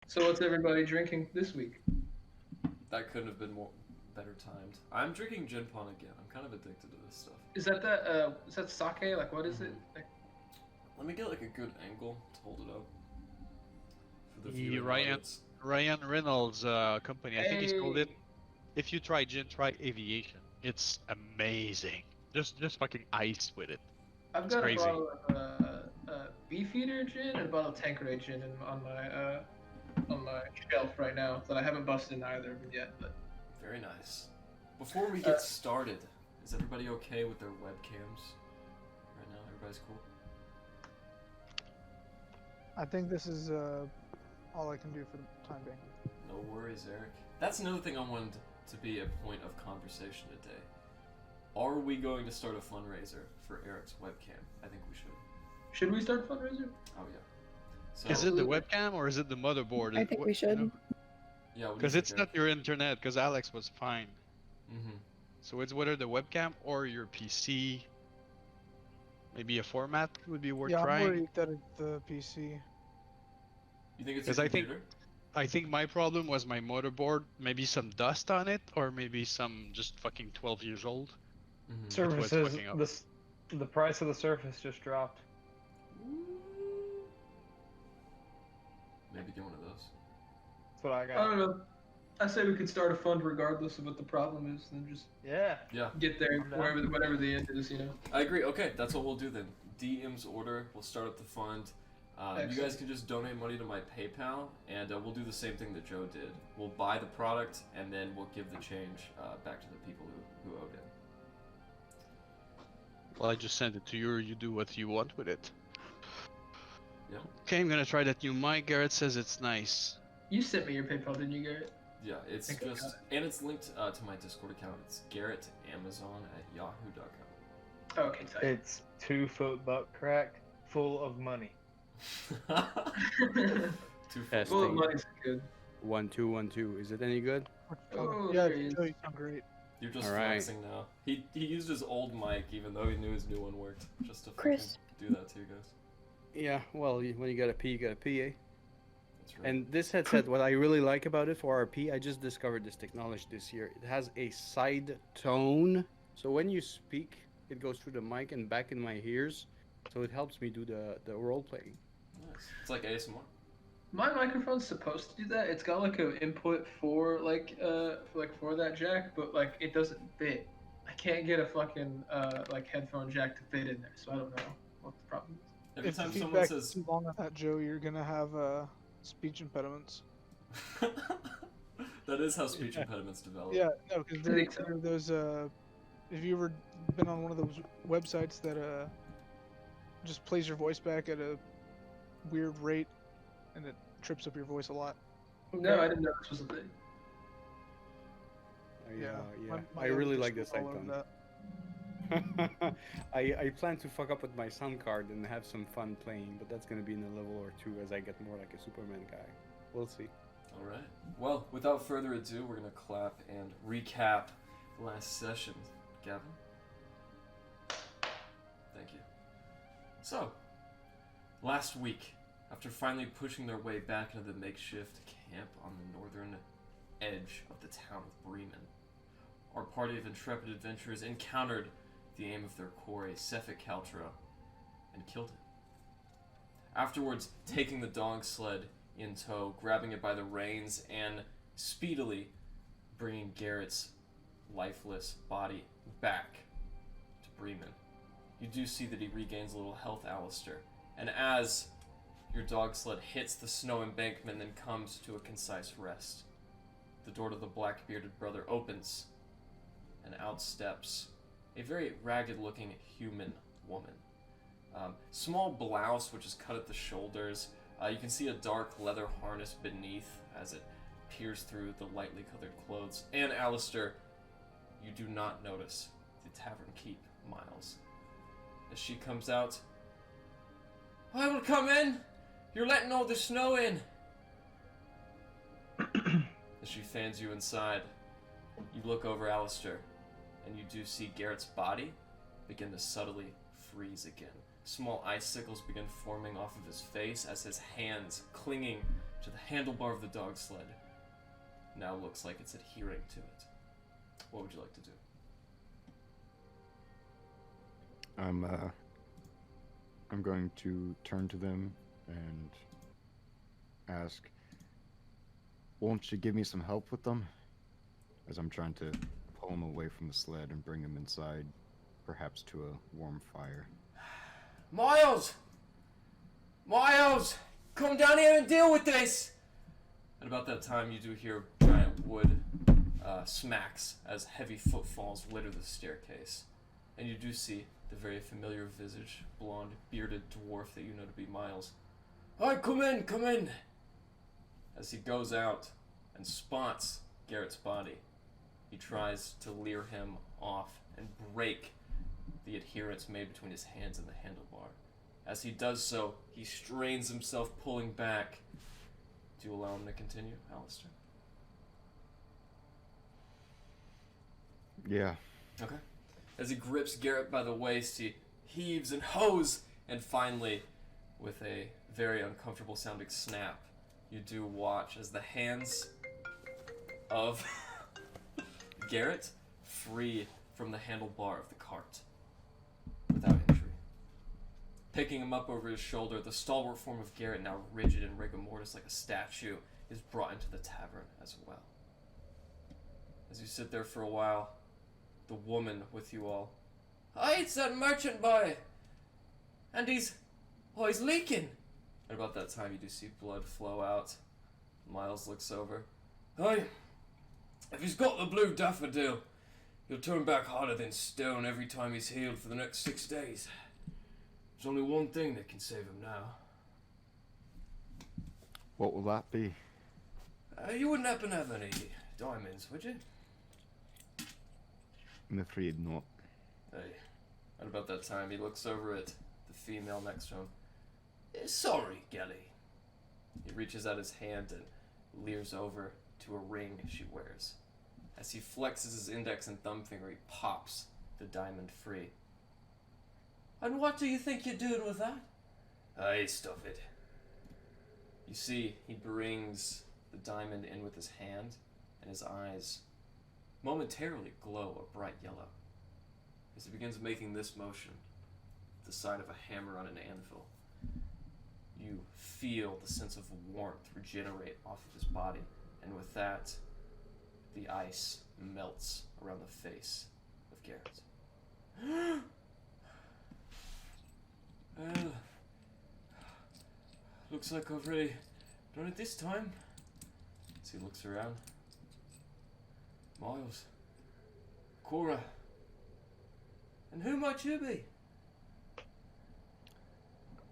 So what's everybody drinking this week? That couldn't have been better timed. I'm drinking gin pon again. I'm kind of addicted to this stuff. Is that sake? Like what is it? Like, Let me get like a good angle to hold it up for the The viewing Ryan audience. Ryan Reynolds company. I think he's called it. hey, If you try gin, try aviation. It's amazing. Just fucking ice with it. I've It's got crazy. a bottle of Beefeater gin and a bottle of Tanqueray gin on my shelf right now that I haven't busted in either of them yet. But Very nice. Before we get started, is everybody okay with their webcams right now? Everybody's cool? I think this is all I can do for the time being. No worries, Eric. That's another thing I wanted to be a point of conversation today. Are we going to start a fundraiser for Eric's webcam? I think we should. should we start a fundraiser? Oh yeah. So Is it the webcam or is it the motherboard? I think we should. yeah, what do you Because think, it's Eric? not your internet. Because Alex was fine. Mm-hmm. So it's whether the webcam or your PC. Maybe a format would be worth Yeah, I'm trying. worried that it's the PC. You think it's 'Cause your I think- computer? I think my problem was my motherboard. Maybe some dust on it, or maybe some just fucking 12 years old. Mm-hmm. what's Surfaces, fucking up. the price of the Surface just dropped. Maybe get one of those. That's what I I got. don't know. I say we could start a fund regardless of what the problem is, and just Yeah. Yeah, get there I'm down. whatever the end is, you know. I agree. Okay, that's what we'll do then. DM's order. We'll start up the fund. You guys Excellent. can just donate money to my PayPal, and we'll do the same thing that Joe did. We'll buy the product, and then we'll give the change back to the people who owed it. Well, I just sent it to you. You do what you want with it. Yeah. Okay, I'm gonna try that new mic. Garrett says it's nice. You sent me your PayPal, didn't you, Garrett? Yeah, it's Think I got just, and it's linked to my Discord account. It's garrettamazon@yahoo.com. Oh, okay, tight. It's 2-foot butt crack full of money. Too Yes. Well, thing. money's good. 1 2 1 2. Is it any good? Oh, yeah, there he is. Joe, you sound great. You're just Alright. flexing now. He used his old mic even though he knew his new one worked. Just to fucking Chris. do that to you guys. Yeah, well, when you gotta pee, you gotta pee, eh? That's right. And this headset, what I really like about it for RP, I just discovered this technology this year. It has a side tone, so when you speak, it goes through the mic and back in my ears, so it helps me do the role playing. Nice. It's like ASMR. My microphone's supposed to do that. It's got like an input for for that jack, but like it doesn't fit. I can't get a fucking like headphone jack to fit in there, so I don't know what the problem is. Every If time the someone feedback says is too long on that, Joe, you're gonna have speech impediments. that is how speech impediments develop. Yeah, no, because I think so. there are those. If you ever been on one of those websites that just plays your voice back at a weird rate, and it trips up your voice a lot. No, I didn't know this was a thing. Yeah, I really like the this side tone. I plan to fuck up with my sound card and have some fun playing, but that's gonna be in a level or two as I get more like a Superman guy. We'll see. All right. Well, without further ado, we're gonna clap and recap the last session. Gavin. Thank you. So, last week, after finally pushing their way back into the makeshift camp on the northern edge of the town of Bremen, our party of intrepid adventurers encountered the aim of their quarry, Sephyk Kaltro, and killed it. Afterwards, taking the dog sled in tow, grabbing it by the reins, and speedily bringing Garrett's lifeless body back to Bremen. You do see that he regains a little health, Alistair, and as your dog sled hits the snow embankment and comes to a concise rest, the door to the black-bearded brother opens, and out steps a very ragged-looking human woman. Small blouse, which is cut at the shoulders. You can see a dark leather harness beneath as it peers through the lightly colored clothes. And Alistair, you do not notice the tavern keep, Miles. As she comes out, I will come in! You're letting all the snow in! As she fans you inside, you look over Alistair, and you do see Garrett's body begin to subtly freeze again. Small icicles begin forming off of his face as his hands, clinging to the handlebar of the dog sled. Now looks like it's adhering to it. What would you like to do? I'm going to turn to them and ask, won't you give me some help with them? As I'm trying to pull them away from the sled and bring them inside, perhaps to a warm fire. Miles! Miles! Come down here and deal with this! At about that time, you do hear giant wood smacks as heavy footfalls litter the staircase. And you do see the very familiar visage, blonde, bearded dwarf that you know to be Miles. Hi, come in, come in! As he goes out and spots Garrett's body, he tries to leer him off and break the adherence made between his hands and the handlebar. As he does so, he strains himself, pulling back. Do you allow him to continue, Alistair? Yeah. Okay. As he grips Garrett by the waist, he heaves and hoes, and finally, with a very uncomfortable sounding snap, you do watch as the hands of Garrett free from the handlebar of the cart without injury. Picking him up over his shoulder, the stalwart form of Garrett, now rigid and rigor mortis like a statue, is brought into the tavern as well. As you sit there for a while, the woman with you all. Hi, it's that merchant boy! And he's leaking! At about that time, you do see blood flow out. Miles looks over. Hi, if he's got the blue daffodil, he'll turn back harder than stone every time he's healed for the next 6 days. There's only one thing that can save him now. What will that be? You wouldn't happen to have any diamonds, would you? I'm afraid not. Hey, at about that time, he looks over at the female next to him. Sorry, Gelly. He reaches out his hand and leers over to a ring she wears. As he flexes his index and thumb finger, he pops the diamond free. And what do you think you're doing with that? Aye, stuff it. You see, he brings the diamond in with his hand, and his eyes momentarily glow a bright yellow. As he begins making this motion, the sign of a hammer on an anvil, you feel the sense of warmth regenerate off of his body, and with that, the ice melts around the face of Garrett. Well, looks like I've already done it this time. As he looks around. Miles. Cora. And who might you be?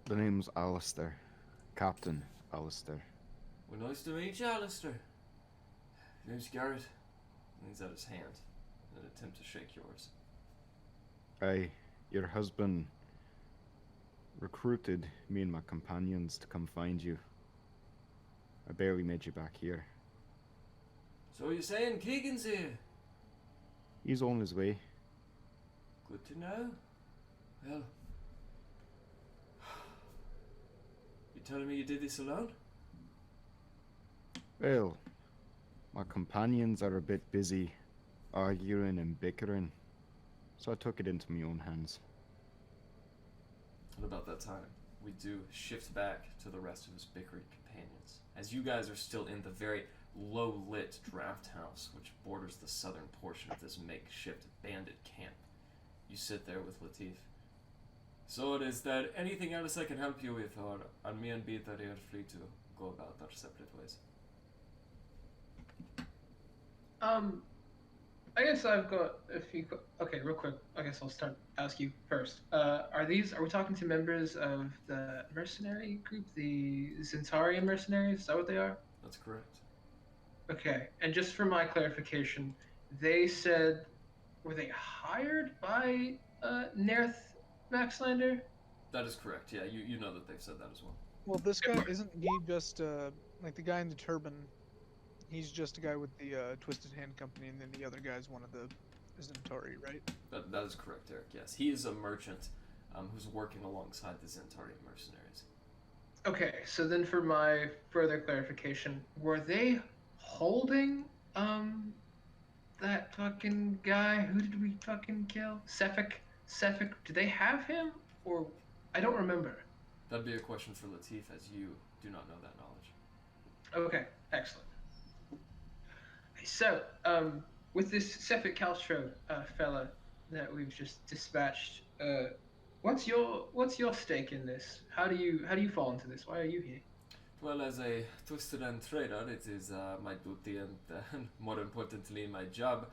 The name's Alistair. Captain Alistair. Well, nice to meet you, Alistair. Name's Garrett. And he's out his hand in an attempt to shake yours. Aye, your husband recruited me and my companions to come find you. I barely made you back here. So you're saying Keagan's here? He's on his way. Good to know. Well, you telling me you did this alone? Well, my companions are a bit busy arguing and bickering, so I took it into my own hands. And about that time, we do shift back to the rest of his bickering companions, as you guys are still in the very low-lit draft house which borders the southern portion of this makeshift bandit camp. You sit there with Latif. So it is that anything else I can help you with, or on me and Beat are free to go about our separate ways? I guess I've got a few. Okay, real quick. I guess I'll start ask you first. Are we talking to members of the mercenary group, the Zentarian mercenaries? Is that what they are? That's correct. Okay, and just for my clarification, they said, were they hired by Naerth Maxildanarr? That is correct. Yeah, you know that they've said that as well. Well, this guy isn't he just like the guy in the turban? He's just a guy with the Twisted Hand Company, and then the other guy's one of the Zentari, right? That is correct, Eric. Yes, he is a merchant who's working alongside the Zentarian mercenaries. Okay, so then for my further clarification, were they holding that fucking guy? Who did we fucking kill? Sephyk? Sephyk? Do they have him? Or I don't remember. That'd be a question for Latif, as you do not know that knowledge. Okay, excellent. So, with this Sephyk Kaltro fella that we've just dispatched, what's your stake in this? How do you fall into this? Why are you here? Well, as a twisted end trader, it is my duty and, more importantly, my job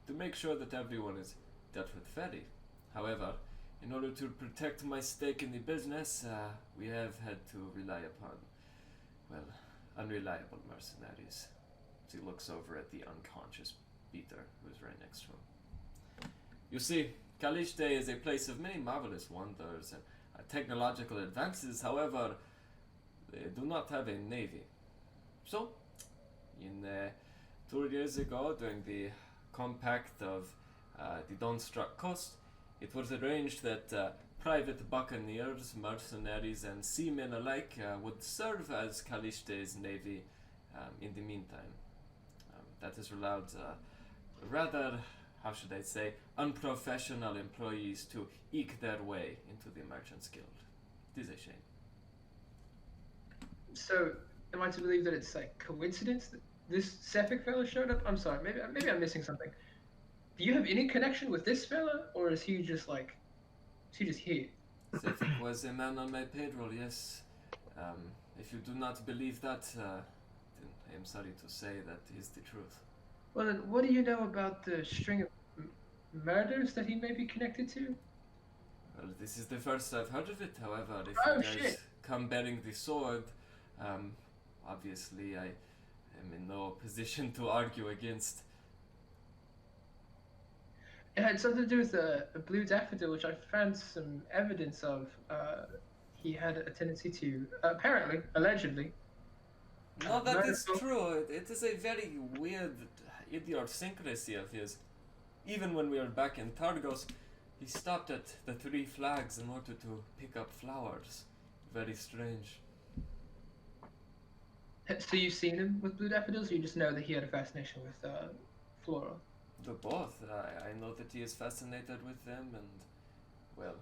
to make sure that everyone is dealt with fairly. However, in order to protect my stake in the business, we have had to rely upon, well, unreliable mercenaries. He looks over at the unconscious Peter, who is right next to him. You see, Kaliste is a place of many marvelous wonders and technological advances. However, they do not have a navy. So, in 2 years ago, during the compact of the Dawnstruck coast, it was arranged that private buccaneers, mercenaries, and seamen alike would serve as Kaliste's navy in the meantime. That has allowed rather, how should I say, unprofessional employees to eke their way into the Merchants Guild. It is a shame. So, am I to believe that it's like coincidence that this Sephyk fella showed up? I'm sorry, maybe I'm missing something. Do you have any connection with this fella, or is he just here? Sephyk was a man on my payroll, yes. If you do not believe that, then I am sorry to say that is the truth. Well, then, what do you know about the string of murders that he may be connected to? Well, this is the first I've heard of it, however, if Oh, you guys shit. come bearing the sword, obviously I am in no position to argue against. It had something to do with a blue daffodil, which I found some evidence of. He had a tendency to, apparently, allegedly. No, that murder is true. It is a very weird idiosyncrasy of his. Even when we were back in Targos, he stopped at the 3 flags in order to pick up flowers. Very strange. So you've seen him with blue daffodils, or you just know that he had a fascination with floral? The both. I know that he is fascinated with them and, well,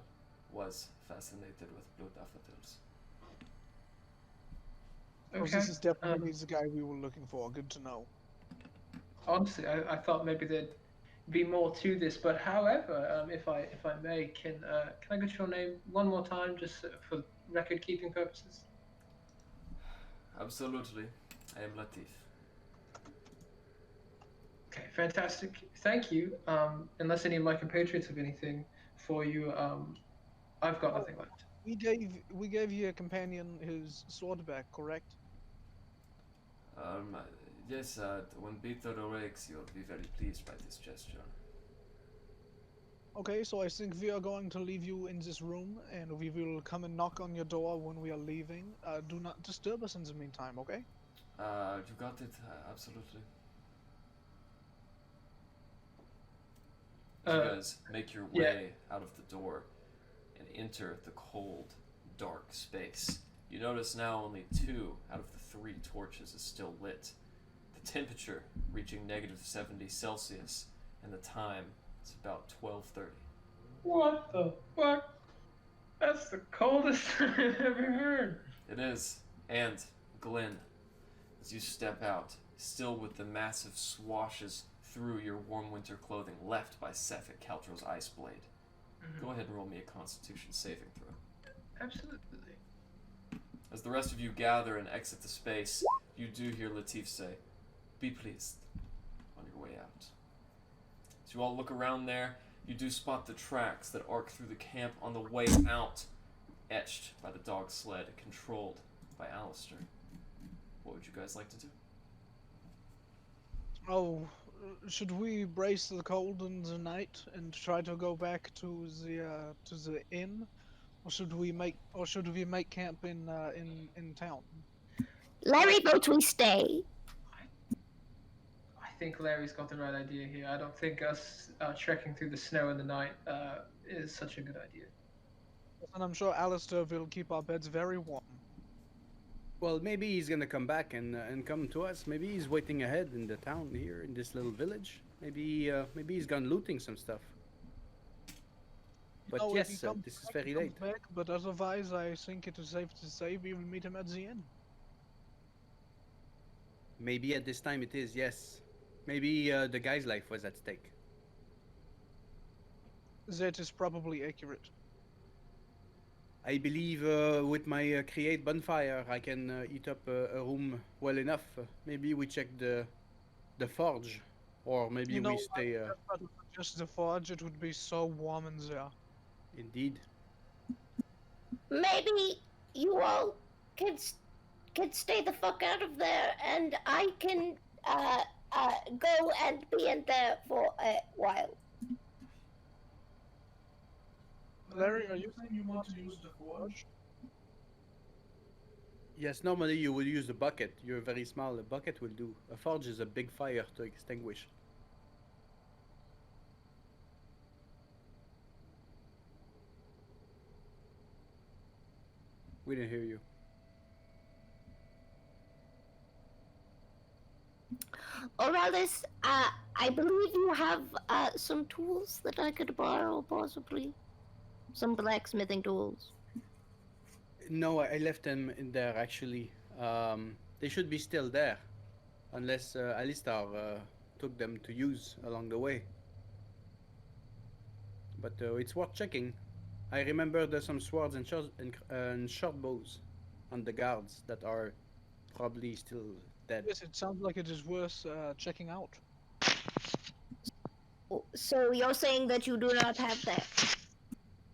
was fascinated with blue daffodils. Oh, this is definitely the guy we were looking for. Good to know. Honestly, I thought maybe there'd be more to this, but however, if I may, can I get your name one more time, just for record keeping purposes? Absolutely. I am Latif. Okay, fantastic. Thank you. Unless any of my compatriots have anything for you, I've got nothing left. We gave you a companion his sword back, correct? Yes, when Peter awakes, you'll be very pleased by this gesture. Okay, so I think we are going to leave you in this room, and we will come and knock on your door when we are leaving. Do not disturb us in the meantime, okay? You got it, absolutely. You guys make your way out of the door and enter the cold, dark space. You notice now only 2 out of the 3 torches is still lit. The temperature reaching -70 Celsius, and the time is about 12:30. What the fuck? That's the coldest I've ever heard. It is. And, Glenn, as you step out, still with the massive swashes through your warm winter clothing left by Sephyk Kaltro's ice blade, go ahead and roll me a Constitution saving throw. Absolutely. As the rest of you gather and exit the space, you do hear Latif say, "Be pleased," on your way out. As you all look around there, you do spot the tracks that arc through the camp on the way out, etched by the dog sled controlled by Alistair. What would you guys like to do? Oh, should we brace the cold in the night and try to go back to the inn, or should we make camp in town? Layree votes we stay. I think Larry's got the right idea here. I don't think us trekking through the snow in the night is such a good idea. And I'm sure Alistair will keep our beds very warm. Well, maybe he's gonna come back and come to us. Maybe he's waiting ahead in the town here in this little village. Maybe he's gone looting some stuff. But if he yes, comes this is back, very he comes late. back, but otherwise, I think it is safe to say we will meet him at the inn. Maybe at this time it is, yes. Maybe the guy's life was at stake. That is probably accurate. I believe with my create bonfire, I can eat up a room well enough. Maybe we check the forge, or maybe You know, we stay. Just the forge, it would be so warm in there. Indeed. Maybe you all can stay the fuck out of there, and I can go and be in there for a while. Larry, are you saying you want to use the forge? Yes, normally you would use a bucket. You're very small. A bucket will do. A forge is a big fire to extinguish. We didn't hear you. Oralis, I believe you have some tools that I could borrow, possibly. Some blacksmithing tools. No, I left them in there actually. They should be still there, unless Alistar took them to use along the way. But it's worth checking. I remember there's some swords and short bows on the guards that are probably still dead. Yes, it sounds like it is worth checking out. So you're saying that you do not have that?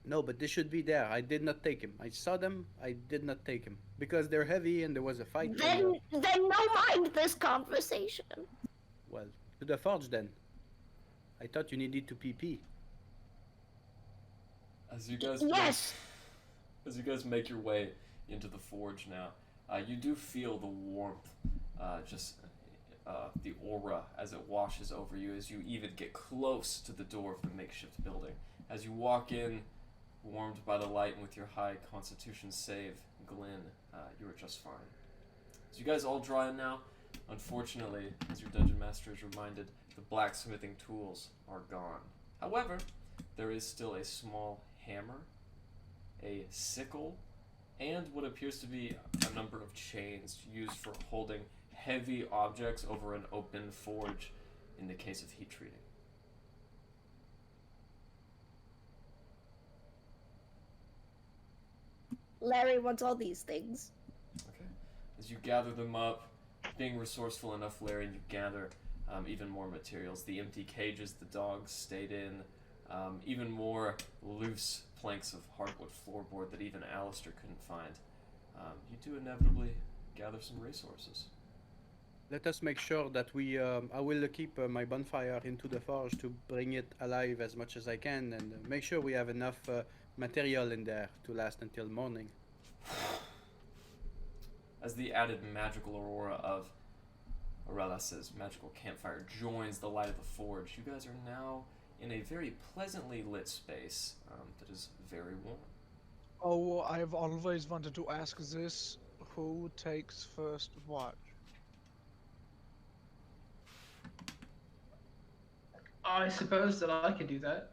No, but they should be there. I did not take him. I saw them. I did not take him because they're heavy and there was a fight. Then no mind this conversation. Well, to the forge then. I thought you needed to PP. As you guys Yes. as you guys make your way into the forge now, you do feel the warmth, the aura as it washes over you as you even get close to the door of the makeshift building. As you walk in, warmed by the light and with your high constitution save, Glenn, you are just fine. As you guys all draw in now, unfortunately, as your dungeon master is reminded, the blacksmithing tools are gone. However, there is still a small hammer, a sickle, and what appears to be a number of chains used for holding heavy objects over an open forge in the case of heat treating. Larry wants all these things. Okay. As you gather them up, being resourceful enough, Larry, you gather even more materials. The empty cages the dogs stayed in, even more loose planks of hardwood floorboard that even Alistair couldn't find. You do inevitably gather some resources. Let us make sure that we. I will keep my bonfire into the forge to bring it alive as much as I can, and make sure we have enough material in there to last until morning. As the added magical aurora of Aurelis's magical campfire joins the light of the forge, you guys are now in a very pleasantly lit space that is very warm. Oh, I've always wanted to ask this. Who takes first watch? I suppose that I could do that.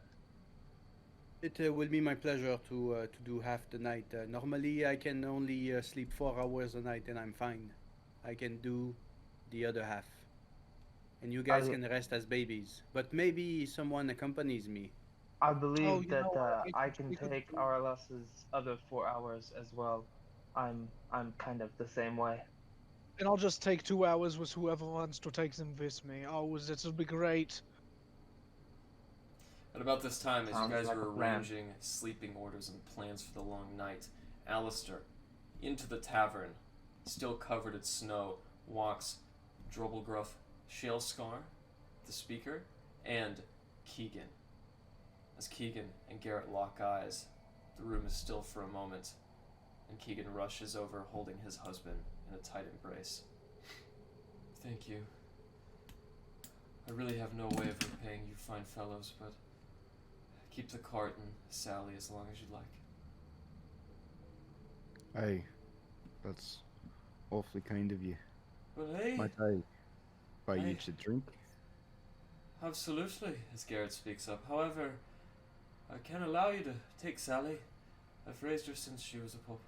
It will be my pleasure to do half the night. Normally, I can only sleep 4 hours a night, and I'm fine. I can do the other half, and you guys can rest as babies. But maybe someone accompanies me. I believe Oh, you that know what, I can take Aurelis's other 4 hours as well. I'm kind of the same way. And I'll just take 2 hours with whoever wants to take them with me. Oh, this will be great. At about this time, as you Sounds guys like are a plan. arranging sleeping orders and plans for the long night, Alistair, into the tavern, still covered in snow, walks Drobblegruff Shalescar, the speaker, and Keagan. As Keagan and Garrett lock eyes, the room is still for a moment, and Keagan rushes over, holding his husband in a tight embrace. Thank you. I really have no way of repaying you fine fellows, but keep the cart and Sally as long as you'd like. Hey, that's awfully kind of you. Well, hey, Might I buy you Hey. each a drink? absolutely, as Garrett speaks up. However, I can't allow you to take Sally. I've raised her since she was a pup.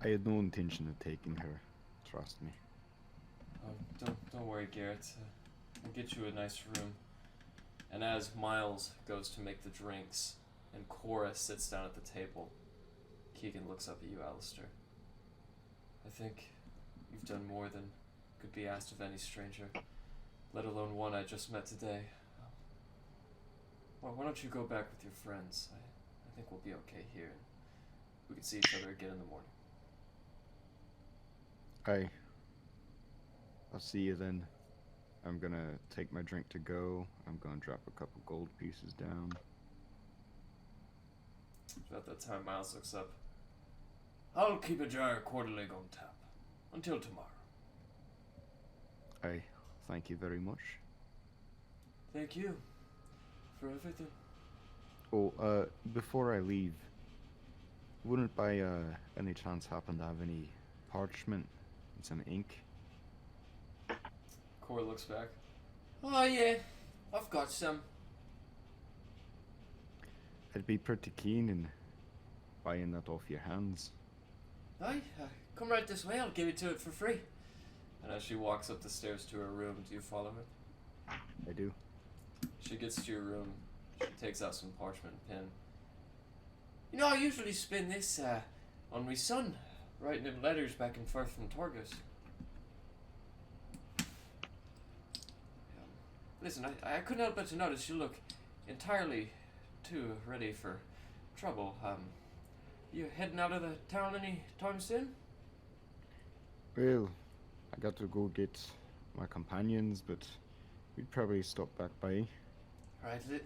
I had no intention of taking her. Trust me. Oh, don't worry, Garrett. We'll get you a nice room. And as Miles goes to make the drinks, and Cora sits down at the table, Keagan looks up at you, Alistair. I think you've done more than could be asked of any stranger, let alone one I just met today. Well, why don't you go back with your friends? I think we'll be okay here. We can see each other again in the morning. I'll see you then. I'm gonna take my drink to go. I'm gonna drop a couple gold pieces down. About that time, Miles looks up. I'll keep a jar of quarter leg on tap. Until tomorrow. Thank you very much. Thank you for everything. Oh, before I leave, wouldn't by any chance happen to have any parchment and some ink? Cora looks back. Oh yeah, I've got some. I'd be pretty keen in buying that off your hands. Aye, come right this way, I'll give it to it for free. And as she walks up the stairs to her room, do you follow her? I do. She gets to your room, she takes out some parchment and pen. You know, I usually spend this on my son, writing him letters back and forth from Targos. Listen, I couldn't help but to notice you look entirely too ready for trouble. You heading out of the town any time soon? Well, I got to go get my companions, but we'd probably stop back by. Right, I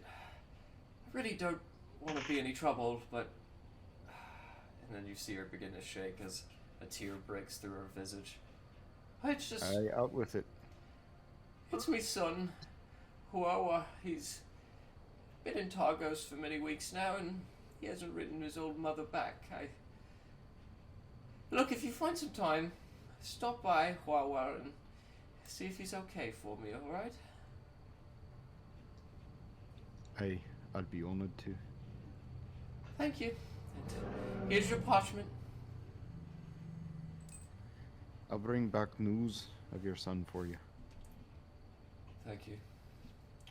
really don't want to be any trouble, but... And then you see her begin to shake as a tear breaks through her visage. It's just... Aye, out with it. It's me son, Huarwar. He's been in Targos for many weeks now, and he hasn't written his old mother back. Look, if you find some time, stop by Huarwar and see if he's okay for me, alright? I'd be honored to. Thank you. And here's your parchment. I'll bring back news of your son for you. Thank you.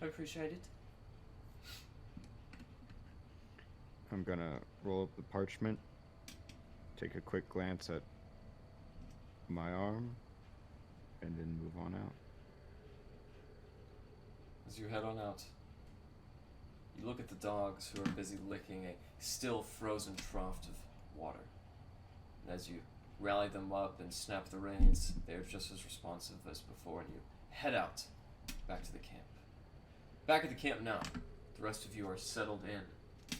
I appreciate it. I'm gonna roll up the parchment, take a quick glance at my arm, and then move on out. As you head on out, you look at the dogs who are busy licking a still frozen trough of water. And as you rally them up and snap the reins, they are just as responsive as before, and you head out back to the camp. Back at the camp now, the rest of you are settled in,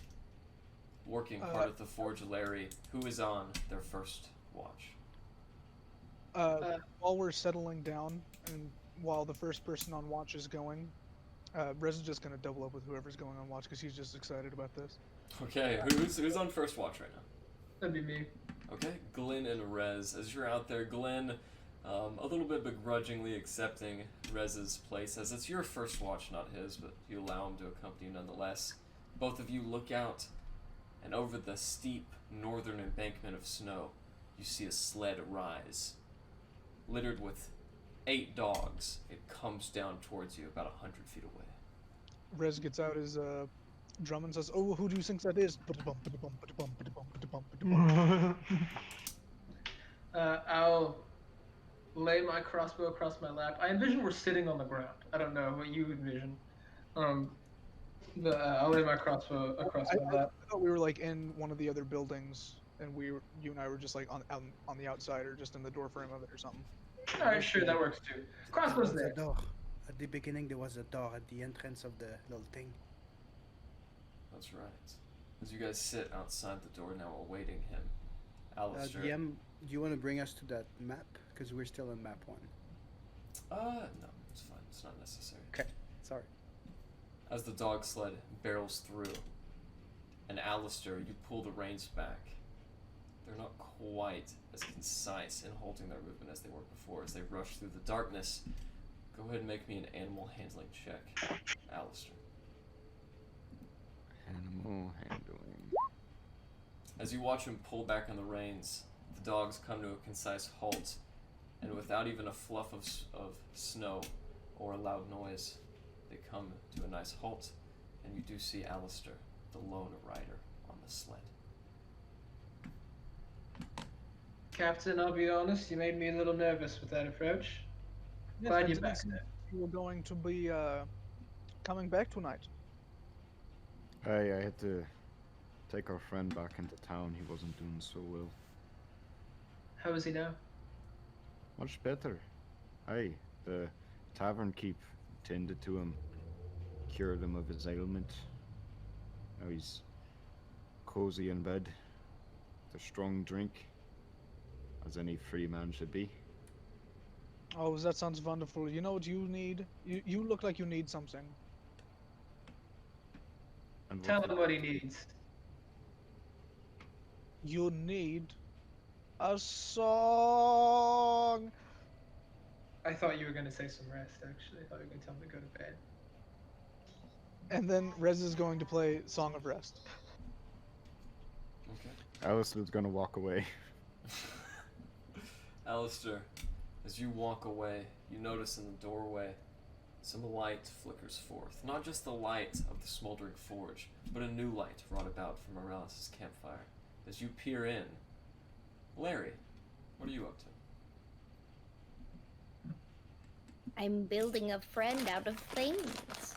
working hard at the forge of Layree, who is on their first watch. While we're settling down, and while the first person on watch is going, Rez is just gonna double up with whoever's going on watch because he's just excited about this. Okay, who's on first watch right now? That'd be me. Okay, Glenn and Rez. As you're out there, Glenn, a little bit begrudgingly accepting Rez's place, as it's your first watch, not his, but you allow him to accompany you nonetheless. Both of you look out, and over the steep northern embankment of snow, you see a sled rise, littered with 8 dogs. It comes down towards you about 100 feet away. Rez gets out his drum and says, "Oh, who do you think that is?" I'll lay my crossbow across my lap. I envision we're sitting on the ground. I don't know what you envision. But I'll lay my crossbow across my lap. I thought we were like in one of the other buildings, and you and I were just like on the outside or just in the doorframe of it or something. All right, sure, that works too. Crossbow's There was there. a door. At the beginning, there was a door at the entrance of the little thing. That's right. As you guys sit outside the door now awaiting him, Alistair... DM, do you want to bring us to that map? Because we're still on map 1. no, it's fine. It's not necessary. Okay, sorry. As the dog sled barrels through, and Alistair, you pull the reins back, they're not quite as concise in holding their movement as they were before as they rush through the darkness. Go ahead and make me an animal handling check, Alistair. Animal handling. As you watch him pull back on the reins, the dogs come to a concise halt, and without even a fluff of snow or a loud noise, they come to a nice halt, and you do see Alistair, the lone rider, on the sled. Captain, I'll be honest, you made me a little nervous with that approach. Yes, Glad I you're didn't back see there. you were going to be coming back tonight. I had to take our friend back into town. He wasn't doing so well. How is he now? Much better. Aye, the tavern keep tended to him, cured him of his ailment. Now he's cozy in bed, with a strong drink, as any free man should be. Oh, that sounds wonderful. You know what you need? You look like you need something. And Tell what him what he needs. You need a song. I thought you were going to say some rest, actually. I thought you were going to tell him to go to bed. And then Rez is going to play Song of Rest. Okay. Alistair's gonna walk away. Alistair, as you walk away, you notice in the doorway some light flickers forth. Not just the light of the smoldering forge, but a new light brought about from Morales' campfire. As you peer in, Layree, what are you up to? I'm building a friend out of things.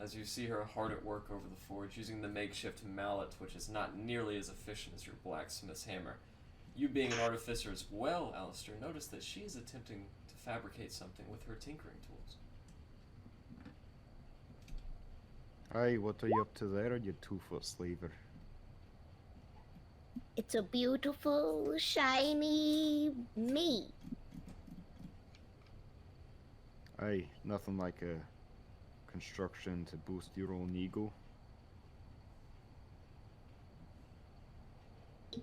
As you see her hard at work over the forge, using the makeshift mallet, which is not nearly as efficient as your blacksmith's hammer. You being an artificer as well, Alistair, notice that she is attempting to fabricate something with her tinkering tools. Aye, what are you up to there, you two-foot slaver? It's a beautiful, shiny me. Aye, nothing like a construction to boost your own ego.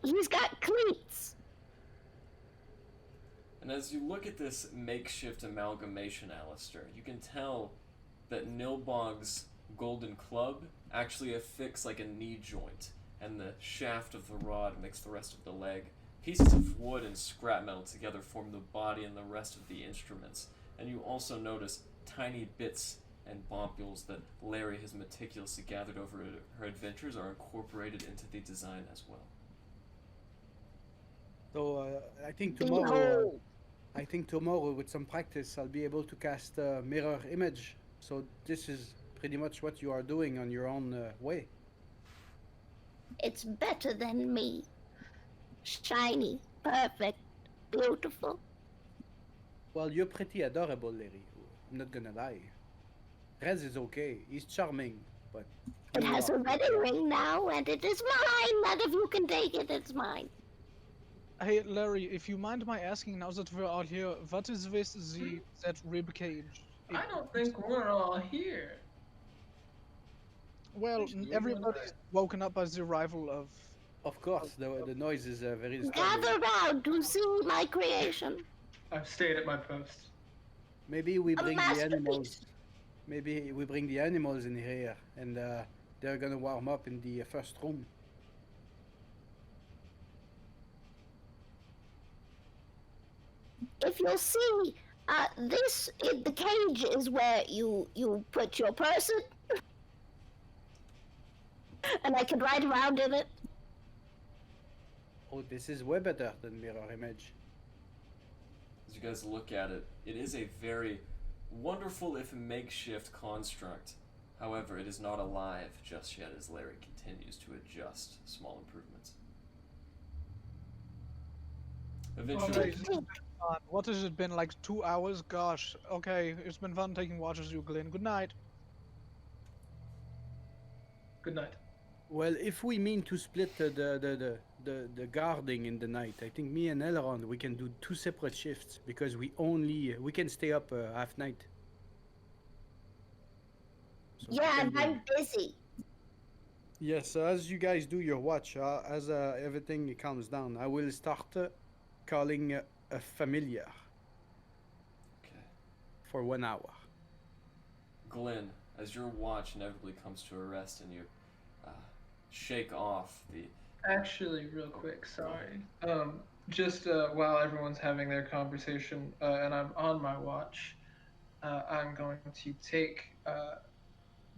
He's got cleats. And as you look at this makeshift amalgamation, Alistair, you can tell that Nilbog's golden club actually affixes like a knee joint, and the shaft of the rod makes the rest of the leg. Pieces of wood and scrap metal together form the body and the rest of the instruments. And you also notice tiny bits and bombules that Layree has meticulously gathered over her adventures are incorporated into the design as well. So I think Behold. tomorrow with some practice I'll be able to cast a mirror image. So this is pretty much what you are doing on your own way. It's better than me. Shiny, perfect, beautiful. Well, you're pretty adorable, Layree. I'm not gonna lie. Rez is okay. He's charming, but It has a wedding ring now, and it is mine. None of you can take it. It's mine. Hey, Larry, if you mind my asking, now that we're out here, what is with that rib cage? I don't think we're all here. Well, everybody's woken up by the arrival of... Of course, the noise is very disturbing. Gather round to see my creation. I've stayed at my post. Maybe we A bring the masterpiece. animals. Maybe we bring the animals in here, and they're gonna warm up in the first room. If you'll see, the cage is where you put your person, and I can ride around in it. Oh, this is way better than mirror image. As you guys look at it, it is a very wonderful if makeshift construct. However, it is not alive just yet as Layree continues to adjust small improvements. Eventually, What has it been, like 2 hours? Gosh, okay, it's been fun taking watches, you Glenn. Good night. Good night. Well, if we mean to split the guarding in the night, I think me and Elrond, we can do 2 separate shifts because we can stay up half night. So Yeah, we and can I'm busy. Yes, as you guys do your watch, as everything calms down, I will start calling a familiar Okay. for 1 hour. Glenn, as your watch inevitably comes to a rest and you uh, shake off the. Actually, real quick, sorry. Just while everyone's having their conversation and I'm on my watch, I'm going to take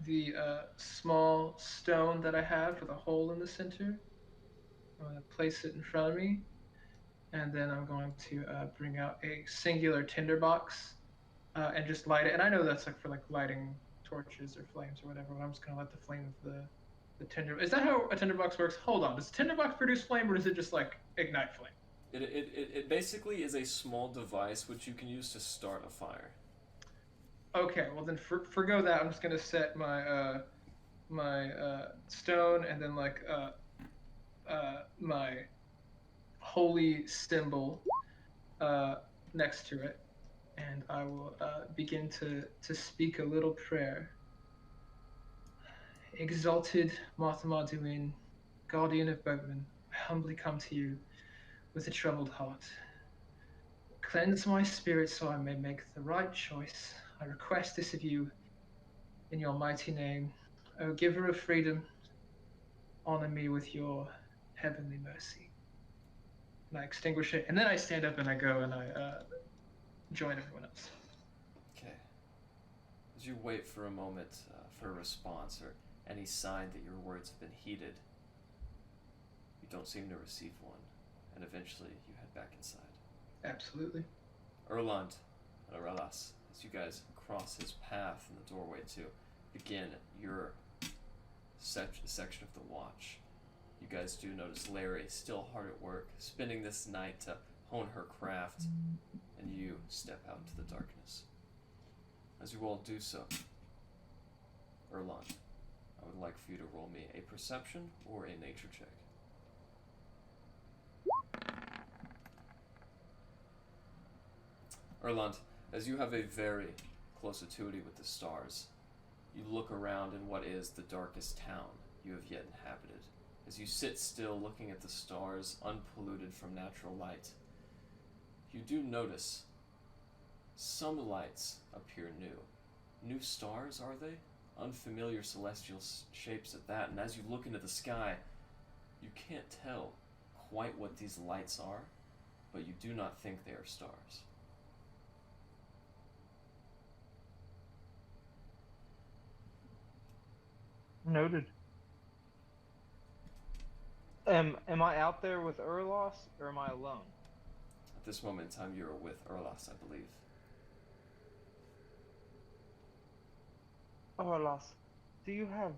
the small stone that I have with a hole in the center. I'm going to place it in front of me, and then I'm going to bring out a singular tinderbox and just light it. And I know that's like for like lighting torches or flames or whatever, but I'm just going to let the flame of the tinder. Is that how a tinderbox works? Hold on. Does a tinderbox produce flame, or does it just like ignite flame? It basically is a small device which you can use to start a fire. Okay, well then forgo that. I'm just gonna set my my stone and then like my holy symbol next to it, and I will begin to speak a little prayer. Exalted Marthamaduin, guardian of boatmen, I humbly come to you with a troubled heart. Cleanse my spirit so I may make the right choice. I request this of you in your mighty name. O giver of freedom, honor me with your heavenly mercy. And I extinguish it, and then I stand up and I go and I join everyone else. Okay. As you wait for a moment for a response or any sign that your words have been heeded, you don't seem to receive one, and eventually you head back inside. Absolutely. Erland and Arelas, as you guys cross his path in the doorway to begin your section of the watch, you guys do notice Layree still hard at work, spending this night to hone her craft, and you step out into the darkness. As you all do so, Erland, I would like for you to roll me a perception or a nature check. Erland, as you have a very close acuity with the stars, you look around in what is the darkest town you have yet inhabited. As you sit still looking at the stars, unpolluted from natural light, you do notice some lights appear new. New stars, are they? Unfamiliar celestial shapes at that, and as you look into the sky, you can't tell quite what these lights are, but you do not think they are stars. Noted. Am I out there with Erlos, or am I alone? At this moment in time, you're with Erlas, I believe. Erlos, do you have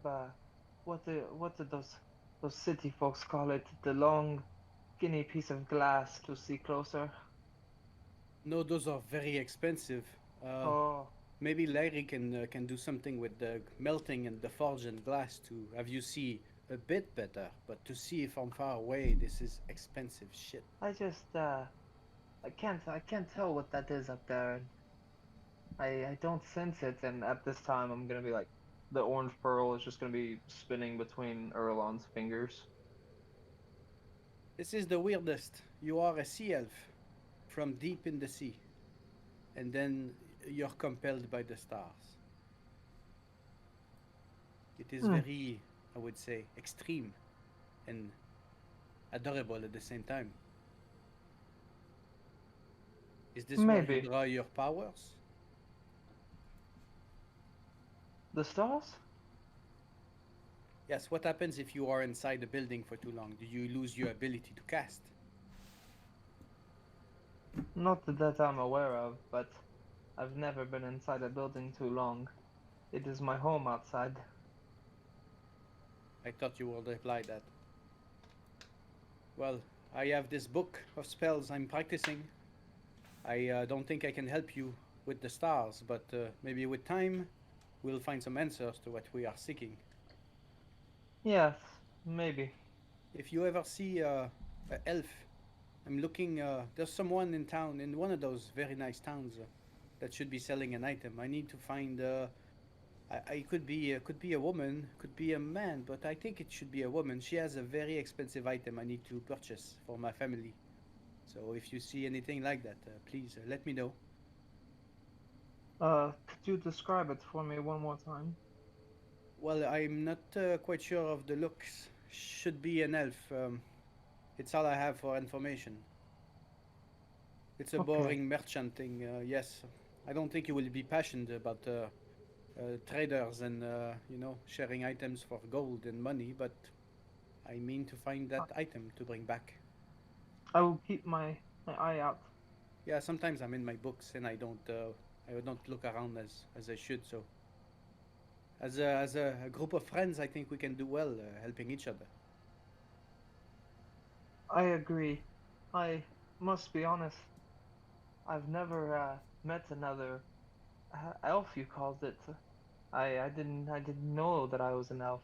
what do those city folks call it? The long, skinny piece of glass to see closer. No, those are very expensive. Oh, Maybe Layree can do something with the melting and the forge and glass to have you see a bit better. But to see from far away, this is expensive shit. I just I can't tell what that is up there. I don't sense it, and at this time I'm gonna be like, the orange pearl is just gonna be spinning between Erlon's fingers. This is the weirdest. You are a sea elf from deep in the sea, and then you're compelled by the stars. It is very, I would say, extreme and adorable at the same time. Is this where Maybe. you draw your powers? The stars? Yes, what happens if you are inside a building for too long? Do you lose your ability to cast? Not that I'm aware of, but I've never been inside a building too long. It is my home outside. I thought you would reply that. Well, I have this book of spells I'm practicing. I don't think I can help you with the stars, but maybe with time, we'll find some answers to what we are seeking. Yes, maybe. If you ever see an elf, I'm looking, there's someone in town, in one of those very nice towns, that should be selling an item. I need to find I could be a woman, could be a man, but I think it should be a woman. She has a very expensive item I need to purchase for my family. So if you see anything like that, please let me know. Could you describe it for me one more time? Well, I'm not quite sure of the looks. Should be an elf. It's all I have for information. It's a Okay. boring merchant thing. Yes, I don't think you will be passionate about traders and sharing items for gold and money. But I mean to find that item to bring back. I will keep my eye out. Yeah, sometimes I'm in my books and I don't look around as I should. So as a group of friends, I think we can do well helping each other. I agree. I must be honest. I've never met another elf. You called it. I didn't know that I was an elf.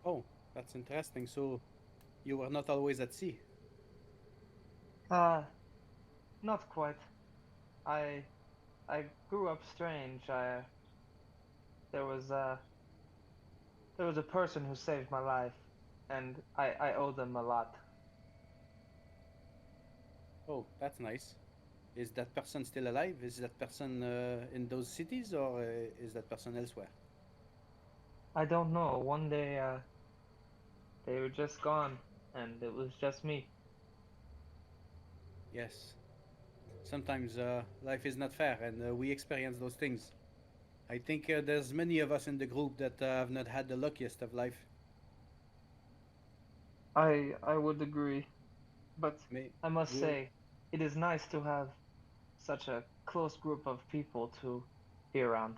Oh, that's interesting. So you were not always at sea. Not quite. I grew up strange. There was a person who saved my life, and I owe them a lot. Oh, that's nice. Is that person still alive? Is that person in those cities, or is that person elsewhere? I don't know. One day, they were just gone, and it was just me. Yes. Sometimes life is not fair, and we experience those things. I think there's many of us in the group that have not had the luckiest of life. I would agree, but I must we- say, it is nice to have such a close group of people to be around.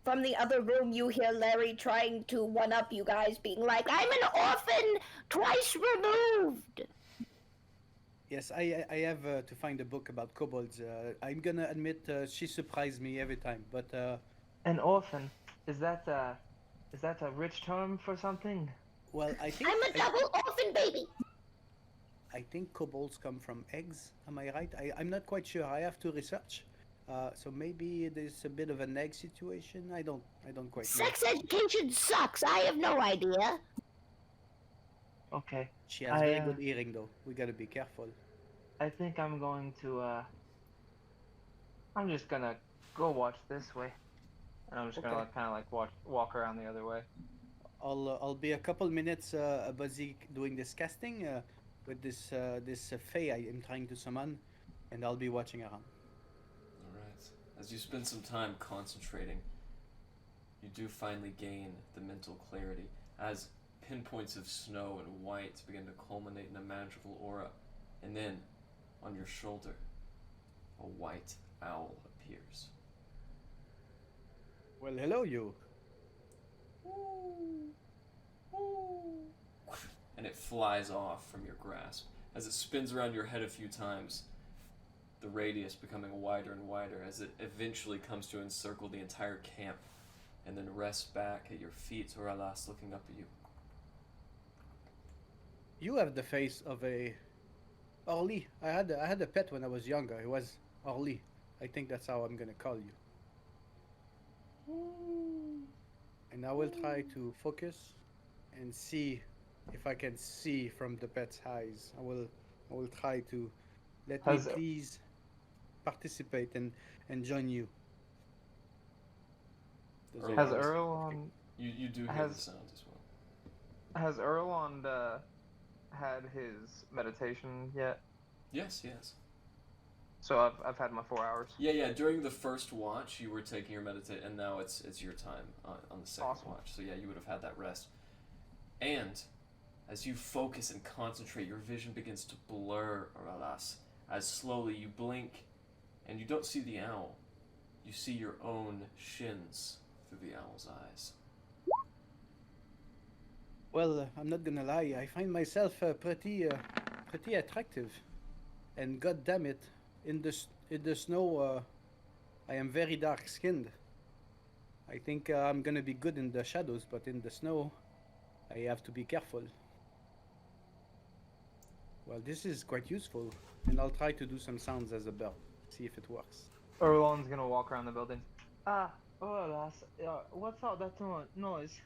From the other room, you hear Layree trying to one-up you guys, being like, I'm an orphan, twice removed! Yes, I have to find a book about kobolds. I'm gonna admit she surprised me every time, but An orphan, is that a rich term for something? well, I think I'm a double orphan baby! I think kobolds come from eggs. Am I right? I'm not quite sure. I have to research. So maybe there's a bit of an egg situation. I don't quite know. Sex education sucks, I have no idea. Okay. She has very good hearing, though. We gotta be careful. I think I'm going to, I'm just gonna go watch this way. And I'm just gonna Okay. kind of like walk around the other way. I'll be a couple minutes busy doing this casting with this fae I am trying to summon, and I'll be watching around. Alright. As you spend some time concentrating, you do finally gain the mental clarity as pinpoints of snow and white begin to culminate in a magical aura, and then on your shoulder, a white owl appears. Well, hello, you. And it flies off from your grasp. As it spins around your head a few times, the radius becoming wider and wider as it eventually comes to encircle the entire camp and then rests back at your feet, Oralas looking up at you. You have the face of a Orly. I had a pet when I was younger. It was Orly. I think that's how I'm gonna call you. And I will try to focus and see if I can see from the pet's eyes. I will try to let me please participate and join you. Has Erlon You do hear the sound as well. has Erlon had his meditation yet? Yes. So I've had my 4 hours. Yeah. During the first watch, you were taking your meditate, and now it's your time on the second Awesome. watch. So yeah, you would have had that rest. And as you focus and concentrate, your vision begins to blur, Oralas. As slowly you blink, and you don't see the owl. You see your own shins through the owl's eyes. Well, I'm not gonna lie. I find myself pretty attractive, and god damn it, in the snow, I am very dark skinned. I think I'm gonna be good in the shadows, but in the snow, I have to be careful. Well, this is quite useful, and I'll try to do some sounds as a bell. See if it works. Erlon's gonna walk around the building. Hola, what's all that noise?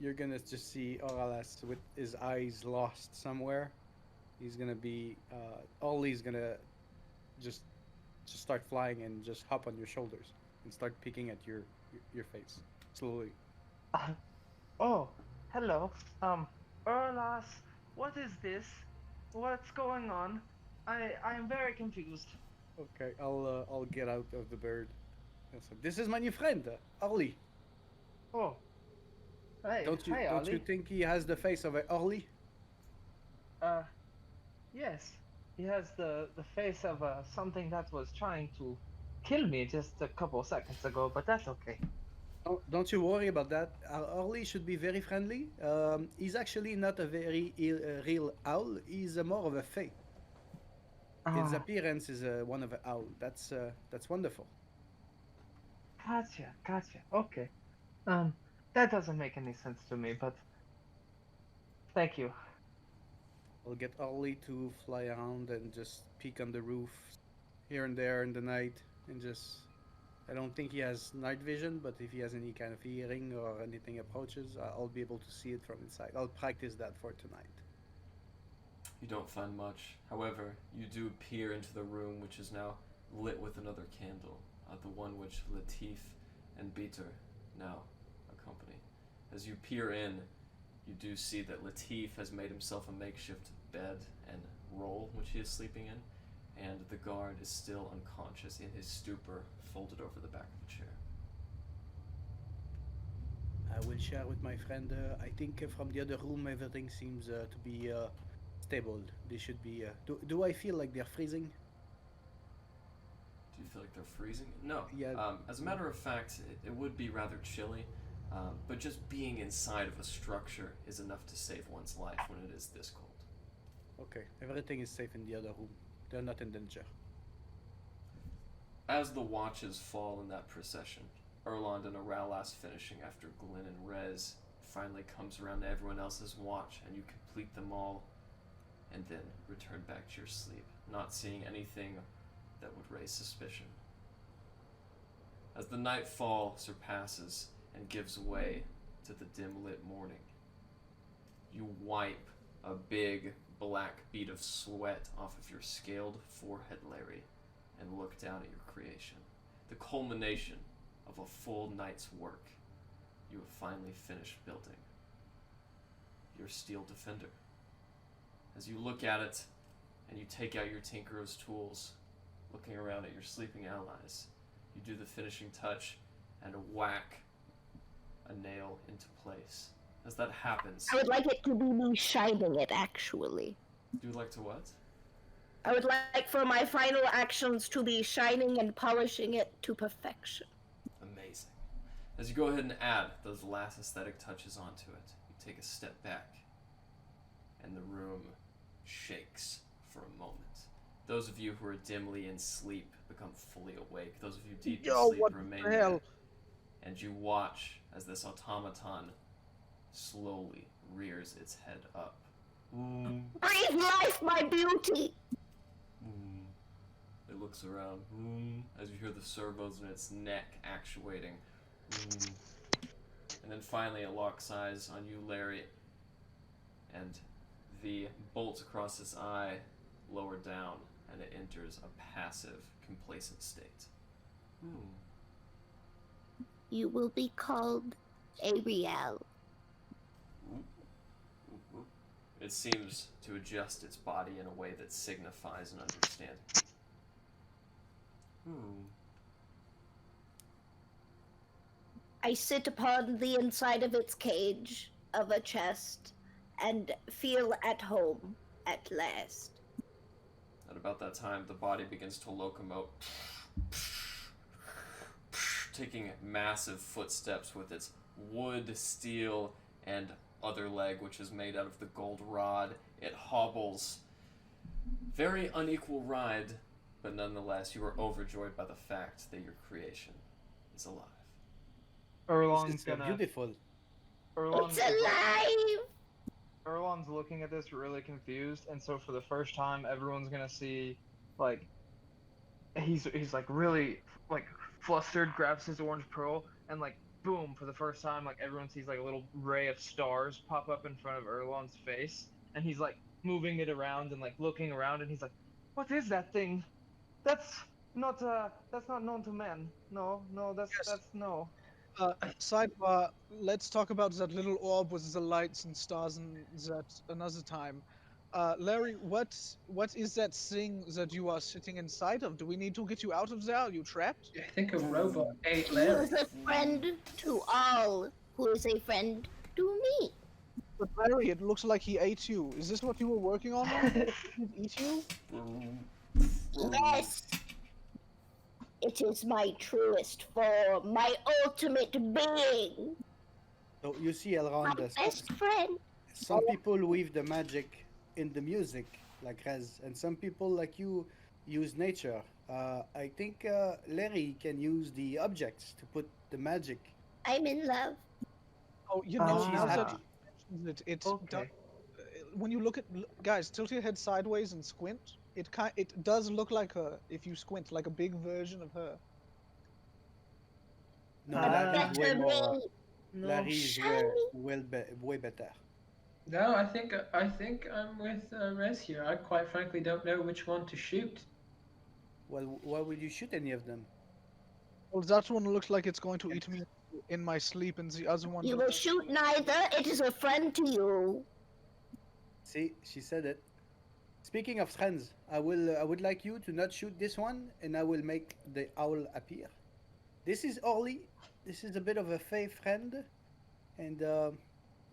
You're gonna just see Oralas with his eyes lost somewhere. He's gonna be Ollie's gonna just start flying and just hop on your shoulders and start picking at your face slowly. Oh, hello. Erlas, what is this? What's going on? I am very confused. Okay, I'll get out of the bird. So, this is my new friend, Ollie. Oh, hey, Don't you hi, don't you Ollie. think he has the face of a Ollie? Yes, he has the face of something that was trying to kill me just a couple seconds ago, but that's okay. Oh, don't you worry about that. Ollie should be very friendly. He's actually not a very real owl. He's more of a fae. His Ah, appearance is one of an owl. That's wonderful. gotcha. Okay. That doesn't make any sense to me, but thank you. I'll get Ollie to fly around and just peek on the roof here and there in the night and just. I don't think he has night vision, but if he has any kind of hearing or anything approaches, I'll be able to see it from inside. I'll practice that for tonight. You don't find much. However, you do peer into the room, which is now lit with another candle, the one which Latif and Beater now accompany. As you peer in, you do see that Latif has made himself a makeshift bed and roll, which he is sleeping in, and the guard is still unconscious in his stupor, folded over the back of a chair. I will share with my friend. I think from the other room, everything seems to be stable. They should be. Do I feel like they're freezing? Do you feel like they're freezing? No. Yeah. As a matter of fact, it would be rather chilly, but just being inside of a structure is enough to save one's life when it is this cold. Okay, everything is safe in the other room. They're not in danger. As the watches fall in that procession, Erland and Aralas finishing after Glyn and Rez finally comes around to everyone else's watch, and you complete them all, and then return back to your sleep, not seeing anything that would raise suspicion. As the nightfall surpasses and gives way to the dim-lit morning, you wipe a big black bead of sweat off of your scaled forehead, Layree, and look down at your creation. The culmination of a full night's work. You have finally finished building your steel defender. As you look at it, and you take out your tinkerer's tools, looking around at your sleeping allies, you do the finishing touch and whack a nail into place. As that happens, I would like it to be me shining it, actually. do you like to what? I would like for my final actions to be shining and polishing it to perfection. Amazing. As you go ahead and add those last aesthetic touches onto it, you take a step back, and the room shakes for a moment. Those of you who are dimly in sleep become fully awake. Those of you deep in sleep what remain the there. hell? And you watch as this automaton slowly rears its head up. Breathe life, my beauty! It looks around as you hear the servos in its neck actuating. And then finally it locks eyes on you, Layree, and the bolts across its eye lower down, and it enters a passive, complacent state. You will be called Ariel. It seems to adjust its body in a way that signifies an understanding. I sit upon the inside of its cage of a chest and feel at home at last. At about that time, the body begins to locomote, taking massive footsteps with its wood, steel, and other leg, which is made out of the gold rod. It hobbles. Very unequal ride, but nonetheless, you are overjoyed by the fact that your creation is alive. Erlon's It's gonna. beautiful. Erlon's, It's alive! Erlon's looking at this really confused, and so for the first time, everyone's gonna see, like, he's like really like flustered, grabs his orange pearl, and like boom, for the first time, like everyone sees like a little ray of stars pop up in front of Erlon's face, and he's like moving it around and like looking around, and he's like, "What is that thing? That's that's not known to men. No, Yes. that's no." Sidebar. Let's talk about that little orb with the lights and stars and that another time. Larry, what is that thing that you are sitting inside of? Do we need to get you out of there? Are you trapped? I think a robot ate Who Larry. is a friend to all, who is a friend to me. But Larry, it looks like he ate you. Is this what you were working on? Did he eat you? Yes! It is my truest form, my ultimate being, So you see, my Elrond, best friend. some people weave the magic in the music, like Rez, and some people, like you, use nature. I think Layree can use the objects to put the magic. I'm in love. Oh, you know, Ah. now that you mentioned it, it's Okay. when you look at guys, tilt your head sideways and squint. It does look like her if you squint, like a big version of her. No, Ah. Layree is way Better more. me. Layree is Shiny. way better. No, I think I'm with Rez here. I quite frankly don't know which one to shoot. Well, why would you shoot any of them? Well, that one looks like it's going to eat me in my sleep, and the other one. You will shoot neither. It is a friend to you. See, she said it. Speaking of friends, I would like you to not shoot this one, and I will make the owl appear. This is Orly. This is a bit of a fey friend, and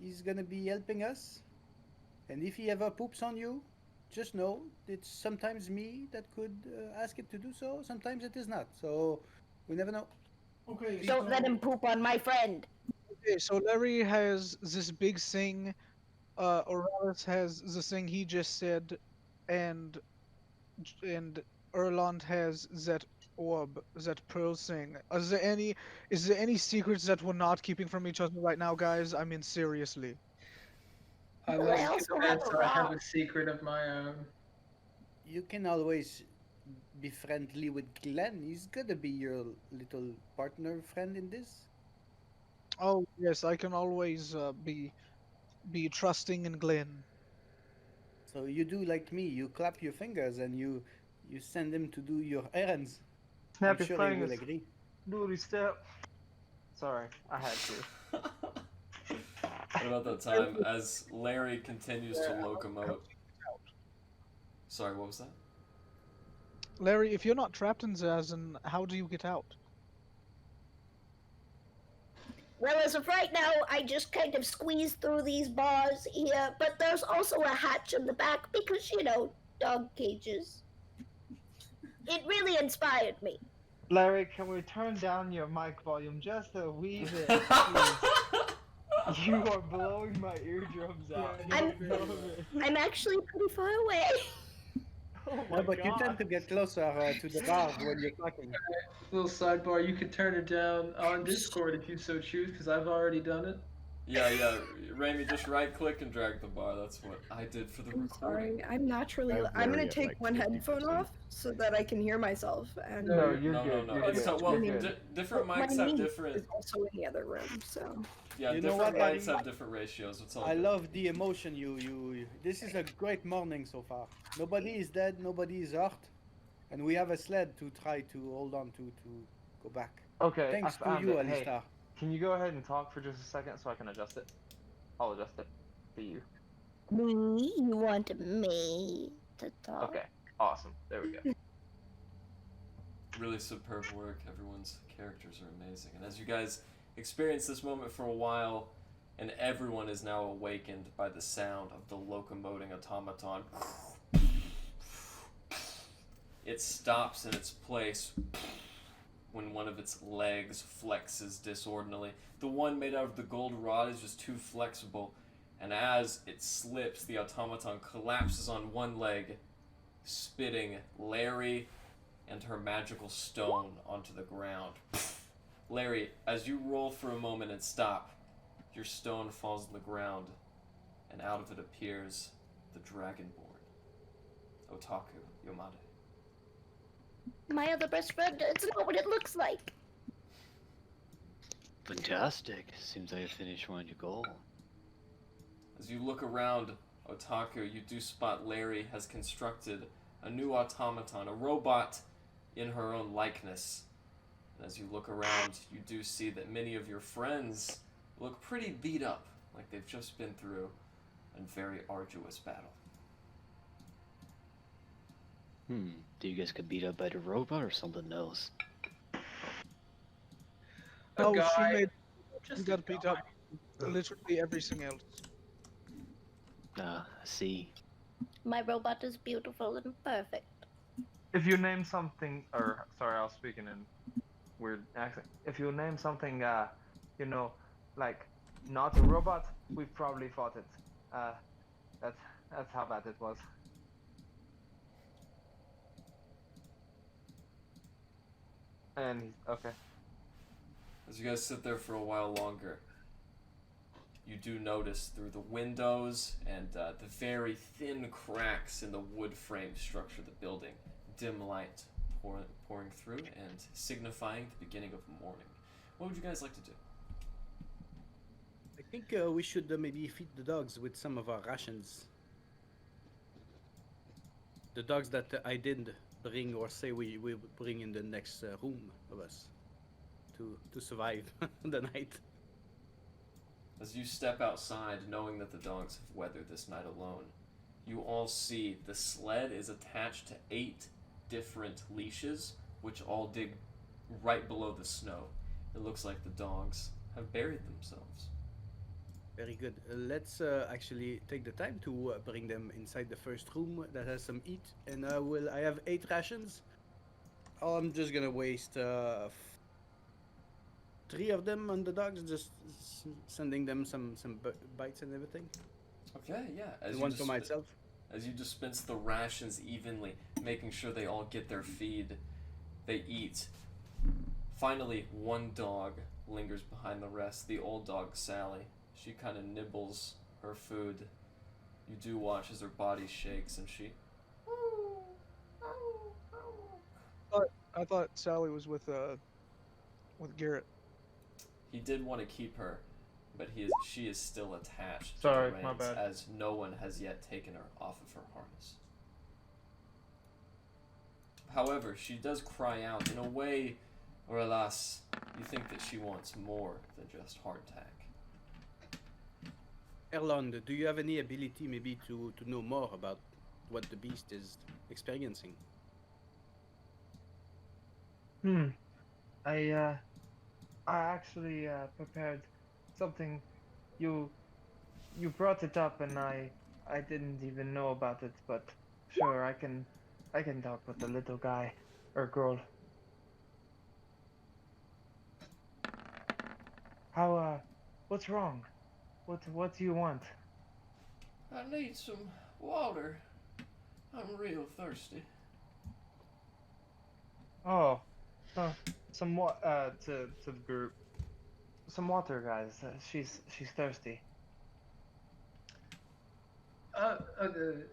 he's gonna be helping us. And if he ever poops on you, just know it's sometimes me that could ask it to do so. Sometimes it is not. So we never know. Okay. Don't let him poop on my friend. Okay, so Larry has this big thing. Oralis has the thing he just said, and Erland has that orb, that pearl thing. Is there any secrets that we're not keeping from each other right now, guys? I mean, seriously. I I like also to have admit a I have rock. a secret of my own. You can always be friendly with Glenn. He's gonna be your little partner friend in this. Oh yes, I can always be trusting in Glenn. So you do like me. You clap your fingers and you send him to do your errands. Snap I'm your sure he will fingers. agree. Doody step. Sorry, I had to. What about that time as Larry continues to locomote? Sorry, what was that? Larry, if you're not trapped in there, then how do you get out? Well, as of right now, I just kind of squeeze through these bars here, but there's also a hatch in the back because, you know, dog cages. It really inspired me. Larry, can we turn down your mic volume just a wee bit, please? You are blowing my eardrums out. I'm- I'm actually pretty far away. Oh Yeah, my but you God. tend to get closer to the bar when you're talking. Little sidebar, you can turn it down on Discord if you so choose, because I've already done it. Yeah. Raimi, just right click and drag the bar. That's what I did for the I'm recording. sorry. I'm naturally. I'm I'm very gonna at, take like, one headphone 50%. off so that I can hear myself. And No, you're No, good. no. You're It's good. well, You're good. different my mics have niece different. is also in the other room. So Yeah, You know different what, mics Daddy? have different ratios. It's all I good. love the emotion you. This is a great morning so far. Nobody is dead, nobody is hurt, and we have a sled to try to hold on to go back. Okay, Thanks I to found you, it. Hey, Alistar. can you go ahead and talk for just a second so I can adjust it? I'll adjust it for you. Me? You want me to talk? Okay, awesome. There we go. Really superb work. Everyone's characters are amazing. And as you guys experience this moment for a while, and everyone is now awakened by the sound of the locomoting automaton. It stops in its place when one of its legs flexes disorderly. The one made out of the gold rod is just too flexible, and as it slips, the automaton collapses on one leg, spitting Layree and her magical stone onto the ground. Layree, as you roll for a moment and stop, your stone falls on the ground, and out of it appears the Dragonborn, Otaku Yomade. my other best friend. It's not what it looks like. Fantastic. Seems I have finished one your goal. As you look around, Otaku, you do spot Layree has constructed a new automaton, a robot in her own likeness. And as you look around, you do see that many of your friends look pretty beat up, like they've just been through a very arduous battle. Do you guys get beat up by the robot or something else? No, guy, she made. just She a got beat guy. up. Literally everything else. I see. My robot is beautiful and perfect. If you name something, or sorry, I was speaking in weird accent. If you name something, you know, like not a robot, we've probably fought it. That's how bad it was. And he's okay. As you guys sit there for a while longer, you do notice through the windows and the very thin cracks in the wood frame structure of the building, dim light pouring through and signifying the beginning of morning. What would you guys like to do? I think we should maybe feed the dogs with some of our rations. The dogs that I didn't bring or say we will bring in the next room of us to survive the night. As you step outside, knowing that the dogs have weathered this night alone, you all see the sled is attached to 8 different leashes, which all dig right below the snow. It looks like the dogs have buried themselves. Very good. Let's actually take the time to bring them inside the first room that has some eat. And I have 8 rations. I'm just gonna waste 3 of them on the dogs, just sending them some bites and everything. Okay, yeah. And one for myself. As you dispense the rations evenly, making sure they all get their feed, they eat. Finally, one dog lingers behind the rest, the old dog, Sally. She kind of nibbles her food. You do watch as her body shakes and she... I thought Sally was with Garrett. He did want to keep her, but she is still attached Sorry, to the my reins, bad. as no one has yet taken her off of her harness. However, she does cry out in a way, or alas, you think that she wants more than just hardtack. Erlond, do you have any ability maybe to know more about what the beast is experiencing? I actually prepared something. You brought it up, and I didn't even know about it. But sure, I can talk with the little guy or girl. How? What's wrong? What do you want? I need some water. I'm real thirsty. Oh, some to the group. Some water, guys. She's thirsty. The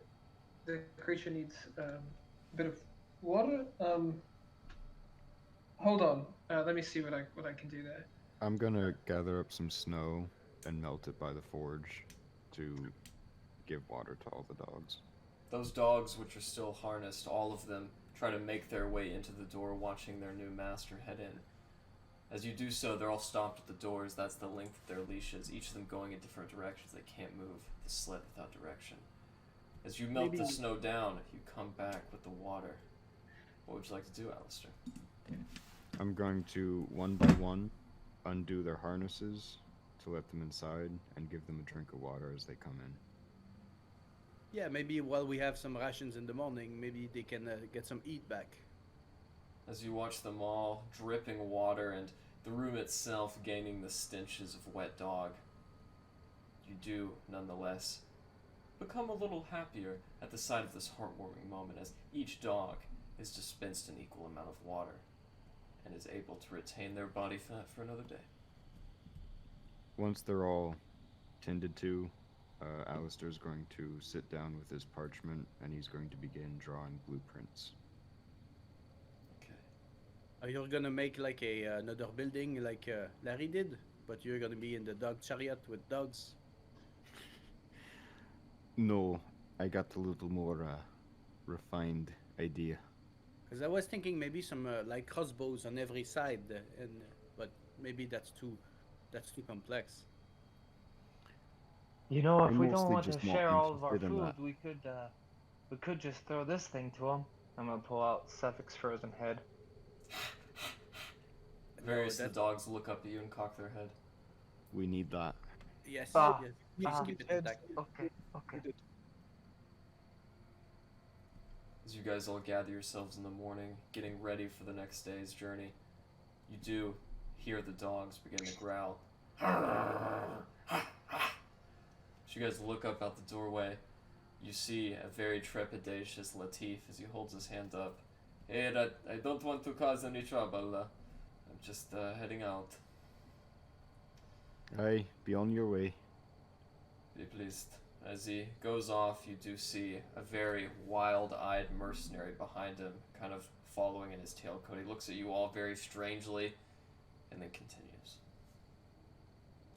creature needs a bit of water. Hold on. Let me see what I can do there. I'm gonna gather up some snow and melt it by the forge to give water to all the dogs. Those dogs, which are still harnessed, all of them try to make their way into the door, watching their new master head in. As you do so, they're all stopped at the doors. That's the length of their leashes, each of them going in different directions. They can't move the sled without direction. As you melt the snow down, you come back with the water. What would you like to do, Alistair? I'm going to, one by one, undo their harnesses to let them inside and give them a drink of water as they come in. Yeah, maybe while we have some rations in the morning, maybe they can get some eat back. As you watch them all dripping water and the room itself gaining the stenches of wet dog, you do, nonetheless, become a little happier at the sight of this heartwarming moment as each dog is dispensed an equal amount of water and is able to retain their body fat for another day. Once they're all tended to, Alistair's going to sit down with his parchment and he's going to begin drawing blueprints. Okay. Are you gonna make like another building like Larry did, but you're gonna be in the dog chariot with dogs? No, I got a little more refined idea. Because I was thinking maybe some like crossbows on every side, but maybe that's too complex. You know, I if we don't mostly want to just not share all of our interested in food, that. we could just throw this thing to him. I'm gonna pull out Sephyk's frozen head. Various that- the dogs look up at you and cock their head. We need that. Yes, Ah, yes. We Please ah. keep it heads. intact. Okay, okay. As you guys all gather yourselves in the morning, getting ready for the next day's journey, you do hear the dogs begin to growl. As you guys look up out the doorway, you see a very trepidatious Latif as he holds his hand up. Hey, I don't want to cause any trouble. I'm just heading out. Aye, be on your way. Be pleased. As he goes off, you do see a very wild-eyed mercenary behind him, kind of following in his tailcoat. He looks at you all very strangely, and then continues.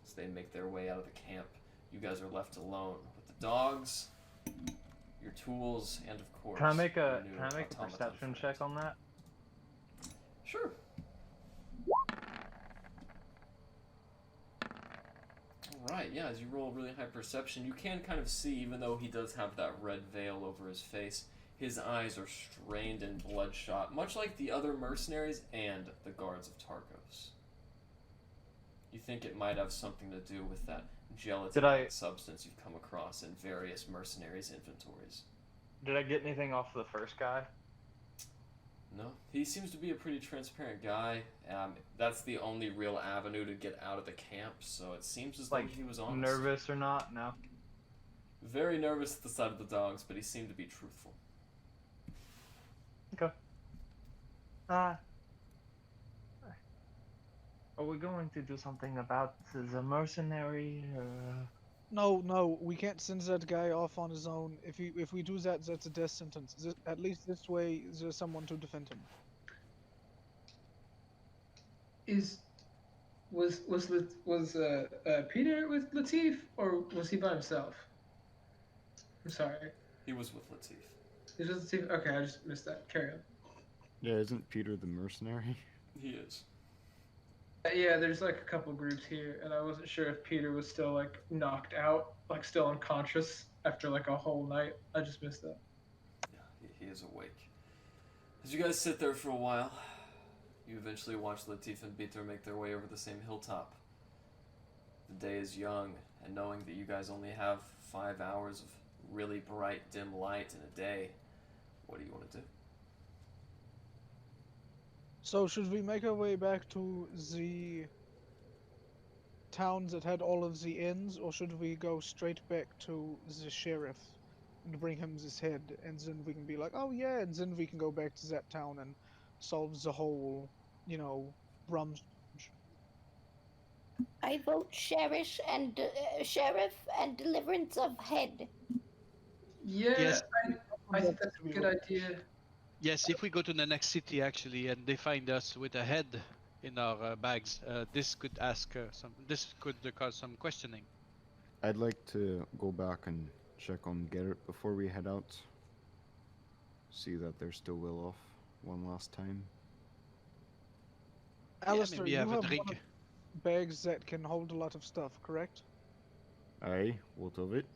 As they make their way out of the camp, you guys are left alone with the dogs, your tools, and of course. Can I make your a new can I make a automaton perception friend. check on that? Sure. Alright, yeah, as you roll really high perception, you can kind of see, even though he does have that red veil over his face, his eyes are strained and bloodshot, much like the other mercenaries and the guards of Targos. You think it might have something to do with that gelatin-like substance you've come across in various mercenaries' inventories. Did I get anything off the first guy? No, he seems to be a pretty transparent guy. That's the only real avenue to get out of the camp, so it seems as though Like, he was honest. nervous or not? No. Very nervous at the sight of the dogs, but he seemed to be truthful. Okay. Are we going to do something about the mercenary? No, we can't send that guy off on his own. If we do that, that's a death sentence. At least this way, there's someone to defend him. Was Peter with Latif, or was he by himself? I'm sorry. He was with Latif. He was with Latif. Okay, I just missed that. Carry on. Yeah, isn't Peter the mercenary? He is. Yeah, there's like a couple groups here, and I wasn't sure if Peter was still like knocked out, like still unconscious after like a whole night. I just missed that. Yeah, he is awake. As you guys sit there for a while, you eventually watch Latif and Peter make their way over the same hilltop. The day is young, and knowing that you guys only have 5 hours of really bright, dim light in a day, what do you want to do? So should we make our way back to the towns that had all of the inns, or should we go straight back to the sheriff and bring him this head, and then we can be like, oh yeah, and then we can go back to that town and solve the whole, rum. I vote sheriff and deliverance of head. Yeah, Yes. I think that's a good idea. Yes, if we go to the next city actually, and they find us with a head in our bags, this could cause some questioning. I'd like to go back and check on Garrett before we head out. See that they're still well off one last time. Alistair, maybe you have a have drink. one of bags that can hold a lot of stuff, correct? Aye, what of it?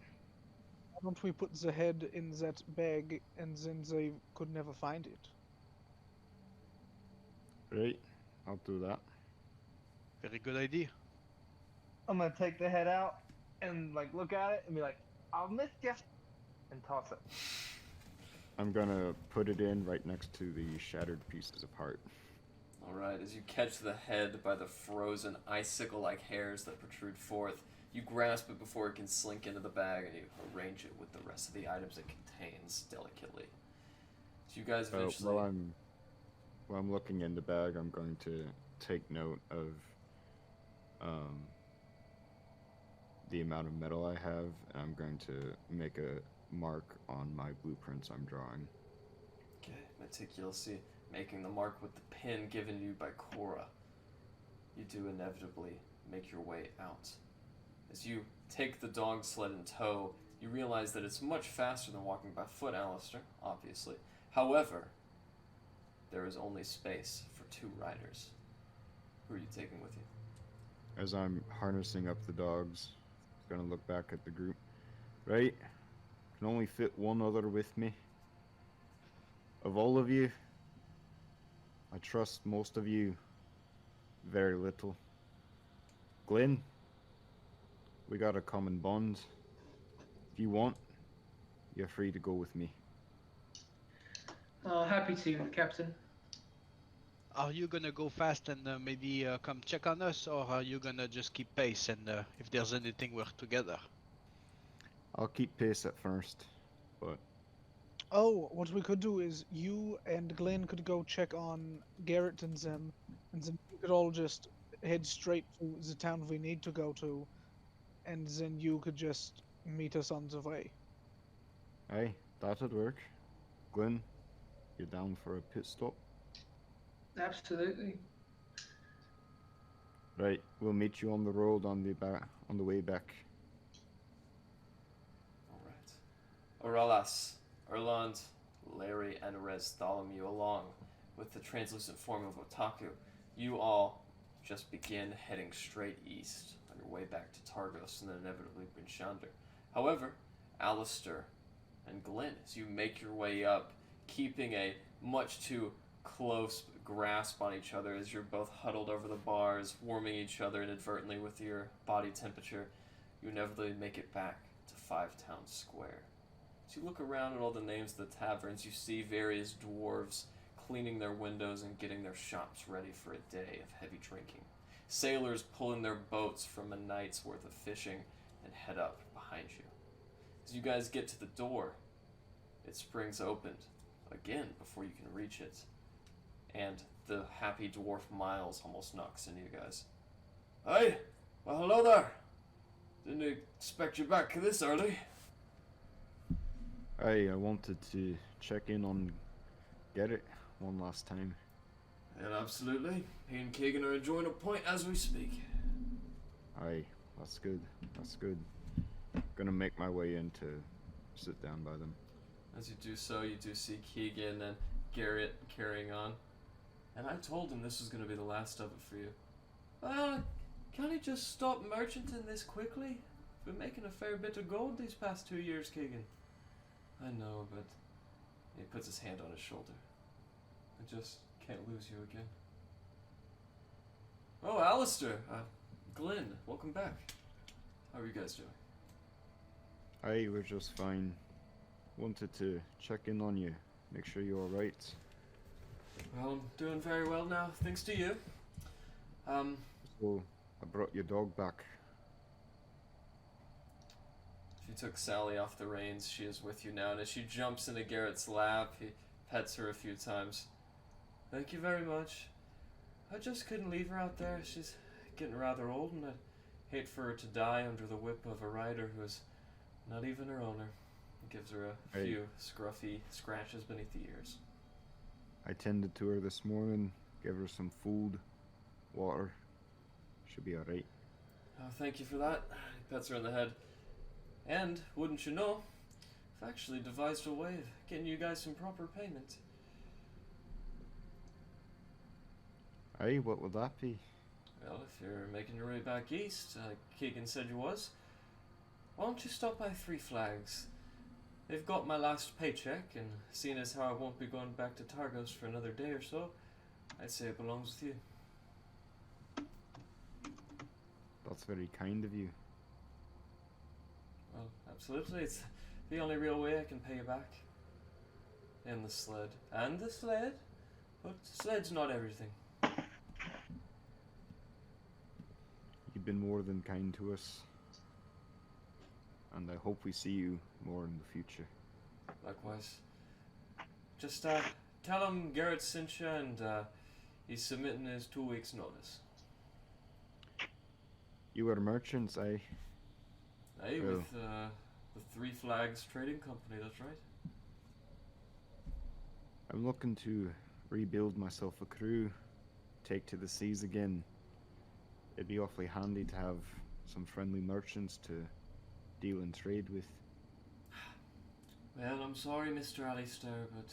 Why don't we put the head in that bag, and then they could never find it? Right, I'll do that. Very good idea. I'm gonna take the head out and look at it and be like, "I'll miss you," and toss it. I'm gonna put it in right next to the shattered pieces of heart. Alright, as you catch the head by the frozen icicle-like hairs that protrude forth, you grasp it before it can slink into the bag, and you arrange it with the rest of the items it contains delicately. So you guys eventually... While I'm looking in the bag, I'm going to take note of the amount of metal I have, and I'm going to make a mark on my blueprints I'm drawing. Okay, meticulously. making the mark with the pin given you by Cora, you do inevitably make your way out. As you take the dog sled in tow, you realize that it's much faster than walking by foot, Alistair, obviously. However, there is only space for 2 riders. Who are you taking with you? As I'm harnessing up the dogs, gonna look back at the group. Right, can only fit one other with me. Of all of you, I trust most of you very little. Glenn, we got a common bond. If you want, you're free to go with me. Happy to, Captain. Are you gonna go fast and maybe come check on us, or are you gonna just keep pace and if there's anything, we're together? I'll keep pace at first, but Oh, what we could do is you and Glenn could go check on Garrett and them, and then we could all just head straight to the town we need to go to, and then you could just meet us on the way. aye, that'd work. Glenn, you down for a pit stop? Absolutely. Right, we'll meet you on the road on the way back. Alright. Oralas, Erland, Layree, and Bartholomew, along with the translucent form of Otaku, you all just begin heading straight east on your way back to Targos and then inevitably Brinchander. However, Alistair and Glenn, as you make your way up, keeping a much too close grasp on each other as you're both huddled over the bars, warming each other inadvertently with your body temperature, you inevitably make it back to Five Town Square. As you look around at all the names of the taverns, you see various dwarves cleaning their windows and getting their shops ready for a day of heavy drinking. Sailors pulling their boats from a night's worth of fishing and head up behind you. As you guys get to the door, it springs open again before you can reach it, and the happy dwarf Miles almost knocks into you guys. Hey! Well, hello there! Didn't expect you back this early. Aye, I wanted to check in on Garrett one last time. And absolutely. He and Keagan are enjoying a point as we speak. Aye, that's good. That's good. Gonna make my way in to sit down by them. As you do so, you do see Keagan and Garrett carrying on. And I told him this was going to be the last of it for you. Can't he just stop merchanting this quickly? Been making a fair bit of gold these past 2 years, Keagan. I know, but he puts his hand on his shoulder. I just can't lose you again. Oh, Alistair! Glenn, welcome back. How are you guys doing? Aye, we're just fine. Wanted to check in on you, make sure you're alright. Well, I'm doing very well now, thanks to you. So, I brought your dog back. She took Sally off the reins. She is with you now, and as she jumps into Garrett's lap, he pets her a few times. Thank you very much. I just couldn't leave her out there. She's getting rather old, and I'd hate for her to die under the whip of a rider who is not even her owner. He gives her a few scruffy scratches beneath the ears. I tended to her this morning, gave her some food, water. She'll be alright. Oh, thank you for that. He pets her on the head. And, wouldn't you know, I've actually devised a way of getting you guys some proper payment. Aye, what would that be? Well, if you're making your way back east, Keagan said you was, why don't you stop by Three Flags? They've got my last paycheck, and seeing as how I won't be going back to Targos for another day or so, I'd say it belongs with you. That's very kind of you. Well, absolutely. It's the only real way I can pay you back. And the sled. And the sled? But the sled's not everything. You've been more than kind to us. And I hope we see you more in the future. Likewise. Just tell him Garrett sent you, and he's submitting his 2 weeks notice. You are merchants, aye? Aye, Oh. with the Three Flags Trading Company, that's right. I'm looking to rebuild myself a crew, take to the seas again. It'd be awfully handy to have some friendly merchants to deal and trade with. Well, I'm sorry, Mr. Alistair, but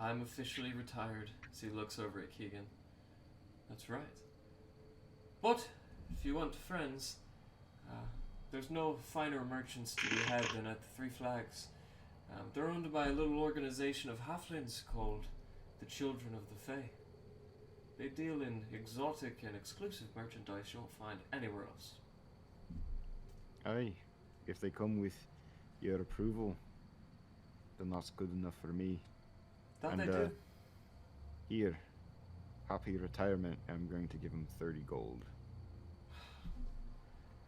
I'm officially retired. As he looks over at Keagan. That's right. But if you want friends, there's no finer merchants to be had than at the Three Flags. They're owned by a little organization of halflings called the Children of the Fae. They deal in exotic and exclusive merchandise you won't find anywhere else. Aye, if they come with your approval, then that's good enough for me. That they do. Here, happy retirement. I'm going to give him 30 gold.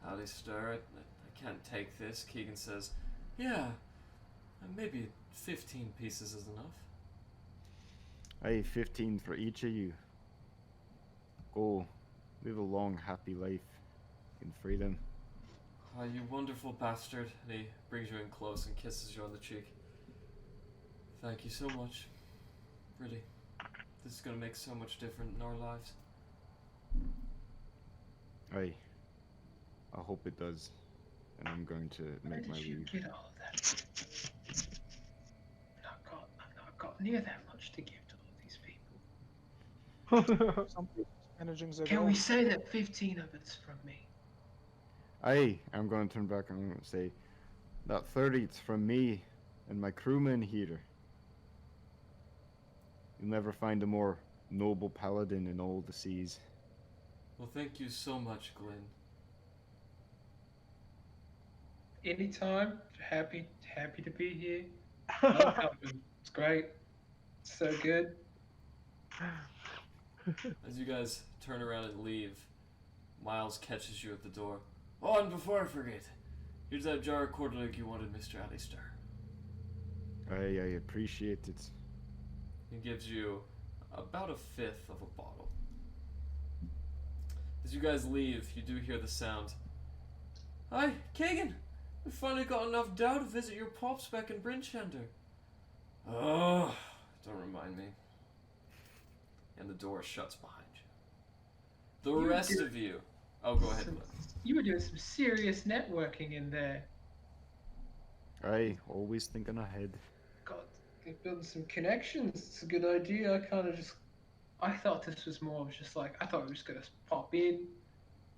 Alistair, I can't take this. Keagan says, yeah, maybe 15 pieces is enough. Aye, 15 for each of you. Go, live a long, happy life in freedom. Oh, you wonderful bastard. And he brings you in close and kisses you on the cheek. Thank you so much. Really. This is going to make so much difference in our lives. Aye, I hope it does. And I'm going to make my Where did you leave. get all of that? I've not got near that much to give to all these people. Some people managing their Can we goals. say that 15 of it's from me? Aye, I'm going to turn back and I'm going to say that 30's from me and my crewmen here. You'll never find a more noble paladin in all the seas. Well, thank you so much, Glenn. Anytime. Happy to be here. Love helping. It's great. It's so good. As you guys turn around and leave, Miles catches you at the door. Oh, and before I forget, here's that jar of quarterleg you wanted, Mr. Alistair. I appreciate it. He gives you about a fifth of a bottle. As you guys leave, you do hear the sound. Hi, Keagan! We finally got enough dough to visit your pops back in Brinchander. Oh, don't remind me. And the door shuts behind you. The rest of you... Oh, go ahead, Glenn. You were doing some serious networking in there. Aye, always thinking ahead. God, you're building some connections. It's a good idea. I thought this was more of just like, I thought we were just gonna pop in,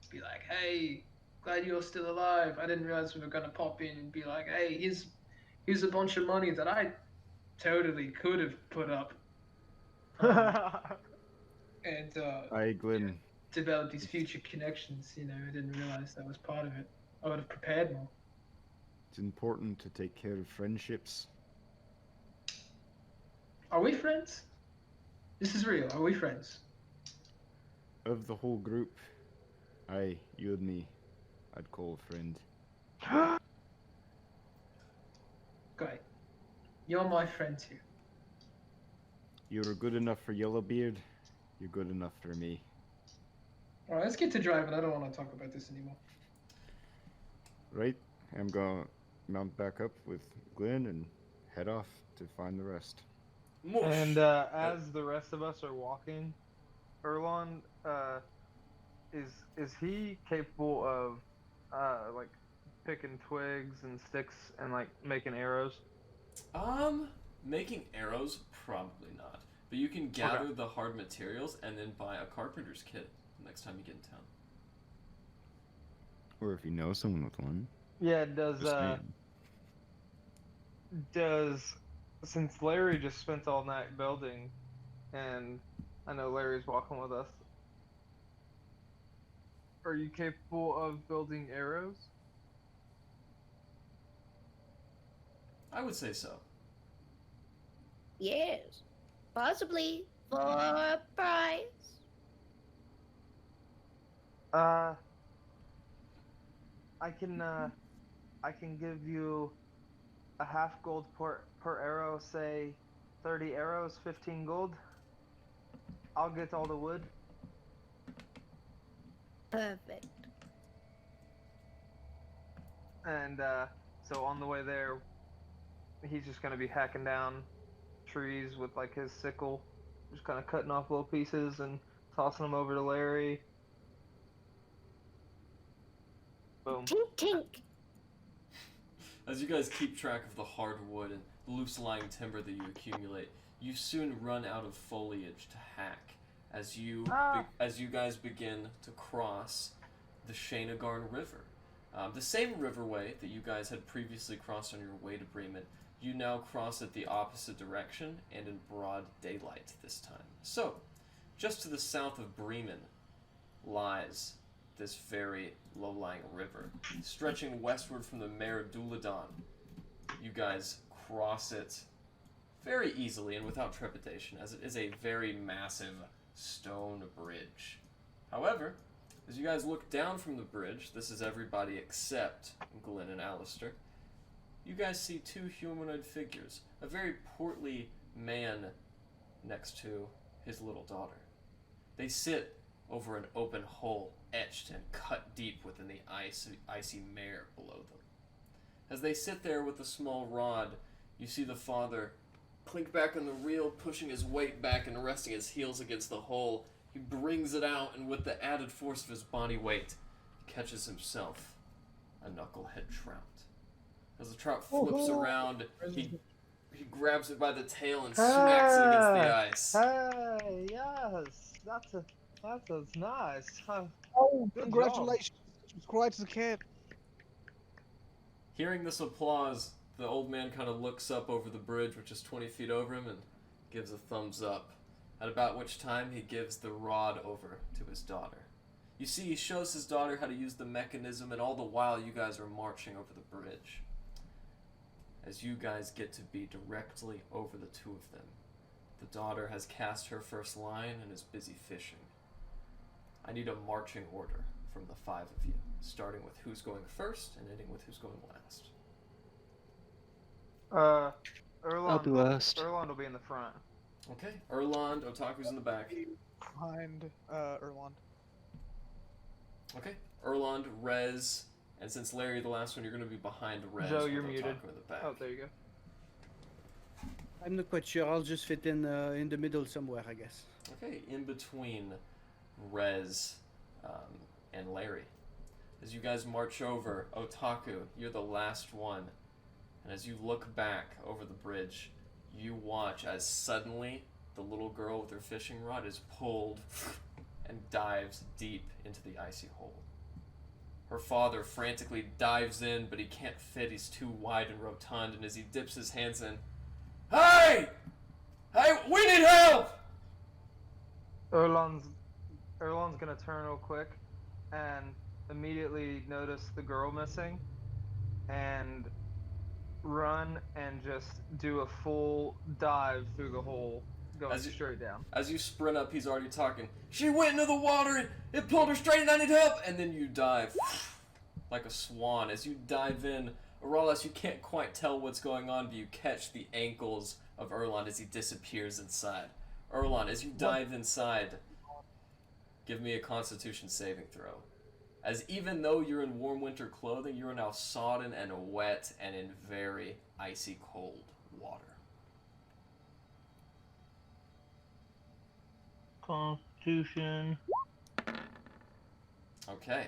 be like, hey, glad you're still alive. I didn't realize we were gonna pop in and be like, hey, here's a bunch of money that I totally could have put up. And Aye, Glenn. develop these future connections. I didn't realize that was part of it. I would have prepared more. It's important to take care of friendships. Are we friends? This is real. Are we friends? Of the whole group, aye, you and me, I'd call a friend. Great. You're my friend too. You were good enough for Yellowbeard, you're good enough for me. Alright, let's get to driving. I don't want to talk about this anymore. Right, I'm gonna mount back up with Glenn and head off to find the rest. Mush. And as the rest of us are walking, Erlon, is he capable of like picking twigs and sticks and like making arrows? Making arrows, probably not. But you can gather the hard materials and then buy a carpenter's kit next time you get in town. Or if you know someone with one. Yeah, Just saying. since Layree just spent all night building, and I know Larry's walking with us, are you capable of building arrows? I would say so. Yes. Possibly for a price. I can give you a half gold per arrow, say 30 arrows, 15 gold. I'll get all the wood. Perfect. And so on the way there, he's just gonna be hacking down trees with like his sickle Just kind of cutting off little pieces and tossing them over to Layree. Boom. Tink tink. As you guys keep track of the hardwood and loose-lying timber that you accumulate, you soon run out of foliage to hack as you guys begin to cross the Shainagarn River. The same riverway that you guys had previously crossed on your way to Bremen, you now cross it the opposite direction and in broad daylight this time. So, just to the south of Bremen lies this very low-lying river, stretching westward from the Mare Duladon. You guys cross it very easily and without trepidation, as it is a very massive stone bridge. However, as you guys look down from the bridge, this is everybody except Glenn and Alistair, you guys see two humanoid figures, a very portly man next to his little daughter. They sit over an open hole etched and cut deep within the icy mare below them. As they sit there with a small rod, you see the father clink back on the reel, pushing his weight back and resting his heels against the hole. He brings it out, and with the added force of his body weight, he catches himself a knucklehead trout. As the trout flips around, he grabs it by the tail and smacks it against the ice. Hey, yes, that was nice. Oh, Good congratulations! It was quite a kid. Hearing this applause, the old man kind of looks up over the bridge, which is 20 feet over him, and gives a thumbs up, at about which time he gives the rod over to his daughter. You see, he shows his daughter how to use the mechanism, and all the while you guys are marching over the bridge. As you guys get to be directly over the two of them, the daughter has cast her first line and is busy fishing. I need a marching order from the five of you, starting with who's going first and ending with who's going last. I'll be last. Erland will be in the front. Okay, Erland, Otaku's in the back. Behind Erland. Okay, Erland, Rez, and since Layree the last one, you're going to be behind Rez. Joe, with you're Otaku muted. in the back. Oh, there you go. I'm not quite sure. I'll just fit in the middle somewhere, I guess. Okay, in between Rez and Layree. As you guys march over, Otaku, you're the last one. And as you look back over the bridge, you watch as suddenly the little girl with her fishing rod is pulled and dives deep into the icy hole. Her father frantically dives in, but he can't fit. He's too wide and rotund, and as he dips his hands in, Hey! Hey, we need help! Erland's gonna turn real quick and immediately notice the girl missing and run and just do a full dive through the hole, going straight down. As you sprint up, he's already talking. She went into the water and it pulled her straight and I need help! And then you dive like a swan. As you dive in, Aralas, you can't quite tell what's going on, but you catch the ankles of Erland as he disappears inside. Erland, as you dive inside, give me a Constitution saving throw. As even though you're in warm winter clothing, you are now sodden and wet and in very icy cold water. Constitution. Okay.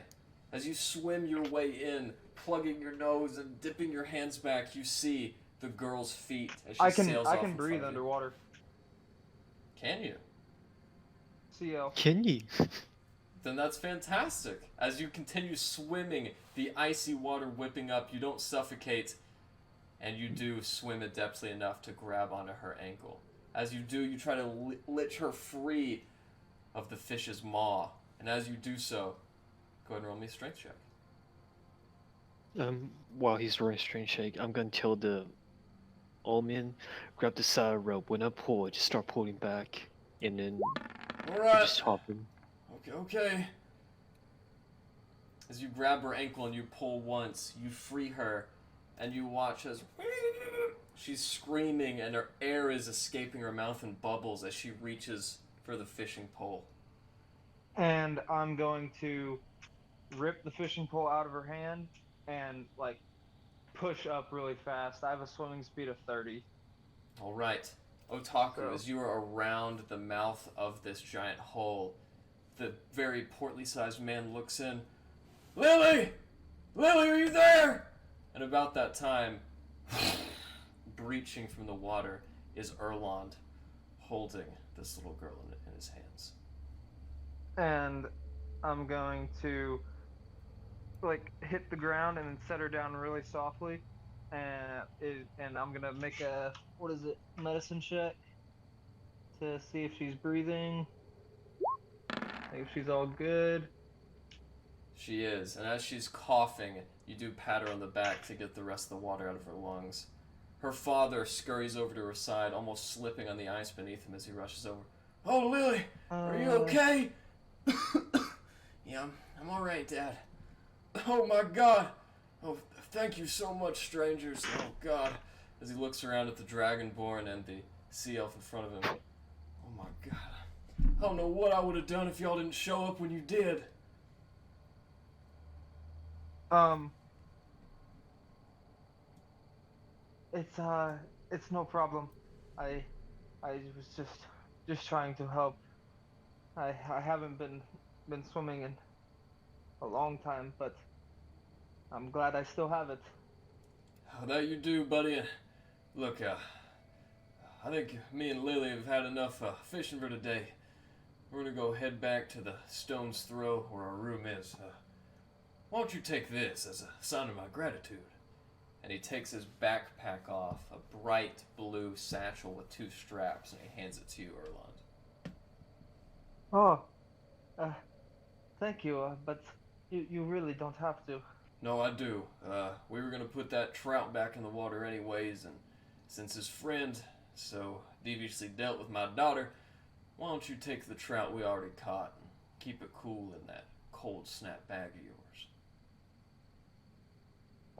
As you swim your way in, plugging your nose and dipping your hands back, you see the girl's feet as she sails off. I can breathe underwater. Can you? CL. Can you? Then that's fantastic. As you continue swimming, the icy water whipping up, you don't suffocate, and you do swim adeptly enough to grab onto her ankle. As you do, you try to lich her free of the fish's maw, and as you do so, go ahead and roll me a strength check. While he's rolling strength check, I'm gonna tell the old man, grab the side of the rope. When I pull, just start pulling back, and then Alright. just hop in. Okay. As you grab her ankle and you pull once, you free her, and you watch as she's screaming and her air is escaping her mouth in bubbles as she reaches for the fishing pole. And I'm going to rip the fishing pole out of her hand and, like, push up really fast. I have a swimming speed of 30. Alright. Otaku, So- as you are around the mouth of this giant hole, the very portly sized man looks in. Lily! Lily, are you there? And about that time, breaching from the water is Erland, holding this little girl in his hands. And I'm going to like hit the ground and then set her down really softly, and I'm gonna make a medicine check to see if she's breathing, if she's all good. She is, and as she's coughing, you do pat her on the back to get the rest of the water out of her lungs. Her father scurries over to her side, almost slipping on the ice beneath him as he rushes over. Oh, Lily, are you okay? Yeah, I'm all right, Dad. Oh my God! Oh, thank you so much, strangers. Oh God! As he looks around at the Dragonborn and the sea elf in front of him. Oh my God! I don't know what I would have done if y'all didn't show up when you did. It's no problem. I was just trying to help. I haven't been swimming in a long time, but I'm glad I still have it. Oh, that you do, buddy. Look, I think me and Lily have had enough fishing for today. We're gonna go head back to the Stone's Throw where our room is. Why don't you take this as a sign of my gratitude? And he takes his backpack off, a bright blue satchel with 2 straps, and he hands it to you, Erland. Oh, thank you, but you really don't have to. No, I do. We were gonna put that trout back in the water anyways, and since his friend so deviously dealt with my daughter, why don't you take the trout we already caught and keep it cool in that cold snap bag of yours?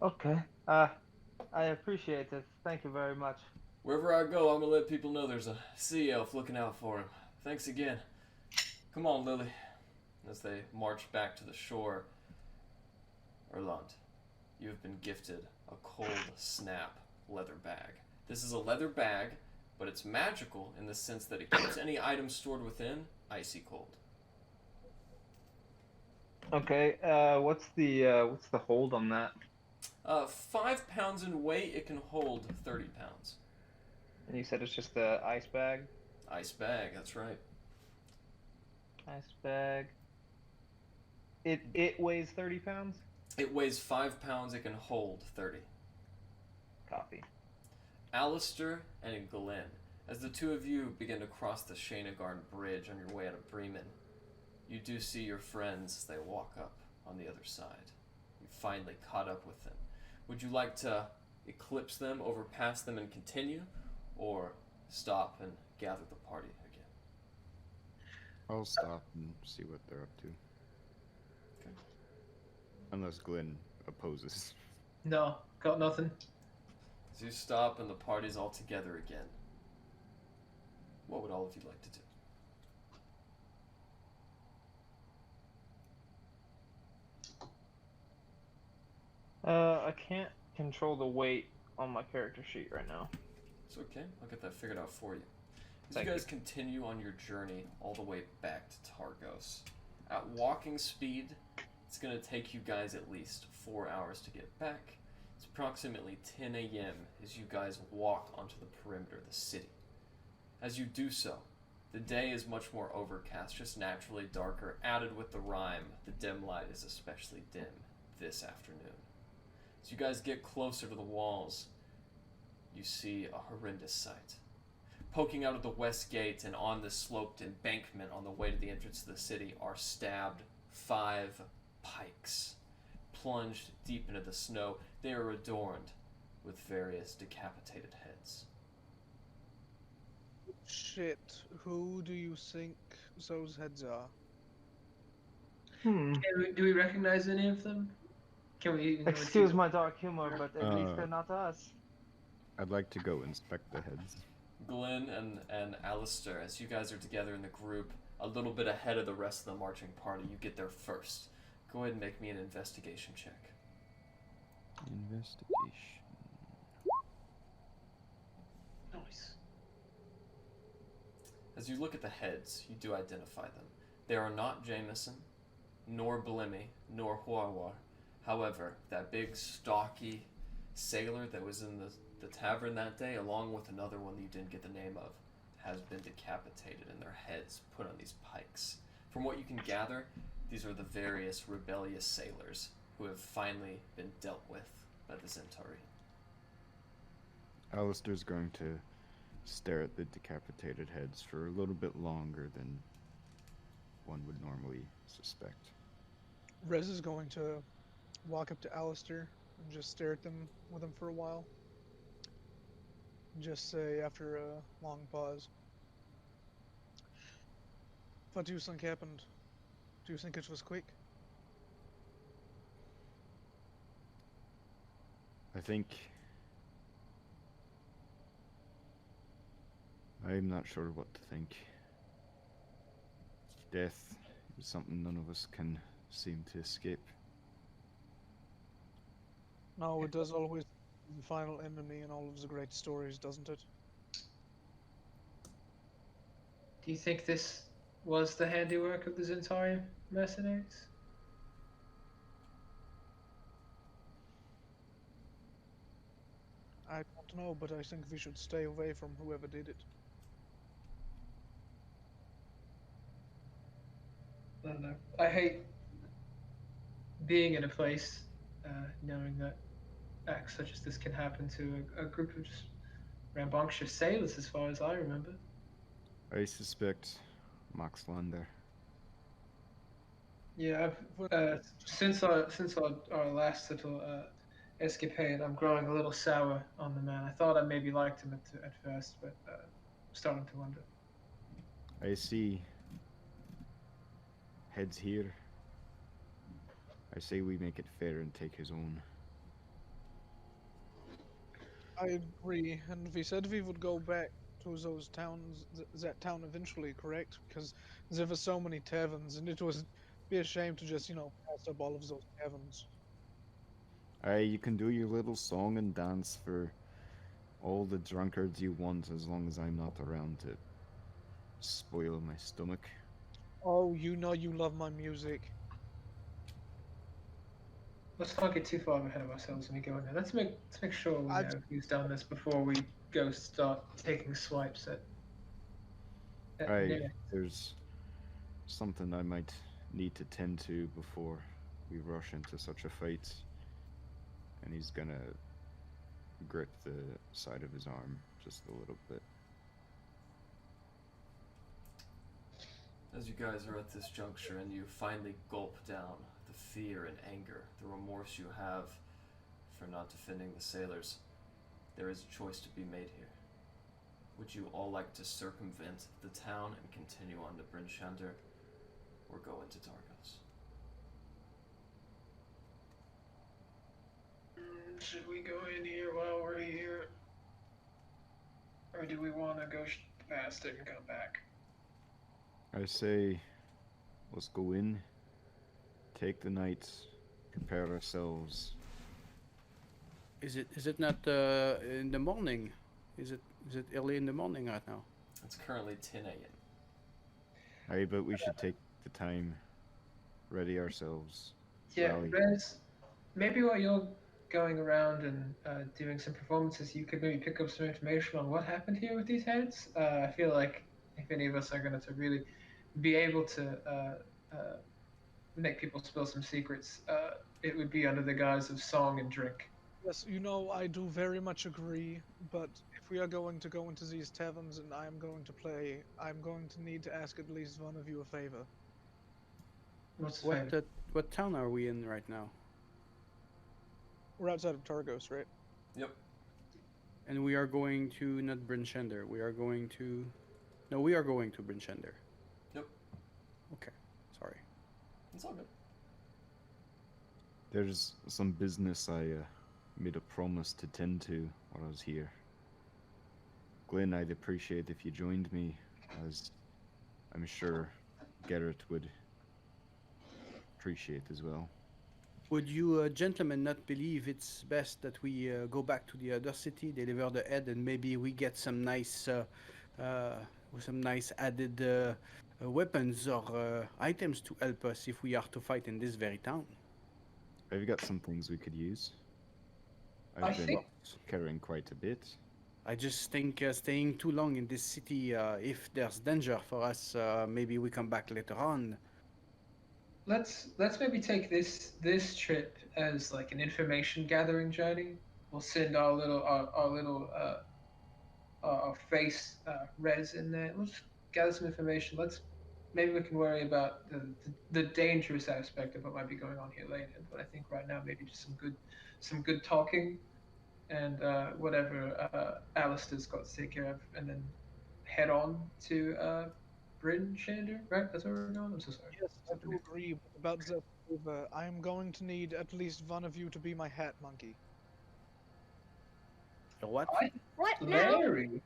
Okay. I appreciate it. Thank you very much. Wherever I go, I'm gonna let people know there's a sea elf looking out for him. Thanks again. Come on, Lily. As they march back to the shore, Erland, you have been gifted a cold snap leather bag. This is a leather bag, but it's magical in the sense that it keeps any items stored within icy cold. Okay. What's the hold on that? 5 pounds in weight, it can hold 30 pounds. And you said it's just the ice bag? Ice bag, that's right. Ice bag. It weighs 30 pounds? It weighs 5 pounds, it can hold 30. Copy. Alistair and Glenn, as the two of you begin to cross the Shanagarn Bridge on your way out of Bremen, you do see your friends as they walk up on the other side. You've finally caught up with them. Would you like to eclipse them, overpass them, and continue, or stop and gather the party again? I'll stop and see what they're up to. Okay. Unless Glenn opposes. No, got nothing. As you stop and the party's all together again, what would all of you like to do? I can't control the weight on my character sheet right now. It's okay, I'll get that figured out for you. As Thank you guys continue on your journey all the way back to Targos, at walking speed, it's going to take you guys at least 4 hours to get back. It's approximately 10 a.m. as you guys walk onto the perimeter of the city. As you do so, the day is much more overcast, just naturally darker, added with the rime. The dim light is especially dim this afternoon. As you guys get closer to the walls, you see a horrendous sight. Poking out of the west gate and on the sloped embankment on the way to the entrance to the city are stabbed 5 pikes. Plunged deep into the snow, they are adorned with various decapitated heads. Shit, who do you think those heads are? Do we recognize any of them? Can we even Excuse my dark humor, but at least they're not us. I'd like to go inspect the heads. Glenn and Alistair, as you guys are together in the group, a little bit ahead of the rest of the marching party, you get there first. Go ahead and make me an investigation check. Investigation. Nice. As you look at the heads, you do identify them. They are not Jameson, nor Blimmy, nor Huarwar. However, that big, stocky sailor that was in the tavern that day, along with another one that you didn't get the name of, has been decapitated and their heads put on these pikes. From what you can gather, these are the various rebellious sailors who have finally been dealt with by the Centauri. Alistair's going to stare at the decapitated heads for a little bit longer than one would normally suspect. Rez is going to walk up to Alistair and just stare at them with him for a while. Just say after a long pause, "What do you think happened? Do you think it was quick?" I think I'm not sure what to think. Death is something none of us can seem to escape. No, it does always the final enemy in all of the great stories, doesn't it? Do you think this was the handiwork of the Centauri mercenaries? I don't know, but I think we should stay away from whoever did it. I don't know. I hate being in a place knowing that acts such as this can happen to a group of just rambunctious sailors, as far as I remember. I suspect Max Lander. Yeah, since our last little escapade, I'm growing a little sour on the man. I thought I maybe liked him at first, but I'm starting to wonder. I see heads here. I say we make it fair and take his own. I agree, and we said we would go back to those towns, that town eventually, correct? Because there were so many taverns, and it was be a shame to just, pass up all of those taverns. You can do your little song and dance for all the drunkards you want, as long as I'm not around to spoil my stomach. Oh, you know you love my music. Let's not get too far ahead of ourselves when we go in there. Let's make sure we know who's done this before we go start taking swipes at Naerth. There's something I might need to tend to before we rush into such a fight. And he's gonna grip the side of his arm just a little bit. As you guys are at this juncture and you finally gulp down the fear and anger, the remorse you have for not defending the sailors, there is a choice to be made here. Would you all like to circumvent the town and continue on to Bryn Shander, or go into Targos? Should we go in here while we're here? Or do we want to go past it and come back? I say, let's go in, take the night, prepare ourselves. Is it not in the morning? Is it early in the morning right now? It's currently 10 a.m. Aye, but we should take the time, ready ourselves. Yeah, rally. Rez, maybe while you're going around and doing some performances, you could maybe pick up some information on what happened here with these heads. I feel like if any of us are going to really be able to make people spill some secrets, it would be under the guise of song and drink. Yes, I do very much agree, but if we are going to go into these taverns and I am going to play, I'm going to need to ask at least one of you a favor. What's the favor? What town are we in right now? We're outside of Targos, right? Yep. And we are going to not Bryn Shander. We are going to... No, we are going to Bryn Shander. Yep. Okay, sorry. It's all good. There's some business I made a promise to tend to while I was here. Glenn, I'd appreciate if you joined me, as I'm sure Garrett would appreciate as well. Would you gentlemen not believe it's best that we go back to the other city, deliver the head, and maybe we get some nice with some nice added weapons or items to help us if we are to fight in this very town. I've got some things we could use. I I've been think- carrying quite a bit. I just think staying too long in this city, if there's danger for us, maybe we come back later on. Let's maybe take this trip as like an information gathering journey. We'll send our little face res in there. We'll just gather some information. Maybe we can worry about the dangerous aspect of what might be going on here later. But I think right now maybe just some good talking, and whatever Alistair's got to take care of, and then head on to Bryn Shander, right? That's where we're going? I'm so sorry. Yes, I do agree. But about that favor, I am going to need at least one of you to be my hat monkey. What? What now? Layree.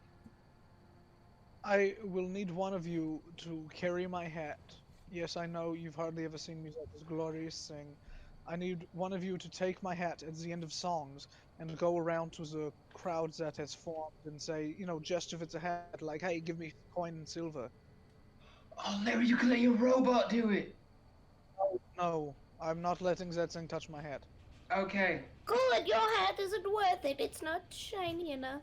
I will need one of you to carry my hat. Yes, I know you've hardly ever seen me do this glorious thing. I need one of you to take my hat at the end of songs and go around to the crowd that has formed and say, you know, just if it's a hat, like, hey, give me coin and silver. Oh, Layree, you can let your robot do it. No, I'm not letting that thing touch my hat. Okay. Good, your hat isn't worth it. It's not shiny enough.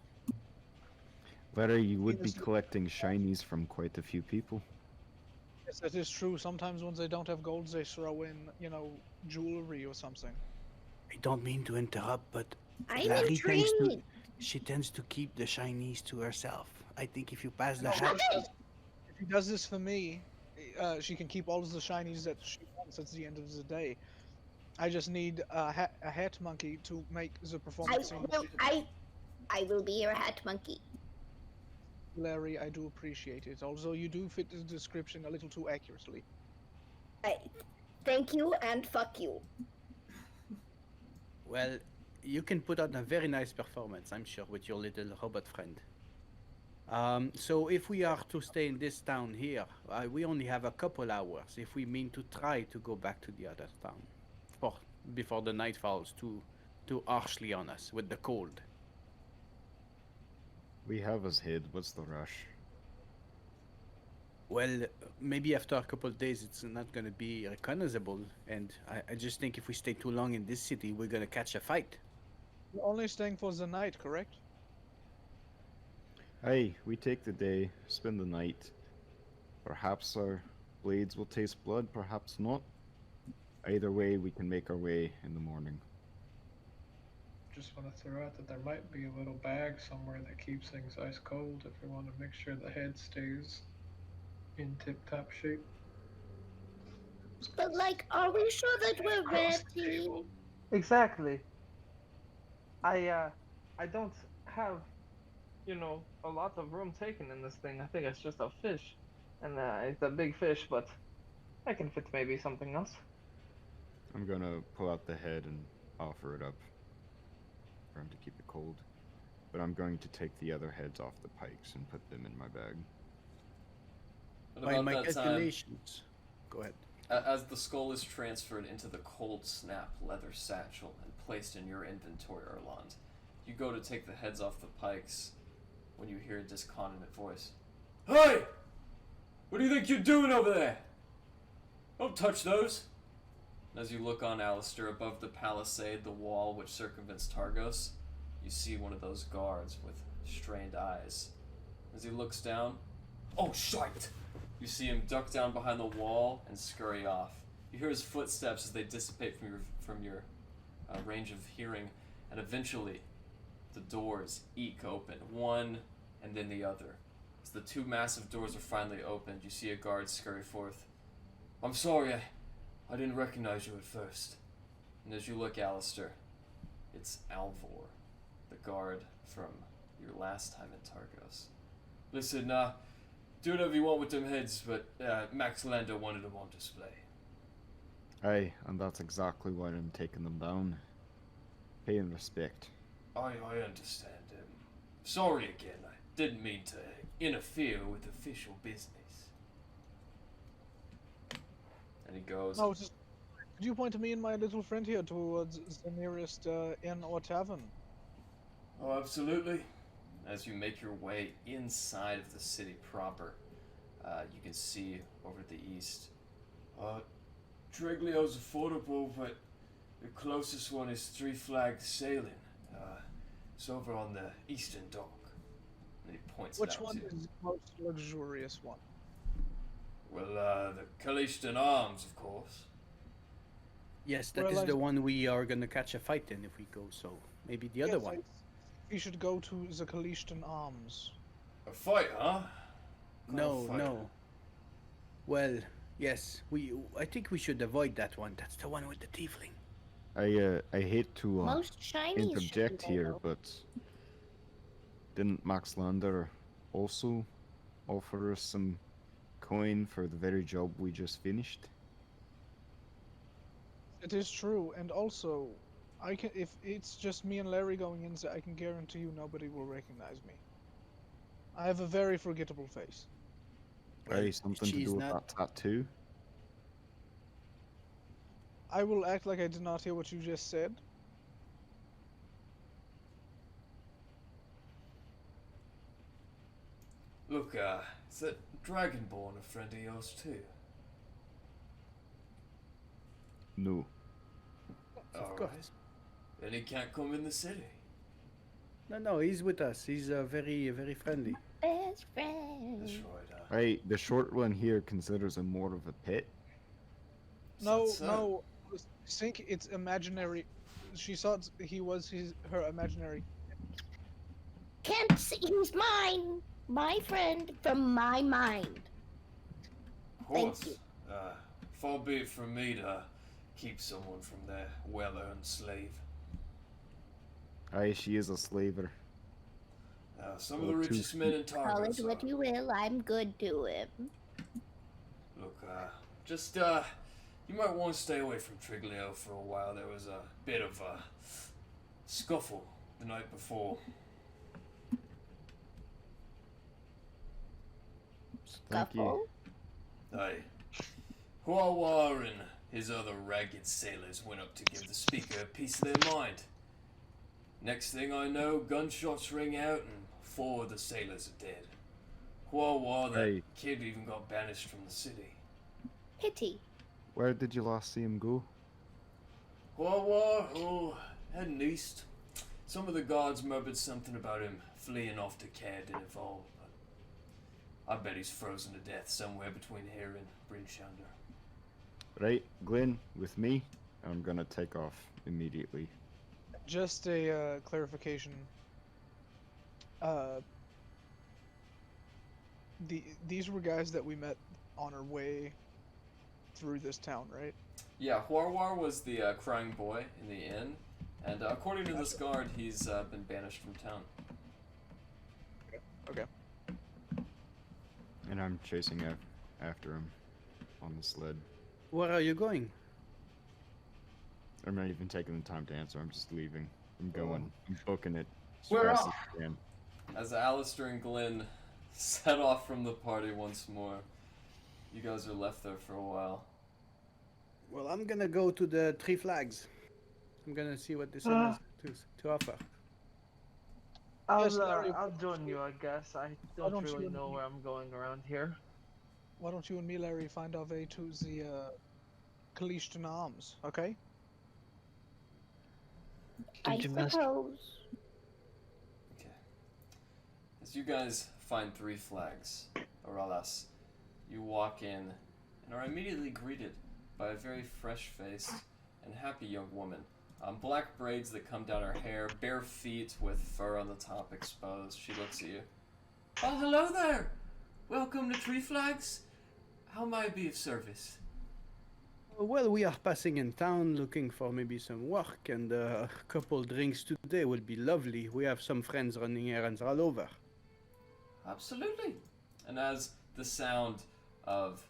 Larry, you would be Yes. collecting shinies from quite a few people. Yes, that is true. Sometimes when they don't have gold, they throw in, you know, jewelry or something. I don't mean to interrupt, but I'm Layree intrigued. she tends to keep the shinies to herself. I think if you pass the No, hat, if he does this for me, she can keep all of the shinies that she wants at the end of the day. I just need a hat monkey to make the performance seem legit. I will be your hat monkey. Larry, I do appreciate it. Although you do fit the description a little too accurately. Thank you and fuck you. well, you can put on a very nice performance, I'm sure, with your little robot friend. So if we are to stay in this town here, we only have a couple hours if we mean to try to go back to the other town before the night falls too harshly on us with the cold. We have us hid. What's the rush? Well, maybe after a couple of days it's not going to be recognizable, and I just think if we stay too long in this city, we're going to catch a fight. You're only staying for the night, correct? Hey, we take the day, spend the night. Perhaps our blades will taste blood, perhaps not. Either way, we can make our way in the morning. Just want to throw out that there might be a little bag somewhere that keeps things ice cold if we want to make sure the head stays in tip-top shape. But like, are we sure that we're Across the ready? table. Exactly. I don't have, you know, a lot of room taken in this thing. I think it's just a fish, and it's a big fish, but I can fit maybe something else. I'm gonna pull out the head and offer it up for him to keep it cold. But I'm going to take the other heads off the pikes and put them in my bag. And By about my that time, calculations, go ahead. as the skull is transferred into the cold snap leather satchel and placed in your inventory, Erland, you go to take the heads off the pikes when you hear a discontinent voice. Hey! What do you think you're doing over there? Don't touch those! And as you look on Alistair, above the palisade, the wall which circumvents Targos, you see one of those guards with strained eyes. As he looks down, oh shite! You see him duck down behind the wall and scurry off. You hear his footsteps as they dissipate from your range of hearing, and eventually the doors eke open, one and then the other. As the two massive doors are finally opened, you see a guard scurry forth. I'm sorry, I didn't recognize you at first. And as you look, Alistair, it's Alvor, the guard from your last time in Targos. Listen, do whatever you want with them heads, but Maxildanarr wanted them on display. Aye, and that's exactly why I'm taking them down. Pay and respect. I understand. Sorry again, I didn't mean to interfere with official business. And he goes, No, just could you point me and my little friend here towards the nearest inn or tavern? oh, absolutely. As you make your way inside of the city proper, you can see over to the east. Treglio's affordable, but the closest one is Three Flags Sailing. It's over on the eastern dock. And he points it Which out one to you. is the most luxurious one? Well, the Kalishtan Arms, of course. Yes, that Well, is I- the one we are gonna catch a fight in if we go. So maybe the other Yes, one. We should go to the Kalishtan Arms. A fight, huh? No, fight. no. Well, yes, I think we should avoid that one. That's the one with the tiefling. I hate to Most Chinese interject should be here, low. but didn't Maxildanarr also offer us some coin for the very job we just finished? It is true, and also, if it's just me and Layree going in there, I can guarantee you nobody will recognize me. I have a very forgettable face. Hey, something to she's do with not- that tattoo? I will act like I did not hear what you just said. Look, is that Dragonborn a friend of yours too? No. All course. right. Then he can't come in the city. No, he's with us. He's very, very friendly. Best friend. That's right. Hey, the short one here considers him more of a pet. No, That's, no. I think it's imaginary. She thought he was her imaginary. Can't see. He's mine. My friend from my mind. Of Thank course. you. Far be it from me to keep someone from their well-earned slave. Aye, she is a slaver. Some of the Oh, two richest men in Call it Targos what are. you will. I'm good to him. Look, just, you might want to stay away from Triglio for a while. There was a bit of a scuffle the night before. Thank you. Scuffle? Aye. Huarwar and his other ragged sailors went up to give the speaker a piece of their mind. Next thing I know, gunshots ring out and 4 of the sailors are dead. Huarwar, that Hey. kid, even got banished from the city. Pity. Where did you last see him go? Huarwar, heading east. Some of the guards murmured something about him fleeing off to Keagan and Garrett, but I bet he's frozen to death somewhere between here and Brinchander. Right, Glenn, with me, I'm gonna take off immediately. Just a clarification. These were guys that we met on our way through this town, right? Yeah, Huarwar was the crying boy in the inn, and according to this guard, he's been banished from town. Okay. And I'm chasing after him on the sled. Where are you going? I'm not even taking the time to answer, I'm just leaving. I'm going. I'm booking it as We're fast off. as I can. As Alistair and Glenn set off from the party once more, you guys are left there for a while. Well, I'm gonna go to the Three Flags. I'm gonna see what this one has to offer. Yes, Larry, I'll join you, I guess. I don't don't you really and know me- where I'm going around here. Why don't you and me, Larry, find our way to the Kalishtan Arms, okay? I Dungeon Master. suppose. Okay. As you guys find Three Flags, or alas, you walk in and are immediately greeted by a very fresh-faced and happy young woman. Black braids that come down her hair, bare feet with fur on the top exposed. She looks at you. Oh, hello there! Welcome to Three Flags. How may I be of service? Well, we are passing in town looking for maybe some work, and a couple drinks today would be lovely. We have some friends running errands all over. Absolutely. And as the sound of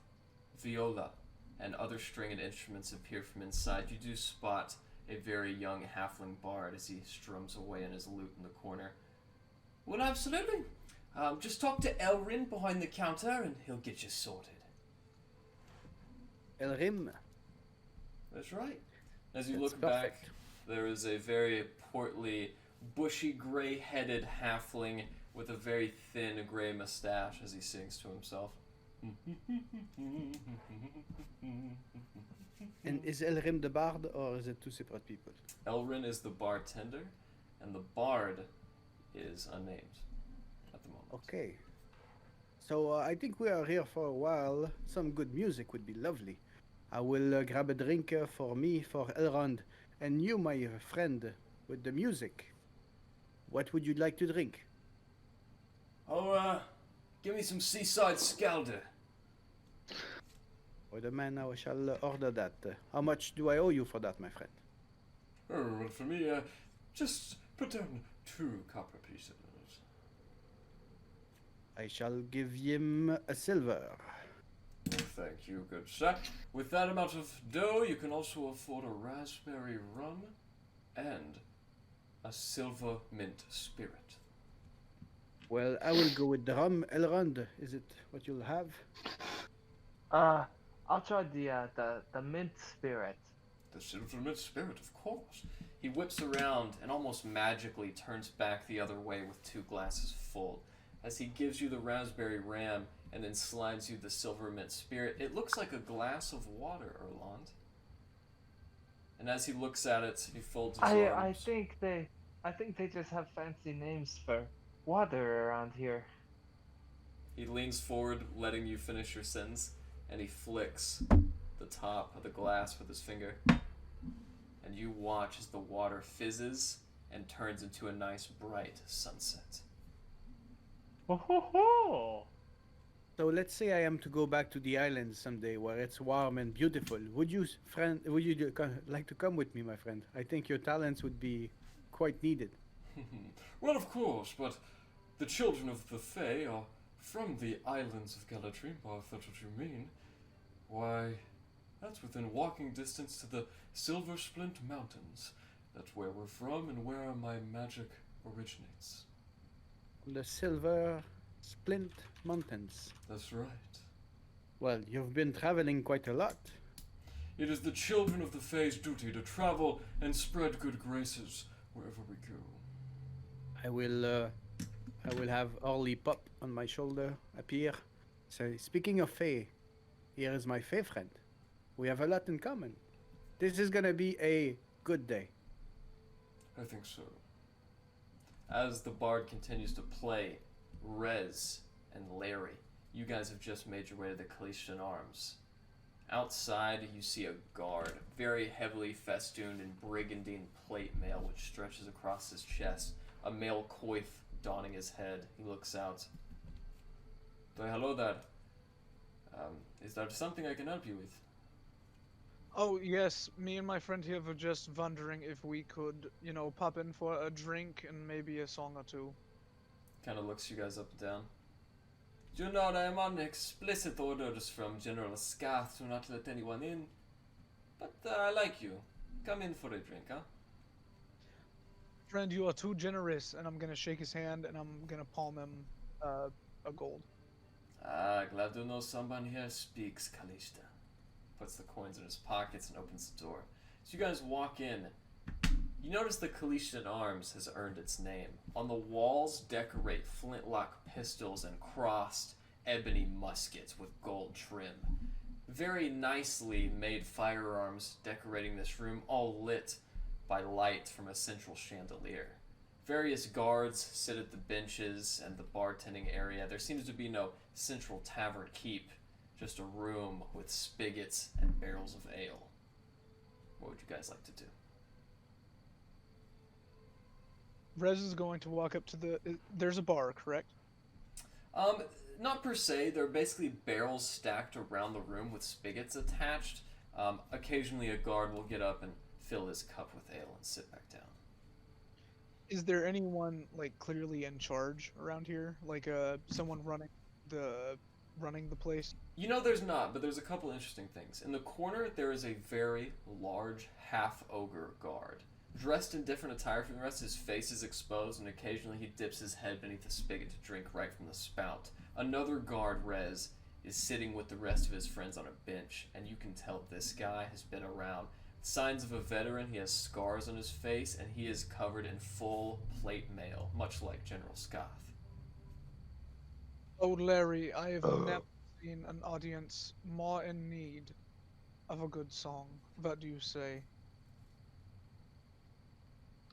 viola and other stringed instruments appear from inside, you do spot a very young halfling bard as he strums away on his lute in the corner. Well, absolutely. Just talk to Elrin behind the counter and he'll get you sorted. Elrim. That's right. As you That's look back, perfect. there is a very portly, bushy, gray-headed halfling with a very thin gray mustache as he sings to himself. And is Elrim the bard, or is it two separate people? Elrin is the bartender, and the bard is unnamed at the moment. Okay. So I think we are here for a while. Some good music would be lovely. I will grab a drink for me, for Elrond, and you, my friend, with the music. What would you like to drink? Oh, give me some seaside scalder. For the man, I shall order that. How much do I owe you for that, my friend? Oh, well, for me, just put down 2 copper pieces. I shall give him a silver. Thank you, good sir. With that amount of dough, you can also afford a raspberry rum and a silver mint spirit. Well, I will go with the rum. Elrond, is it what you'll have? I'll try the mint spirit. The silver mint spirit, of course. He whips around and almost magically turns back the other way with 2 glasses full. As he gives you the raspberry ram and then slides you the silver mint spirit, it looks like a glass of water, Erland. And as he looks at it, he folds his arms. I think they just have fancy names for water around here. He leans forward, letting you finish your sentence, and he flicks the top of the glass with his finger. And you watch as the water fizzes and turns into a nice bright sunset. Oh. So let's say I am to go back to the island someday where it's warm and beautiful. Would you like to come with me, my friend? I think your talents would be quite needed. Well, of course, but the children of the Fae are from the islands of Galadrimbar, if that's what you mean. Why, that's within walking distance to the Silver Splint Mountains. That's where we're from and where my magic originates. The Silver Splint Mountains. That's right. Well, you've been traveling quite a lot. It is the children of the Fae's duty to travel and spread good graces wherever we go. I will have Orly pop on my shoulder appear. So, speaking of Fae, here is my Fae friend. We have a lot in common. This is gonna be a good day. I think so. As the bard continues to play, Rez and Layree, you guys have just made your way to the Kalishtan Arms. Outside, you see a guard, very heavily festooned in brigandine plate mail, which stretches across his chest. A male coif donning his head. He looks out. Hello there. Is there something I can help you with? Oh, yes, me and my friend here were just wondering if we could, pop in for a drink and maybe a song or two. Kind of looks you guys up and down. Do not, I am on explicit orders from General Scath to not let anyone in. But I like you. Come in for a drink, huh? Friend, you are too generous, and I'm gonna shake his hand and I'm gonna palm him a gold. Ah, glad to know someone here speaks Kalishta. Puts the coins in his pockets and opens the door. So you guys walk in. You notice the Kalishtan Arms has earned its name. On the walls decorate flintlock pistols and crossed ebony muskets with gold trim. Very nicely made firearms decorating this room, all lit by light from a central chandelier. Various guards sit at the benches and the bartending area. There seems to be no central tavern keep, just a room with spigots and barrels of ale. What would you guys like to do? Rez is going to walk up to there's a bar, correct? Not per se. They're basically barrels stacked around the room with spigots attached. Occasionally a guard will get up and fill his cup with ale and sit back down. Is there anyone, clearly in charge around here? Someone running the place? There's not, but there's a couple interesting things. In the corner, there is a very large half-ogre guard. Dressed in different attire from the rest, his face is exposed, and occasionally he dips his head beneath the spigot to drink right from the spout. Another guard, Rez, is sitting with the rest of his friends on a bench, and you can tell this guy has been around. Signs of a veteran, he has scars on his face, and he is covered in full plate mail, much like General Scath. Oh, Larry, I have never seen an audience more in need of a good song. What do you say?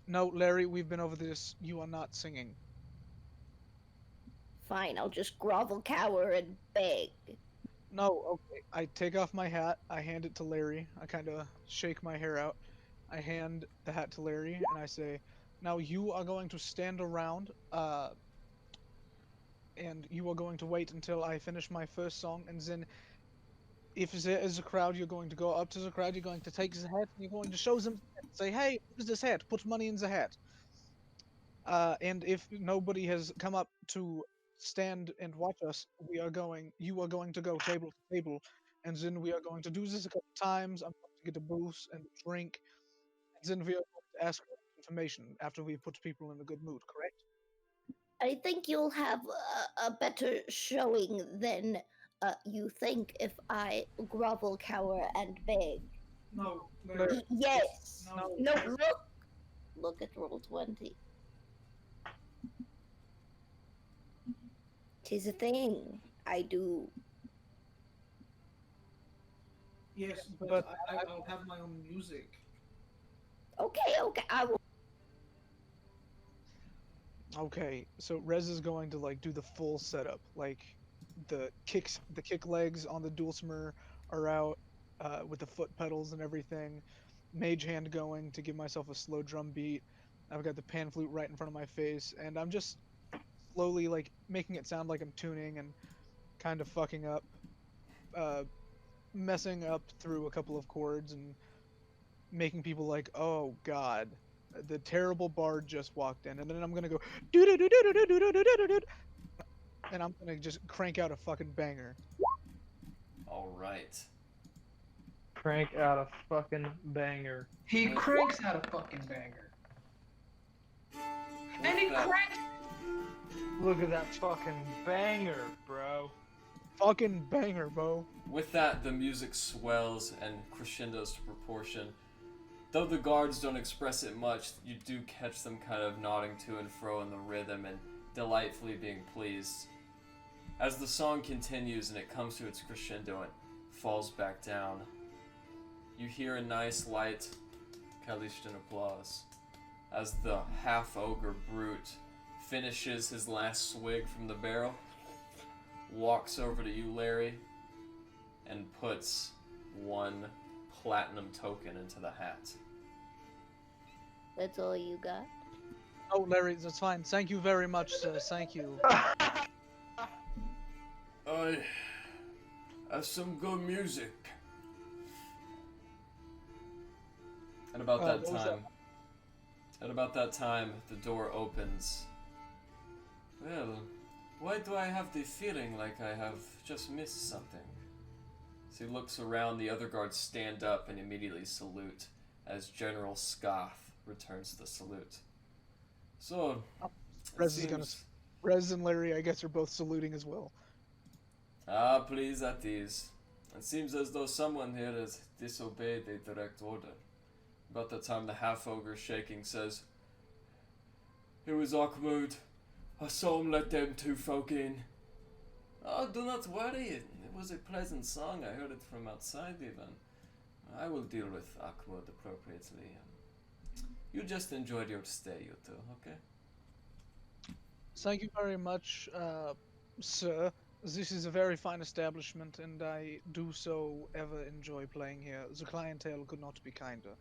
No, Larry, we've been over this. You are not singing. Fine, I'll just grovel, cower, and beg. No, okay. I take off my hat. I hand it to Larry. I kind of shake my hair out. I hand the hat to Larry, and I say, "Now you are going to stand around, and you are going to wait until I finish my first song, and then if there is a crowd, you're going to go up to the crowd, you're going to take the hat, and you're going to show them, say, hey, where's this hat? Put money in the hat. And if nobody has come up to stand and watch us, you are going to go table to table, and then we are going to do this a couple times. I'm going to get a booze and a drink, and then we are going to ask for information after we put people in a good mood, correct? I think you'll have a better showing than you think if I grovel, cower, and beg. No. Yes. No. No, look at roll 20. 'Tis a thing I do. Yes, but I'll have my own music. Okay, I will. Okay, so Rez is going to like do the full setup, like the kick legs on the dulcimer are out, with the foot pedals and everything. Mage hand going to give myself a slow drum beat. I've got the pan flute right in front of my face, and I'm just slowly like making it sound like I'm tuning and kind of fucking up, messing up through a couple of chords and making people like, oh god, the terrible bard just walked in, and then I'm gonna go and I'm gonna just crank out a fucking banger. All right. Crank out a fucking banger. He cranks out a fucking banger. And he cranks. Look at that fucking banger, bro. Fucking banger, bro. With that, the music swells and crescendos to proportion. Though the guards don't express it much, you do catch them kind of nodding to and fro in the rhythm and delightfully being pleased. As the song continues and it comes to its crescendo and falls back down, you hear a nice light Kalishtan applause as the half-ogre brute finishes his last swig from the barrel, walks over to you, Layree, and puts one platinum token into the hat. That's all you got? Oh, Larry, that's fine. Thank you very much, sir. Thank you. I have some good music. And about what was that time, the door opens. Well, why do I have the feeling like I have just missed something? As he looks around, the other guards stand up and immediately salute as General Scoth returns the salute. So, Rez and Larry, I guess, are both saluting as well. Ah, please at ease. It seems as though someone here has disobeyed a direct order. About that time, the half-ogre shaking says, "It was Ahmud. I saw him let them two folk in." "Oh, do not worry. It was a pleasant song. I heard it from outside even. I will deal with Ahmud appropriately. You just enjoyed your stay, you two, okay?" Thank you very much, sir. This is a very fine establishment, and I do so ever enjoy playing here. The clientele could not be kinder.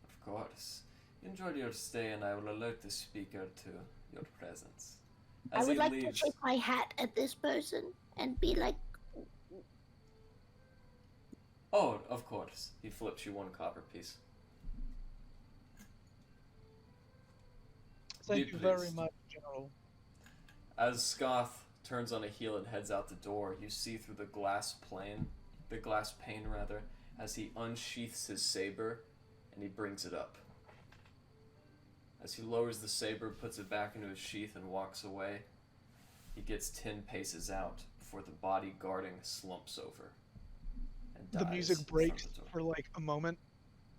Of course. Enjoy your stay, and I will alert the speaker to your presence. I As would he like leaves, to take my hat at this person and be like, oh, of course. He flips you one copper piece. Thank Be you very pleased. much, General. As Scoth turns on a heel and heads out the door, you see through the glass pane, as he unsheaths his saber and he brings it up. As he lowers the saber, puts it back into his sheath and walks away, he gets 10 paces out before the body guarding slumps over and dies The music in front breaks of the door. for like a moment,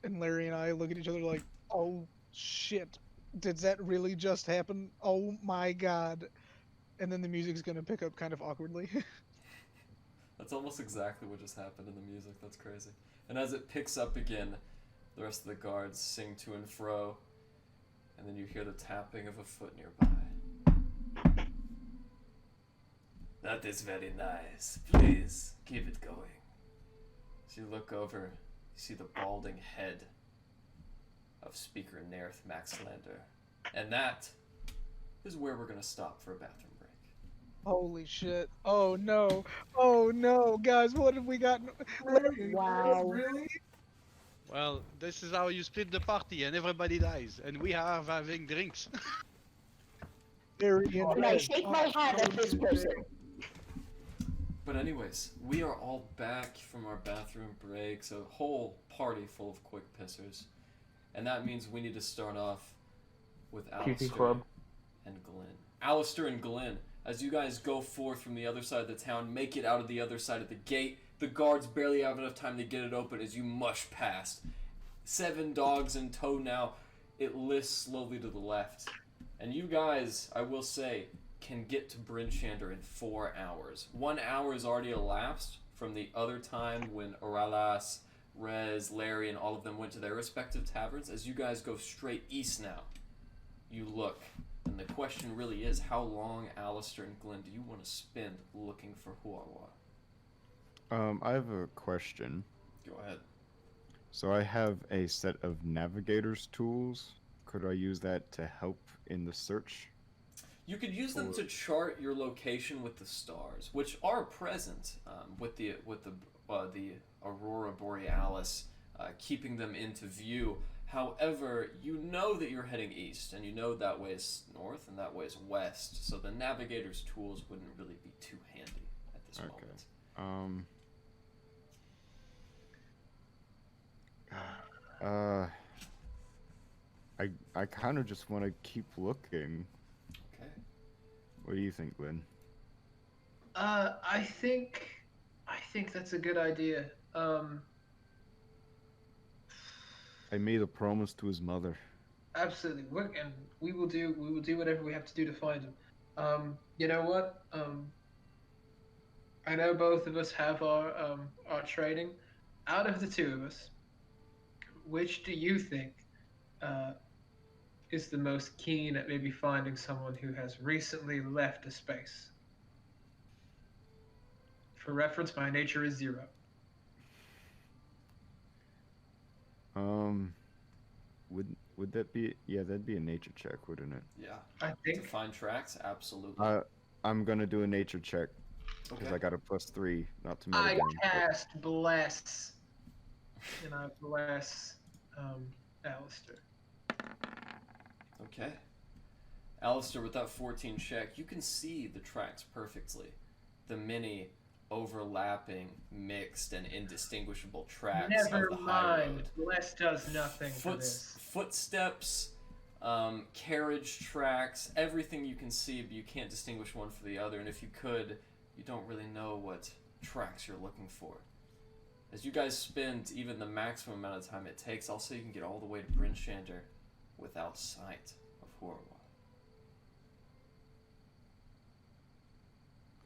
and Larry and I look at each other like, oh shit, did that really just happen? Oh my god. And then the music's gonna pick up kind of awkwardly. That's almost exactly what just happened in the music. That's crazy. And as it picks up again, the rest of the guards sing to and fro, and then you hear the tapping of a foot nearby. That is very nice. Please, keep it going. As you look over, you see the balding head of Speaker Naerth Maxildanarr. And that is where we're going to stop for a bathroom break. Holy shit. Oh no. Oh no, guys, what have we got? Wow. Really? Well, this is how you split the party and everybody dies, and we are having drinks. Very And I shake my hat at this person. But anyways, we are all back from our bathroom breaks, a whole party full of quick pissers. And that means we need to start off with Alistair Club. and Glenn. Alistair and Glenn, as you guys go forth from the other side of the town, make it out of the other side of the gate. The guards barely have enough time to get it open as you mush past. 7 dogs in tow now. It lifts slowly to the left. And you guys, I will say, can get to Bryn Shander in 4 hours. 1 hour has already elapsed from the other time when Oralas, Rez, Layree, and all of them went to their respective taverns. As you guys go straight east now, you look, and the question really is, how long, Alistair and Glenn, do you want to spend looking for Huarwar? I have a question. Go ahead. So I have a set of navigator's tools. Could I use that to help in the search? You could use them to chart your location with the stars, which are present with the Aurora Borealis, keeping them into view. However, you know that you're heading east, and you know that way is north and that way is west, so the navigator's tools wouldn't really be too handy at this moment. I kind of just want to keep looking. Okay. What do you think, Glenn? I think that's a good idea. I made a promise to his mother. Absolutely. And we will do whatever we have to do to find him. You know what? I know both of us have our training. Out of the two of us, which do you think is the most keen at maybe finding someone who has recently left a space? For reference, my nature is 0. Would that be? Yeah, that'd be a nature check, wouldn't it? Yeah. I think. To find tracks, absolutely. I'm gonna do a nature check because I got a +3, not to I metagame. cast bless, and I bless Alistair. Okay. Alistair, with that 14 check, you can see the tracks perfectly. The many overlapping, mixed, and indistinguishable tracks Never of the high mind. road. Bless does nothing for this. Footsteps, carriage tracks, everything you can see, but you can't distinguish one from the other. And if you could, you don't really know what tracks you're looking for. As you guys spend even the maximum amount of time it takes, I'll say you can get all the way to Bryn Shander without sight of Huarwar.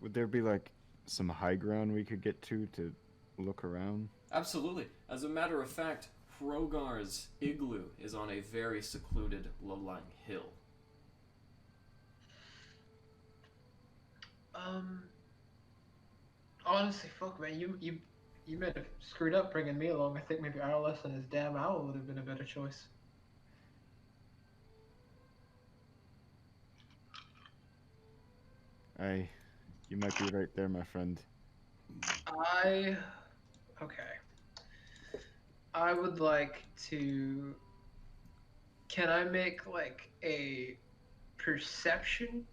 Would there be like some high ground we could get to look around? Absolutely. As a matter of fact, Hrogar's igloo is on a very secluded, low-lying hill. Honestly, fuck, man, you might have screwed up bringing me along. I think maybe Arliss and his damn owl would have been a better choice. You might be right there, my friend. Okay. I would like to. Can I make like a perception?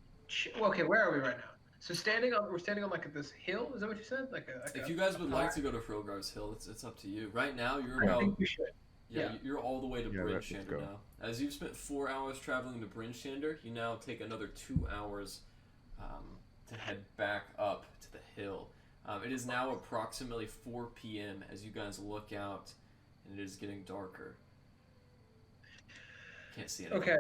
Okay, where are we right now? So we're standing on like this hill. Is that what you said? If you guys would like to go to Hrogar's hill, it's up to you. Right now, you're about. I think we should. Yeah, you're all the way to Bryn let's Shander go. now. As you've spent 4 hours traveling to Bryn Shander, you now take another 2 hours to head back up to the hill. It is now approximately 4 p.m. as you guys look out, and it is getting darker. Can't see anything. Okay.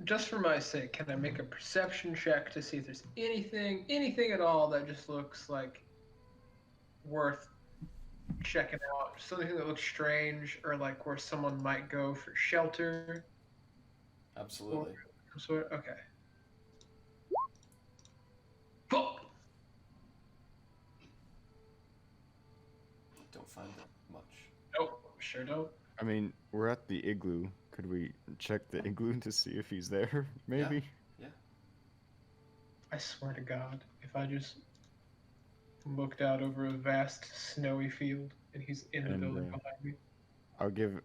just for my sake, can I make a perception check to see if there's anything at all that just looks like worth checking out? Something that looks strange, or like where someone might go for shelter? Absolutely. Some sort. Okay. Fuck. Don't find that much. Nope. Sure don't. I mean, we're at the igloo. Could we check the igloo to see if he's there? Maybe. I swear to God, if I just looked out over a vast snowy field and he's in the building behind me. I'll give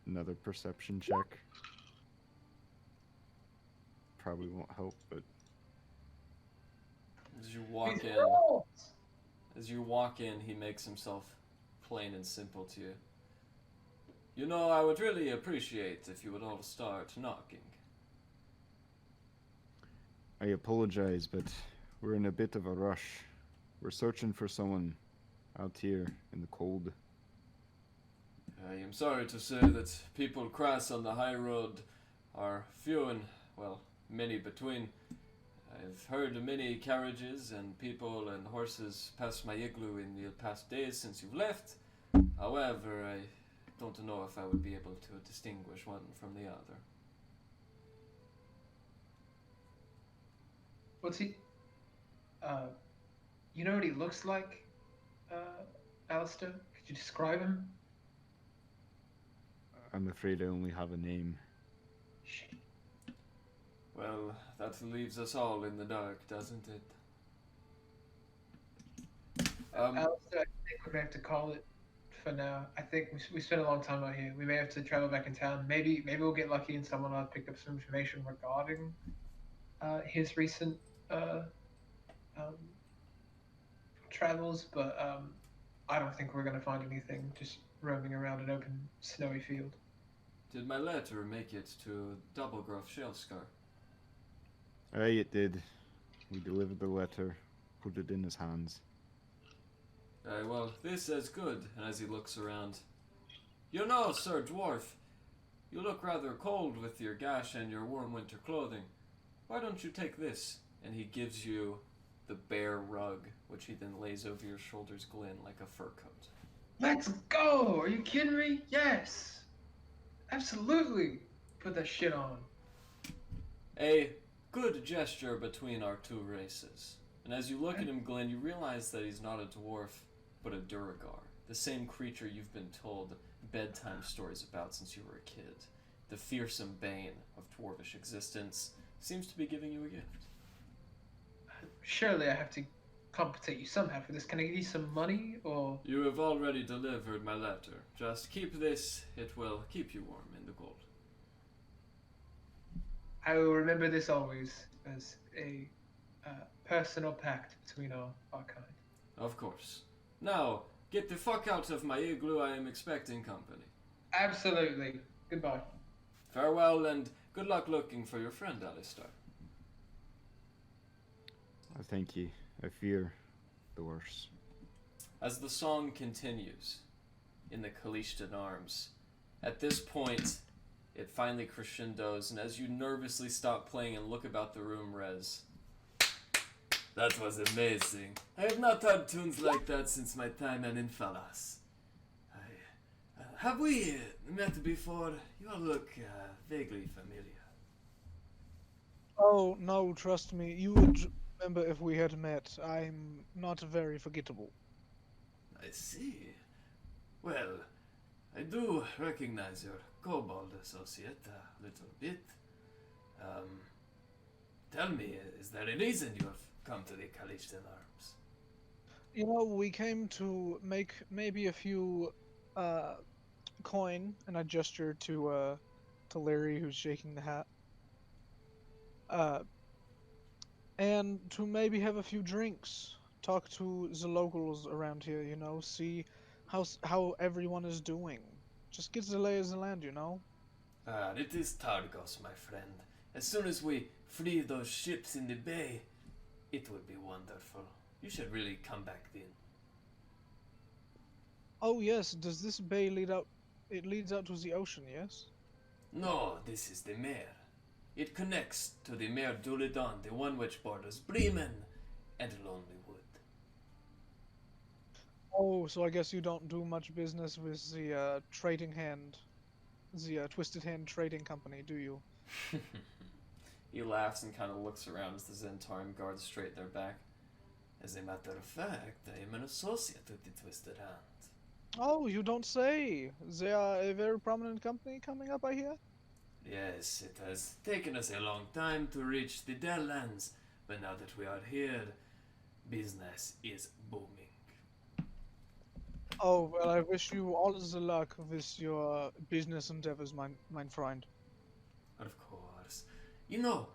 another perception check. Probably won't help, but As you walk in, he makes himself plain and simple to you. You know, I would really appreciate if you would all start knocking. I apologize, but we're in a bit of a rush. We're searching for someone out here in the cold. I am sorry to say that people cross on the high road are few and, well, many between. I've heard many carriages and people and horses pass my igloo in the past days since you've left. However, I don't know if I would be able to distinguish one from the other. What's he? You know what he looks like, Alistair? Could you describe him? I'm afraid I only have a name. Shit. Well, that leaves us all in the dark, doesn't it? Alistair, I think we're gonna have to call it for now. I think we spent a long time out here. We may have to travel back in town. Maybe we'll get lucky and someone will pick up some information regarding his recent travels, but I don't think we're gonna find anything just roaming around an open snowy field. Did my letter make it to Doublegrove Shellscar? Aye, it did. We delivered the letter, put it in his hands. Well, this is good, and as he looks around. You know, Sir Dwarf, you look rather cold with your gash and your warm winter clothing. Why don't you take this? And he gives you the bear rug, which he then lays over your shoulders, Glenn, like a fur coat. Let's go! Are you kidding me? Yes! Absolutely! Put that shit on. A good gesture between our two races. And as you look at him, Glenn, you realize that he's not a dwarf, but a Duragar. The same creature you've been told bedtime stories about since you were a kid. The fearsome bane of dwarvish existence seems to be giving you a gift. Surely I have to compensate you somehow for this. Can I give you some money, or...? You have already delivered my letter. Just keep this. It will keep you warm in the cold. I will remember this always as a personal pact between our kind. Of course. Now, get the fuck out of my igloo. I am expecting company. Absolutely. Goodbye. Farewell, and good luck looking for your friend, Alistair. Thank you. I fear the worst. As the song continues in the Kalishtan Arms, at this point, it finally crescendos, and as you nervously stop playing and look about the room, Rez, that was amazing. I have not heard tunes like that since my time in Infalas. Have we met before? You all look vaguely familiar. Oh, no, trust me. You would remember if we had met. I'm not very forgettable. I see. Well, I do recognize your kobold associate a little bit. Tell me, is there a reason you have come to the Kalishtan Arms? You know, we came to make maybe a few coin, and I gesture to Layree, who's shaking the hat. And to maybe have a few drinks, talk to the locals around here, you know, see how everyone is doing. Just get the lay of the land, you know. It is Targos, my friend. As soon as we free those ships in the bay, it will be wonderful. You should really come back then. Oh yes, does this bay lead out? It leads out to the ocean, yes? No, this is the mare. It connects to the Mer Duladon, the one which borders Bremen and Lonely Wood. Oh, so I guess you don't do much business with the trading hand, the Twisted Hand Trading Company, do you? He laughs and kind of looks around as the Zentarum guards straighten their back. As a matter of fact, I am an associate with the Twisted Hand. Oh, you don't say. They are a very prominent company coming up, I hear. Yes, it has taken us a long time to reach the Delllands, but now that we are here, business is booming. Oh, well, I wish you all the luck with your business endeavors, mein Freund. Of course. You know,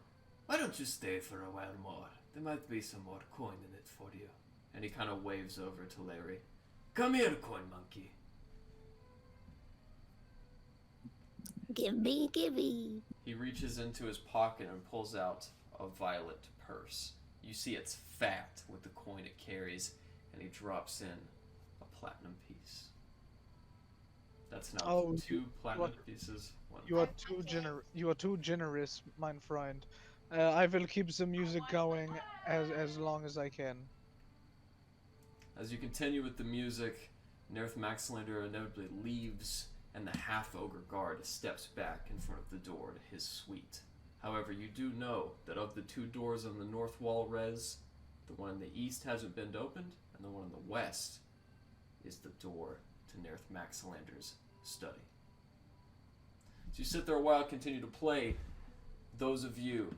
why don't you stay for a while more? There might be some more coin in it for you. And he kind of waves over to Layree. Come here, coin monkey. Give me. He reaches into his pocket and pulls out a violet purse. You see it's fat with the coin it carries, and he drops in a platinum piece. That's now Oh, 2 platinum pieces. You are too generous, mein Freund. I will keep the music going as long as I can. As you continue with the music, Naerth Maxildanarr inevitably leaves, and the half-ogre guard steps back in front of the door to his suite. However, you do know that of the 2 doors on the north wall res, the one in the east hasn't been opened, and the one in the west is the door to Naerth Maxildanarr's study. So you sit there a while, continue to play. Those of you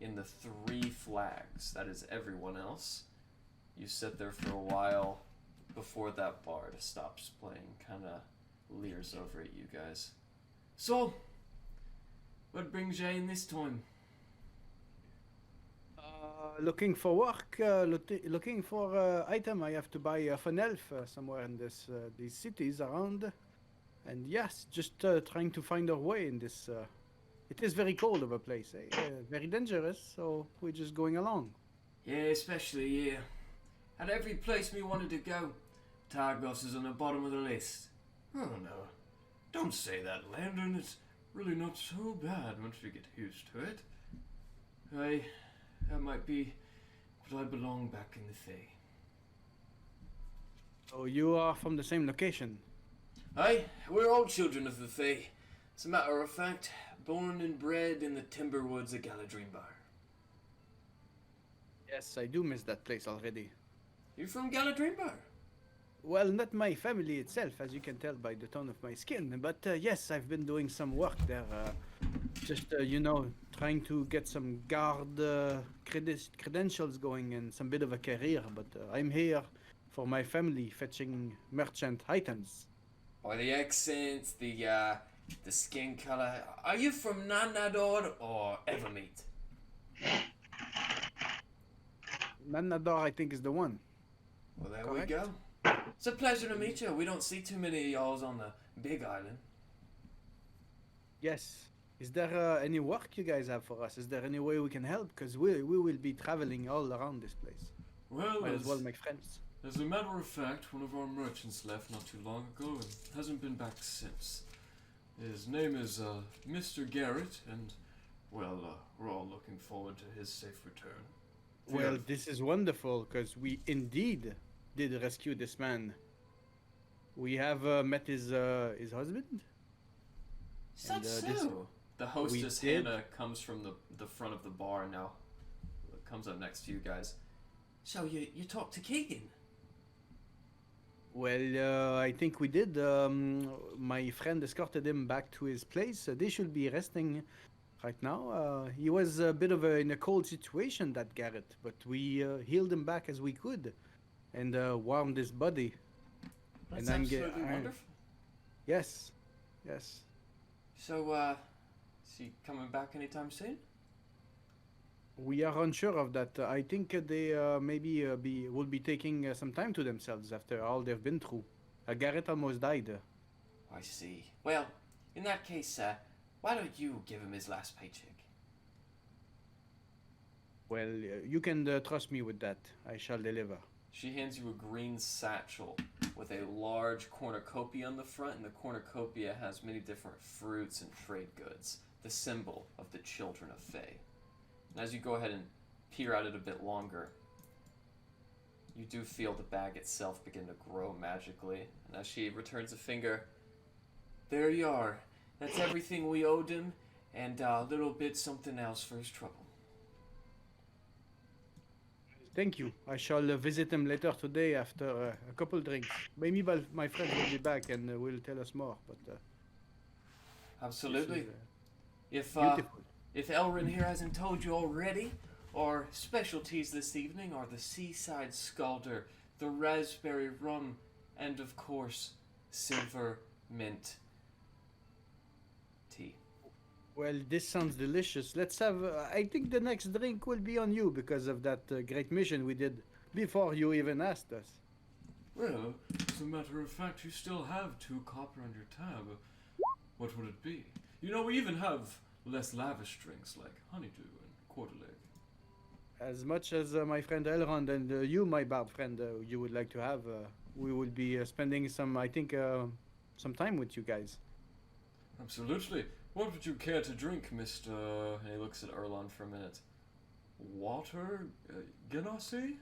in the 3 flags, that is everyone else, you sit there for a while before that bard stops playing, kind of leers over at you guys. So, what brings you in this time? Looking for work, looking for item I have to buy for an elf somewhere in these cities around. And yes, just trying to find our way in this. It is very cold of a place, very dangerous, so we're just going along. Yeah, especially here. At every place we wanted to go, Targos is on the bottom of the list. Oh no, don't say that, Landon. It's really not so bad once we get used to it. That might be, but I belong back in the Fae. Oh, you are from the same location? Aye, we're all children of the Fae. As a matter of fact, born and bred in the timber woods of Galadrimbar. Yes, I do miss that place already. You're from Galadrimbar? Well, not my family itself, as you can tell by the tone of my skin, but yes, I've been doing some work there. Just, you know, trying to get some guard credentials going and some bit of a career, but I'm here for my family fetching merchant items. Or the accents, the skin color. Are you from Nanador or Evermeet? Nanador, I think, is the one. Well, there Correct. we go. It's a pleasure to meet you. We don't see too many of y'alls on the big island. Yes. Is there any work you guys have for us? Is there any way we can help? Because we will be traveling all around this place. Well, Might as well make friends. As a matter of fact, one of our merchants left not too long ago and hasn't been back since. His name is Mr. Garrett, and, well, we're all looking forward to his safe return. Well, this is wonderful, because we indeed did rescue this man. We have met his husband. So, the hostess Hannah comes from the front of the bar and now comes up next to you guys. So you talked to Keagan? Well, I think we did. My friend escorted him back to his place. They should be resting right now. He was a bit of in a cold situation, that Garrett, but we healed him back as we could and warmed his body. That's and absolutely wonderful. Yes. So, is he coming back anytime soon? We are unsure of that. I think they maybe will be taking some time to themselves after all they've been through. Garrett almost died. I see. Well, in that case, why don't you give him his last paycheck? Well, you can trust me with that. I shall deliver. She hands you a green satchel with a large cornucopia on the front, and the cornucopia has many different fruits and trade goods. the symbol of the children of Fae. And as you go ahead and peer at it a bit longer, you do feel the bag itself begin to grow magically. And as she returns a finger, there you are. That's everything we owed him, and a little bit something else for his trouble. Thank you. I shall visit them later today after a couple drinks. Maybe my friend will be back and will tell us more. But absolutely. this is, Beautiful. If Elrin here hasn't told you already, our specialties this evening are the seaside scalder, the raspberry rum, and of course, silver mint tea. Well, this sounds delicious. Let's have. I think the next drink will be on you because of that great mission we did before you even asked us. Well, as a matter of fact, you still have 2 copper on your tab. What would it be? You know, we even have less lavish drinks like honeydew and quarterleg. As much as my friend Elrond and you, my bard friend, you would like to have, we will be spending some, I think, some time with you guys. Absolutely. What would you care to drink, Mr. And he looks at Erlon for a minute. Water? Genasi?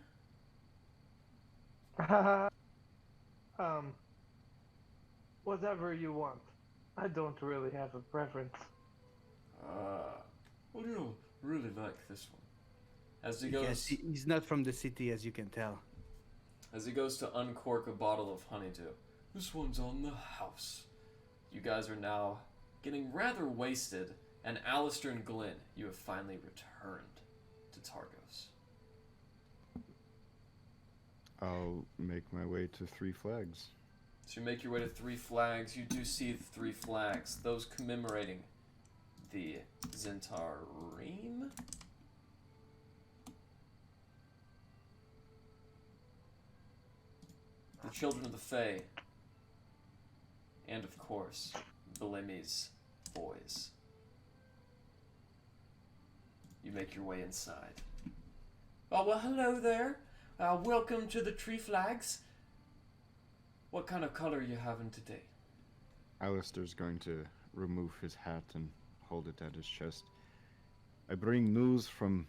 Whatever you want. I don't really have a preference. Well, you'll really like this one. As he goes, Yes, he's not from the city, as you can tell. as he goes to uncork a bottle of honeydew. This one's on the house. You guys are now getting rather wasted, and Alistair and Glenn, you have finally returned to Targos. I'll make my way to Three Flags. So you make your way to Three Flags. You do see the 3 flags, those commemorating the Zentarim? The children of the Fae. And of course, Belemi's boys. You make your way inside. Oh, well, hello there. Welcome to the Tree Flags. What kind of color are you having today? Alistair's going to remove his hat and hold it at his chest. I bring news from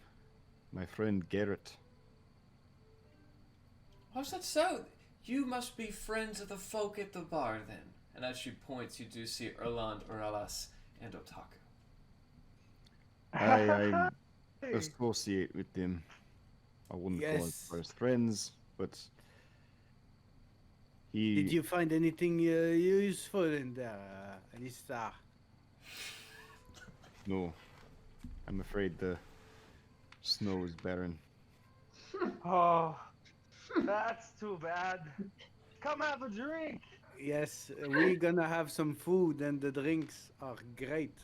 my friend Garrett. How's that so? You must be friends of the folk at the bar, then. And as she points, you do see Erland, Uralas, and Otaku. I associate with them. I wouldn't call Yes. us first friends, but he... Did you find anything useful in there, Alistair? No. I'm afraid the snow is barren. Oh, that's too bad. Come have a drink. Yes, we're gonna have some food and the drinks are great.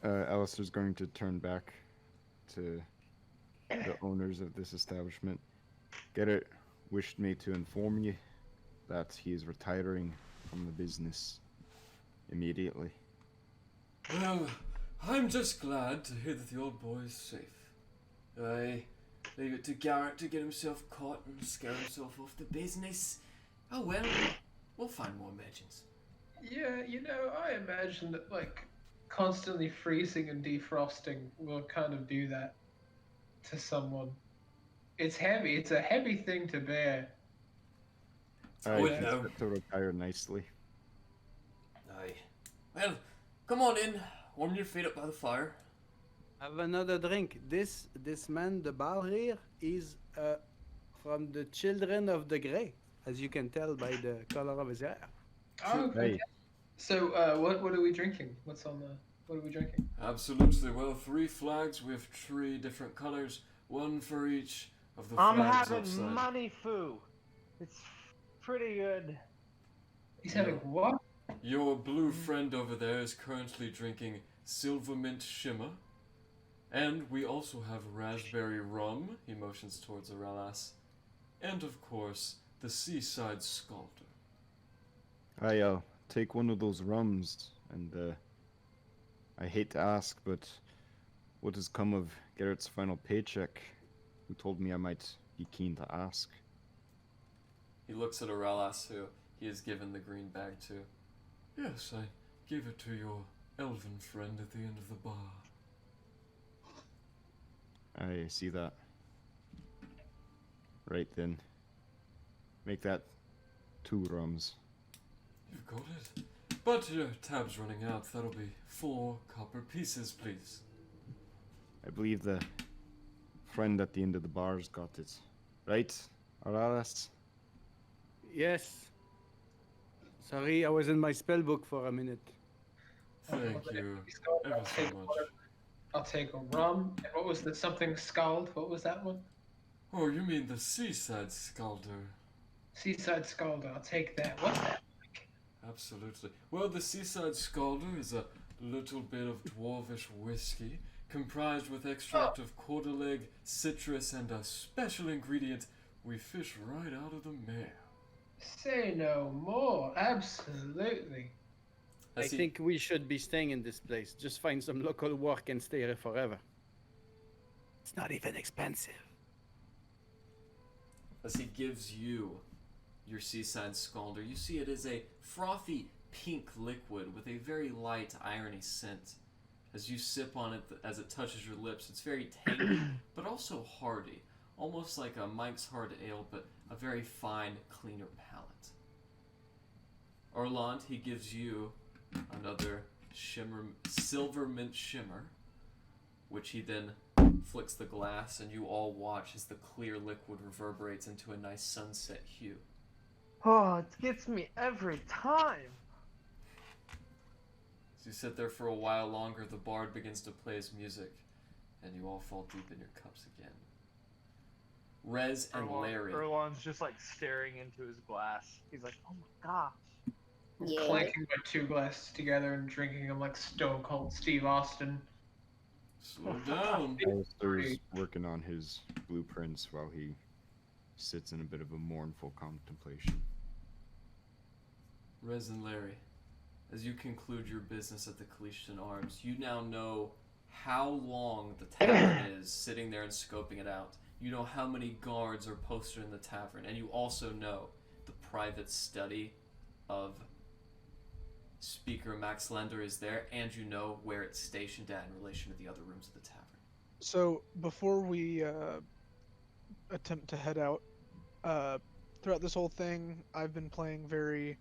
Alistair's going to turn back to the owners of this establishment. Garrett wished me to inform you that he is retiring from the business immediately. Well, I'm just glad to hear that the old boy is safe. I leave it to Garrett to get himself caught and scare himself off the business. Oh well, we'll find more legends. Yeah, you know, I imagine that, like, constantly freezing and defrosting will kind of do that to someone. It's heavy. It's a heavy thing to bear. I would know. expect to retire nicely. Aye. Well, come on in. Warm your feet up by the fire. Have another drink. This man, the bar here, is from the Children of the Grey, as you can tell by the color of his hair. Oh, okay. Hey. So, what are we drinking? What are we drinking? Absolutely. Well, 3 flags with 3 different colors, 1 for each of the I'm flags having outside. money foo. It's pretty good. He's having what? Your blue friend over there is currently drinking Silver Mint Shimmer. And we also have raspberry rum, he motions towards Aralas. And of course, the Seaside Scalder. I'll take one of those rums, and I hate to ask, but what has come of Garrett's final paycheck? Who told me I might be keen to ask? He looks at Aralas, who he has given the green bag to. Yes, I gave it to your elven friend at the end of the bar. I see that. Right then. Make that 2 rums. You've got it. But your tab's running out. That'll be 4 copper pieces, please. I believe the friend at the end of the bar's got it. Right, Araras? Yes. Sorry, I was in my spell book for a minute. Thank you ever I'll so take much. I'll take a rum. And what was the something scald? What was that one? Oh, you mean the seaside scalder? Seaside scald. I'll take that. What's that? Absolutely. Well, the seaside scalder is a little bit of dwarvish whiskey, comprised with extract of quarterleg, citrus, and a special ingredient we fish right out of the mare. Say no more. Absolutely. I think we should be staying in this place. Just find some local work and stay here forever. It's not even expensive. As he gives you your seaside scalder, you see it is a frothy pink liquid with a very light irony scent. As you sip on it, as it touches your lips, it's very tangy, but also hearty. Almost like a Mike's Hard Ale, but a very fine, cleaner palate. Orland, he gives you another silver mint shimmer, which he then flicks the glass, and you all watch as the clear liquid reverberates into a nice sunset hue. Oh, it gets me every time. As you sit there for a while longer, the bard begins to play his music, and you all fall deep in your cups again. Rez and Layree. Erlon's just like staring into his glass. He's like, oh my gosh. Yeah. Clanking my 2 glasses together and drinking them like Stone Cold Steve Austin. Slow down. Alistair's working on his blueprints while he sits in a bit of a mournful contemplation. Rez and Layree, as you conclude your business at the Kalishtan Arms, you now know how long the tavern is, sitting there and scoping it out. You know how many guards are posted in the tavern, and you also know the private study of Speaker Maxildanarr is there, and you know where it's stationed at in relation to the other rooms of the tavern. So before we attempt to head out, throughout this whole thing, I've been playing very,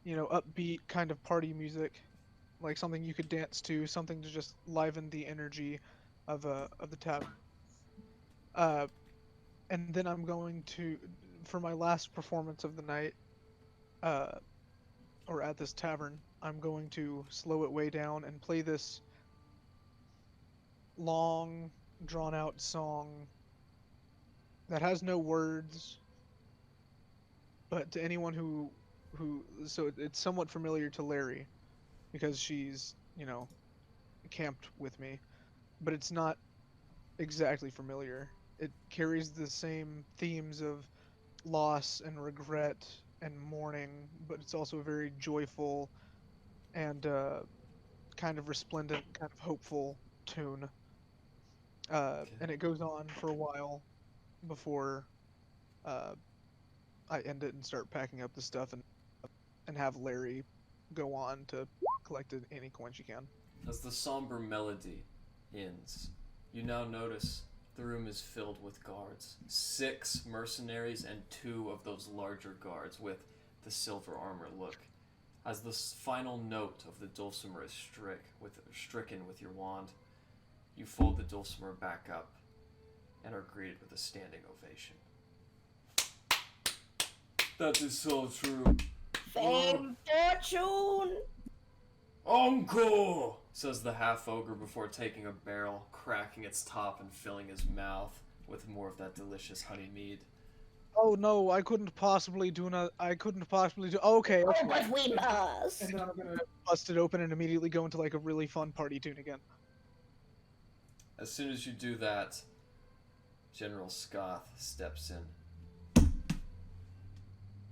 upbeat kind of party music, like something you could dance to, something to just liven the energy of the tavern. And then I'm going to, for my last performance of the night, or at this tavern, I'm going to slow it way down and play this long, drawn-out song that has no words, but to anyone who so it's somewhat familiar to Layree, because she's, camped with me, but it's not exactly familiar. It carries the same themes of loss and regret and mourning, but it's also a very joyful and kind of resplendent, kind of hopeful tune. And it goes on for a while before I end it and start packing up the stuff and have Layree go on to collect any coin she can. As the somber melody ends, you now notice the room is filled with guards. 6 mercenaries and 2 of those larger guards with the silver armor look. As the final note of the dulcimer is stricken with your wand, you fold the dulcimer back up and are greeted with a standing ovation. That is so true. Fame, fortune. Encore! Says the half-ogre before taking a barrel, cracking its top and filling his mouth with more of that delicious honey mead. Oh no, I couldn't possibly do. Okay. Oh, but we must. And then I'm gonna bust it open and immediately go into like a really fun party tune again. As soon as you do that, General Scoth steps in.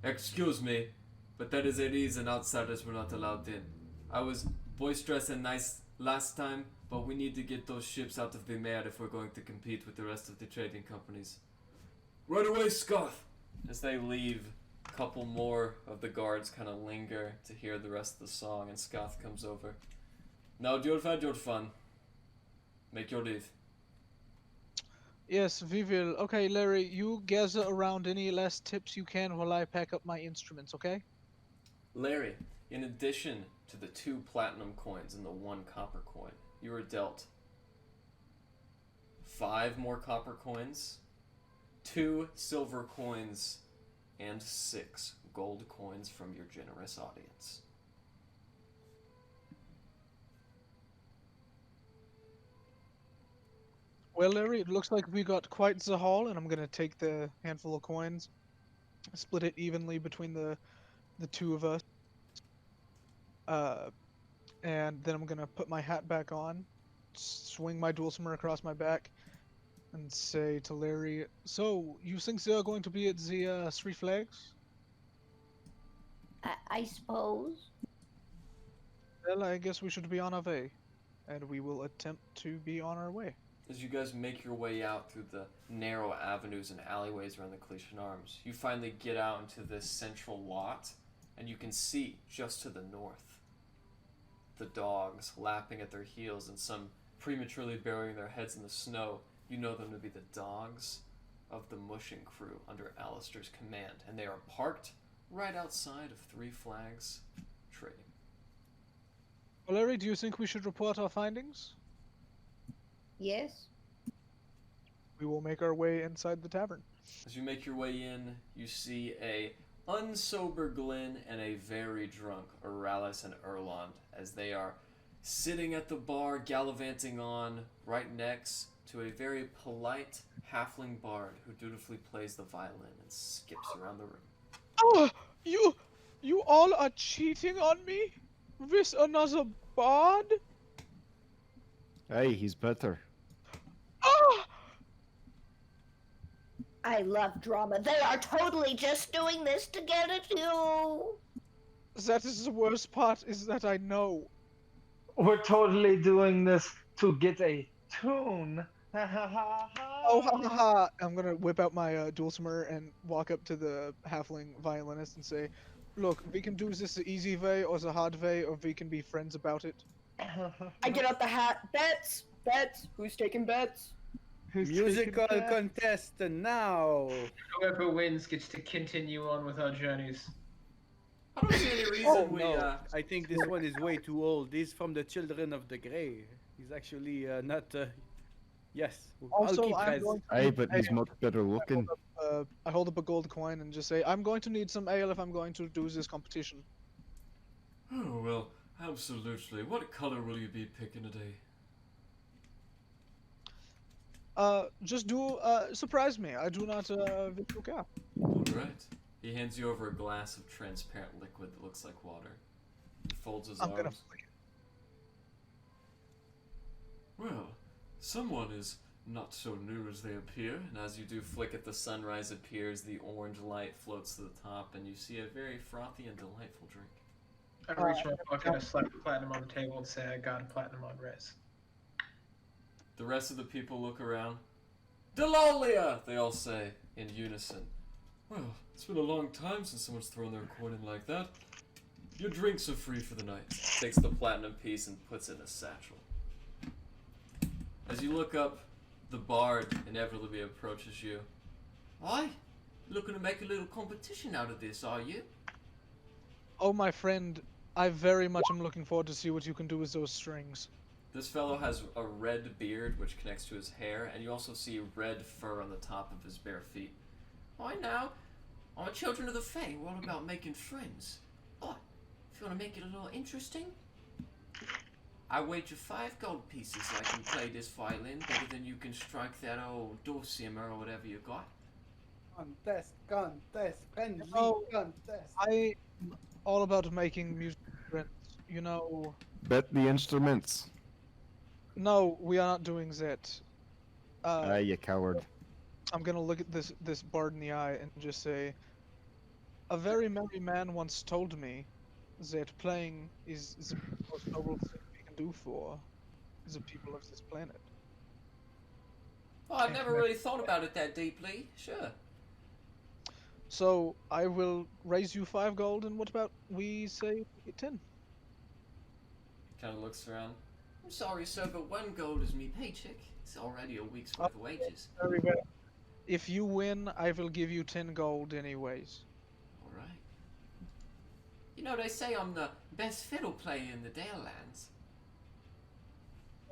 Excuse me, but there is a reason outsiders were not allowed in. I was boisterous and nice last time, but we need to get those ships out of the mare if we're going to compete with the rest of the trading companies. Right away, Scoth! As they leave, a couple more of the guards kind of linger to hear the rest of the song, and Scoth comes over. No, your fun. Make your leave. Yes, we will. Okay, Larry, you gather around any last tips you can while I pack up my instruments, okay? Layree, in addition to the 2 platinum coins and the 1 copper coin, you were dealt 5 more copper coins, 2 silver coins, and 6 gold coins from your generous audience. Well, Larry, it looks like we got quite the haul, and I'm gonna take the handful of coins, split it evenly between the two of us, and then I'm gonna put my hat back on, swing my dulcimer across my back, and say to Larry, "So, you think they are going to be at the 3 Flags?" I suppose. Well, I guess we should be on our way, and we will attempt to be on our way. As you guys make your way out through the narrow avenues and alleyways around the Clishan Arms, you finally get out into this central lot, and you can see just to the north the dogs lapping at their heels and some prematurely burying their heads in the snow. You know them to be the dogs of the mushing crew under Alistair's command, and they are parked right outside of 3 Flags trading. Well, Larry, do you think we should report our findings? Yes. We will make our way inside the tavern. As you make your way in, you see a unsober Glyn and a very drunk Oralis and Erlond as they are sitting at the bar gallivanting on right next to a very polite halfling bard who dutifully plays the violin and skips around the room. Oh, you all are cheating on me with another bard? Hey, he's better. Ah! I love drama. They are totally just doing this to get at you. That is the worst part, is that I know. We're totally doing this to get a tune. Ha ha ha ha. Oh, ha ha ha. I'm gonna whip out my dulcimer and walk up to the halfling violinist and say, "Look, we can do this the easy way or the hard way, or we can be friends about it." I get out the hat. Bets. Who's taking bets? Musical contest now. Whoever wins gets to continue on with our journeys. I don't see any reason Oh we, no, I think this one is way too old. He's from the Children of the Grey. He's actually not. Yes. Also, I'll keep I'm guys. going to Hey, but he's much better looking. I hold up a gold coin and just say, "I'm going to need some ale if I'm going to do this competition." Oh, well, absolutely. What color will you be picking today? Just do surprise me. I do not care. Alright. He hands you over a glass of transparent liquid that looks like water. He folds his I'm gonna arms. Well, someone is not so new as they appear, and as you do flick at the sunrise appears, the orange light floats to the top, and you see a very frothy and delightful drink. I reach my pocket and slap the platinum on the table and say, "I got a platinum on res." The rest of the people look around. Delalia! They all say in unison. Well, it's been a long time since someone's thrown their coin in like that. Your drinks are free for the night. Takes the platinum piece and puts it in a satchel. As you look up, the bard inevitably approaches you. Aye? Looking to make a little competition out of this, are you? Oh, my friend, I very much am looking forward to see what you can do with those strings. This fellow has a red beard which connects to his hair, and you also see red fur on the top of his bare feet. I know. I'm a children of the Fae. We're all about making friends. Oh, if you want to make it a little interesting, I wager 5 gold pieces I can play this violin better than you can strike that old dulcimer or whatever you got. Contest, friendly contest. I'm all about making music friends. You know. Bet the instruments. No, we are not doing that. You coward. I'm gonna look at this bard in the eye and just say, a very merry man once told me that playing is the most noble thing we can do for the people of this planet. Well, I've never really thought about it that deeply. Sure. So I will raise you 5 gold, and what about we say 10? Kind of looks around. I'm sorry, sir, but 1 gold is me paycheck. It's already a week's worth of wages. Very well. If you win, I will give you 10 gold anyways. Alright. You know, they say I'm the best fiddle player in the Dale Lands.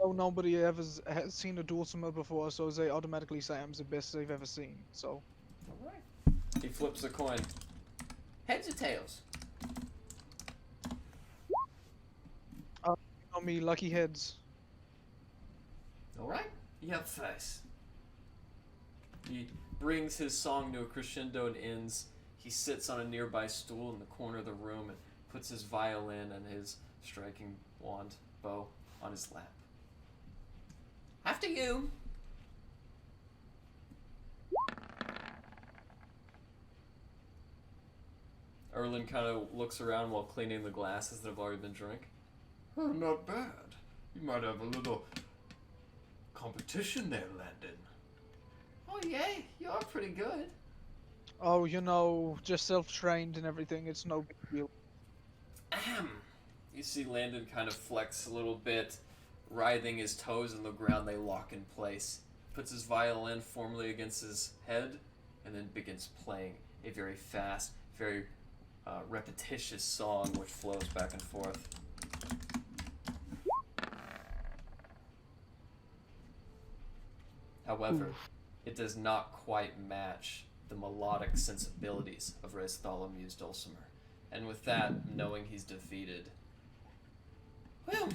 Oh, nobody ever has seen a dulcimer before, so they automatically say I'm the best they've ever seen. So. Alright. He flips a coin. Heads or tails? On me, lucky heads. Alright. You have first. He brings his song to a crescendo and ends. He sits on a nearby stool in the corner of the room and puts his violin and his striking wand bow on his lap. After you. Erlen kind of looks around while cleaning the glasses that have already been drank. Oh, not bad. You might have a little competition there, Landon. Oh, yeah, you're pretty good. Oh, you know, just self-trained and everything. It's no big deal. Ahem. You see Landon kind of flex a little bit, writhing his toes in the ground. They lock in place. Puts his violin formally against his head, and then begins playing a very fast, very repetitious song which flows back and forth. However, it does not quite match the melodic sensibilities of Bartholomew's dulcimer. And with that, knowing he's defeated, well,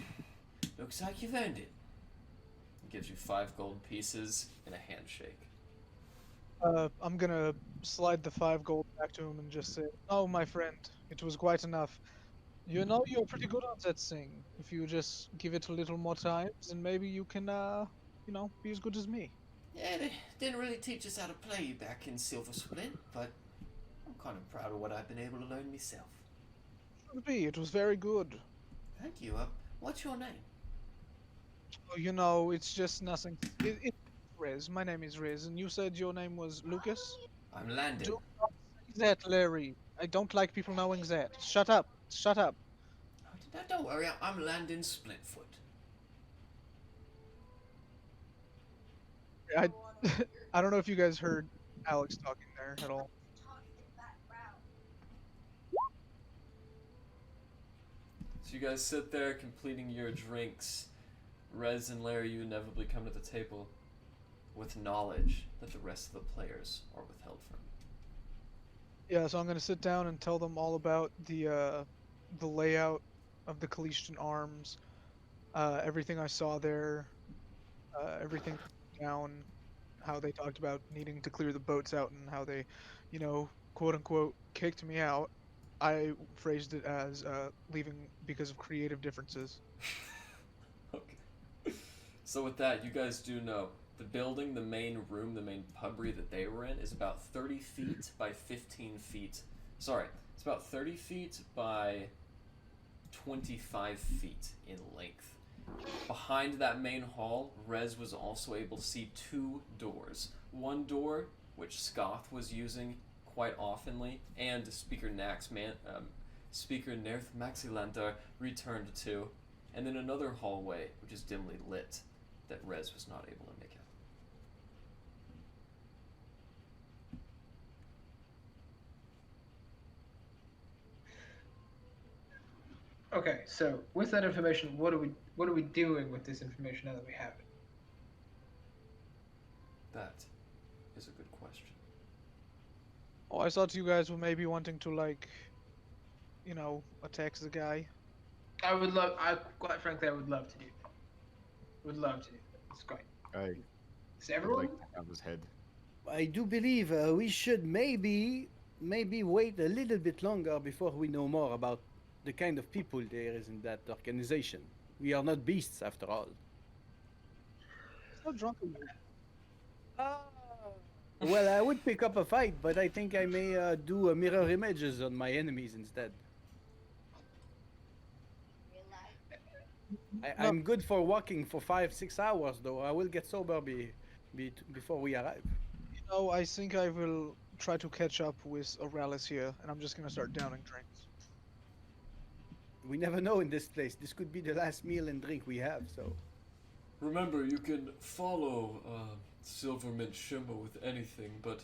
looks like you've earned it. He gives you 5 gold pieces and a handshake. I'm gonna slide the 5 gold back to him and just say, "Oh, my friend, it was quite enough. You know, you're pretty good at that thing. If you just give it a little more time, then maybe you can, you know, be as good as me." Yeah, they didn't really teach us how to play back in Silver Splint, but I'm kind of proud of what I've been able to learn myself. Should be. It was very good. Thank you. What's your name? Oh, you know, it's just nothing. It's Riz. My name is Riz, and you said your name was Lucas? I'm Landon. Do not say that, Larry. I don't like people knowing that. Shut up. Shut up. Don't worry, I'm Landon Splintfoot. I don't know if you guys heard Alex talking there at all. So you guys sit there completing your drinks. Rez and Layree, you inevitably come to the table with knowledge that the rest of the players are withheld from you. Yeah, so I'm gonna sit down and tell them all about the layout of the Calestian arms, everything I saw there, everything down, how they talked about needing to clear the boats out and how they, you know, quote unquote, kicked me out. I phrased it as leaving because of creative differences. Okay. So with that, you guys do know the building, the main room, the main pubry that they were in is about 30 feet by 15 feet. Sorry, it's about 30 feet by 25 feet in length. Behind that main hall, Rez was also able to see 2 doors. One door, which Skoth was using quite oftenly, and Speaker Naerth Maxildanarr returned to, and then another hallway, which is dimly lit, that Rez was not able to make out. Okay, so with that information, what are we doing with this information now that we have it? That is a good question. Oh, I thought you guys were maybe wanting to, like, you know, attack the guy. Quite frankly, I would love to do that. Would love to do that. It's great. Is I'd everyone? like to have his head. I do believe we should maybe wait a little bit longer before we know more about the kind of people there is in that organization. We are not beasts after all. So drunk. Well, I would pick up a fight, but I think I may do mirror images on my enemies instead. I'm good for walking for 5-6 hours, though. I will get sober before we arrive. You know, I think I will try to catch up with Auralis here, and I'm just gonna start downing drinks. we never know in this place. This could be the last meal and drink we have. So Remember, you can follow Silvermint Shimmer with anything, but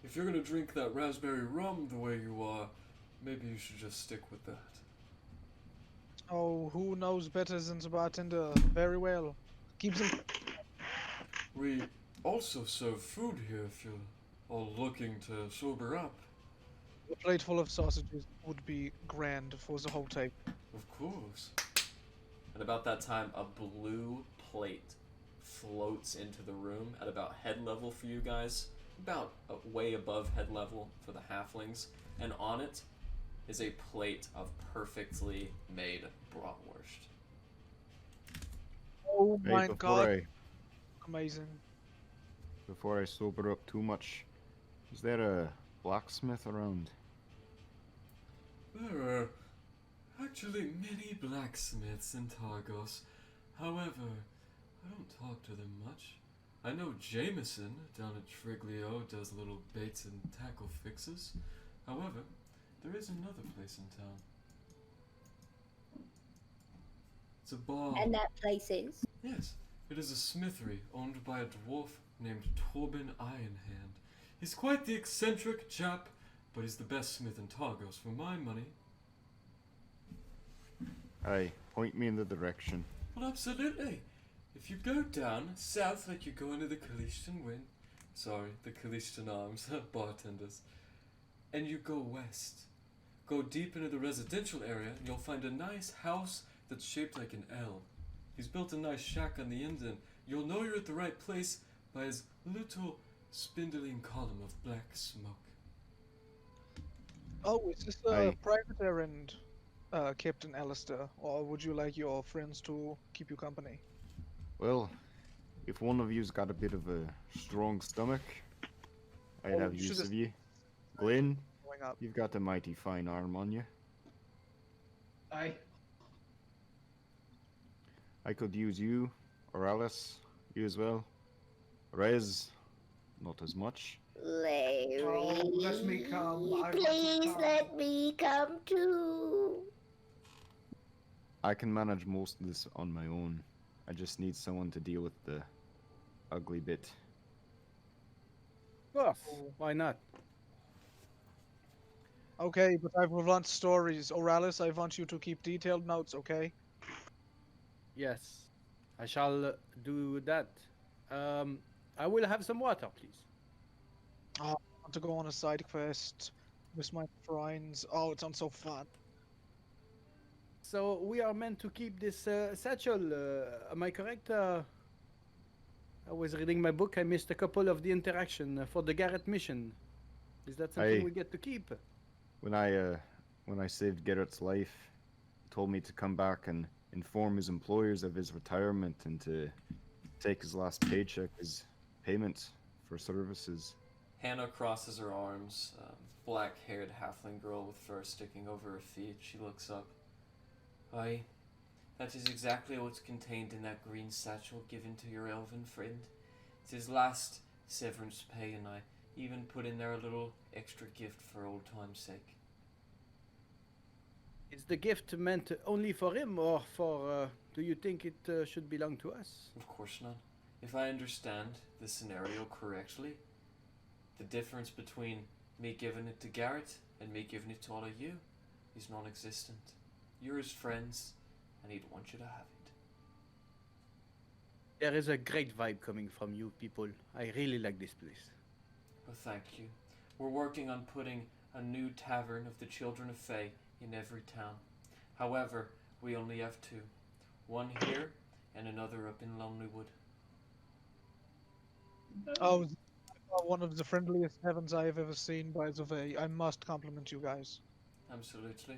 if you're gonna drink that raspberry rum the way you are, maybe you should just stick with that. Oh, who knows better than the bartender? Very well. Keeps him. We also serve food here if you're all looking to sober up. A plate full of sausages would be grand for the whole table. Of course. And about that time, a blue plate floats into the room at about head level for you guys, about way above head level for the halflings, and on it is a plate of perfectly made bratwurst. Oh Hey, my god. before Amazing. I sober up too much, is there a blacksmith around? There are actually many blacksmiths in Targos. However, I don't talk to them much. I know Jameson down at Triglio does little baits and tackle fixes. However, there is another place in town. It's a bar. And that place is? Yes, it is a smithery owned by a dwarf named Torben Ironhand. He's quite the eccentric chap, but he's the best smith in Targos for my money. Aye, point me in the direction. Well, absolutely. If you go down south like you go into the Kalishtan Wind, sorry, the Kalishtan Arms, bartenders, and you go west, go deep into the residential area, and you'll find a nice house that's shaped like an L. He's built a nice shack on the end, and you'll know you're at the right place by his little spindling column of black smoke. Oh, is this a Aye. private errand, Captain Alistair? Or would you like your friends to keep you company? Well, if one of you's got a bit of a strong stomach, I'd Oh, have you use should've- of you. Glenn, Going up. you've got a mighty fine arm on you. I could use you, or Alice, you as well. Rez, not as much. Larry. Oh, let me come. I want to Please come. let me come too. I can manage most of this on my own. I just need someone to deal with the ugly bit. oh, why not? Okay, but I want stories. Oralis, I want you to keep detailed notes, okay? Yes, I shall do that. I will have some water, please. I want to go on a side quest with my friends. Oh, it sounds so fun. So we are meant to keep this satchel. Am I correct? I was reading my book. I missed a couple of the interaction for the Garrett mission. Is that something Aye. we get to keep? When I saved Garrett's life, he told me to come back and inform his employers of his retirement and to take his last paycheck as payment for services. Hannah crosses her arms, black-haired halfling girl with fur sticking over her feet. She looks up. Aye, that is exactly what's contained in that green satchel given to your elven friend. It's his last severance pay, and I even put in there a little extra gift for old time's sake. Is the gift meant only for him, or for? Do you think it should belong to us? Of course not. If I understand the scenario correctly, the difference between me giving it to Garrett and me giving it to all of you is non-existent. You're his friends, and he'd want you to have it. There is a great vibe coming from you people. I really like this place. Well, thank you. We're working on putting a new tavern of the Children of Fae in every town. However, we only have two. One here, and another up in Lonelywood. Oh, one of the friendliest heavens I have ever seen, by the way. I must compliment you guys. Absolutely.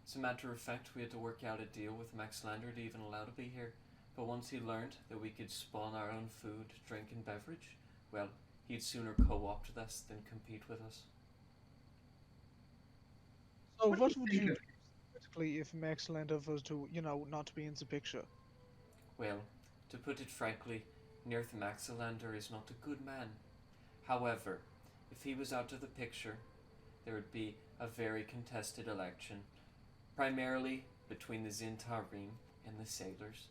As a matter of fact, we had to work out a deal with Maxildanarr to even allow to be here. But once he learned that we could spawn our own food, drink, and beverage, well, he'd sooner co-opt us than compete with us. So What what do you would think you of- do specifically if Max Lander was to, not be in the picture? Well, to put it frankly, Naerth Maxildanarr is not a good man. However, if he was out of the picture, there would be a very contested election, primarily between the Zintarim and the sailors.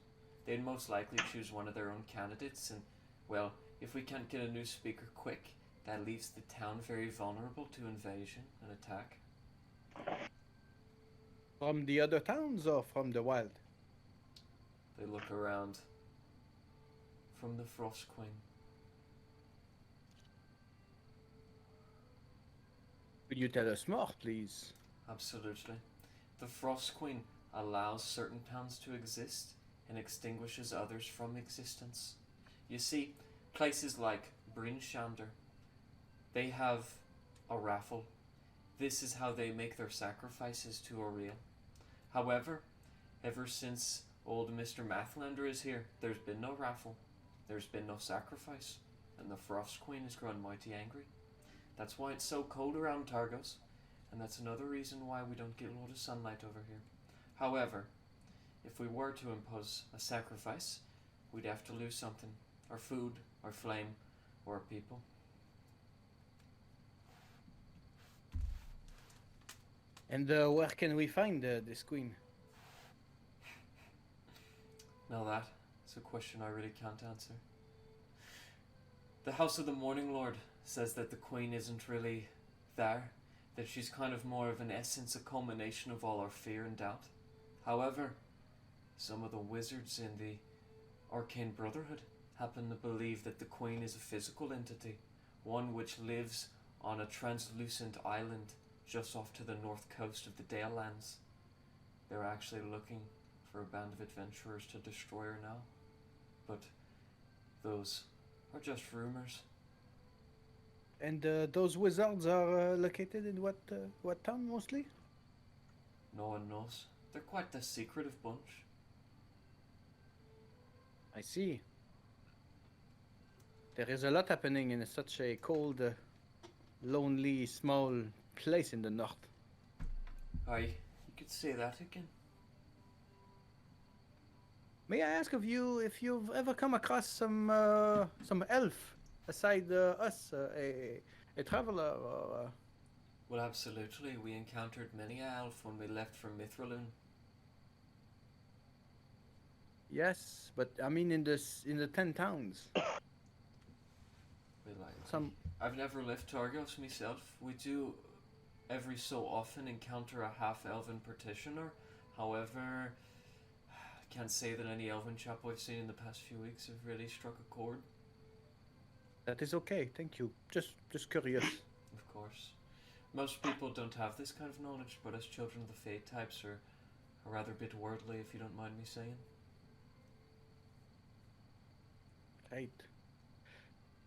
They'd most likely choose one of their own candidates, and, well, if we can't get a new speaker quick, that leaves the town very vulnerable to invasion and attack. From the other towns or from the wild? They look around. From the Frost Queen. Could you tell us more, please? Absolutely. The Frost Queen allows certain towns to exist and extinguishes others from existence. You see, places like Bryn Shander, they have a raffle. This is how they make their sacrifices to Oriel. However, ever since old Mr. Mathlander is here, there's been no raffle, there's been no sacrifice, and the Frost Queen has grown mighty angry. That's why it's so cold around Targos, and that's another reason why we don't get a lot of sunlight over here. However, if we were to impose a sacrifice, we'd have to lose something. Our food, our flame, or our people. And where can we find this queen? Now that's a question I really can't answer. The House of the Morning Lord says that the Queen isn't really there, that she's kind of more of an essence, a culmination of all our fear and doubt. However, some of the wizards in the Arcane Brotherhood happen to believe that the Queen is a physical entity, one which lives on a translucent island just off to the north coast of the Dale Lands. They're actually looking for a band of adventurers to destroy her now, but those are just rumors. And those wizards are located in what town mostly? No one knows. They're quite a secretive bunch. I see. There is a lot happening in such a cold, lonely, small place in the north. Aye, you could say that again. May I ask of you if you've ever come across some elf aside us, a traveler or? Well, absolutely. We encountered many a elf when we left for Mithraloon. Yes, but I mean in the 10 towns. I've never left Targos myself. We do every so often encounter a half-elven practitioner. However, I can't say that any elven chap I've seen in the past few weeks have really struck a chord. That is okay, thank you. Just curious. Of course. Most people don't have this kind of knowledge, but as children of the Fate types are rather a bit worldly, if you don't mind me saying. Right.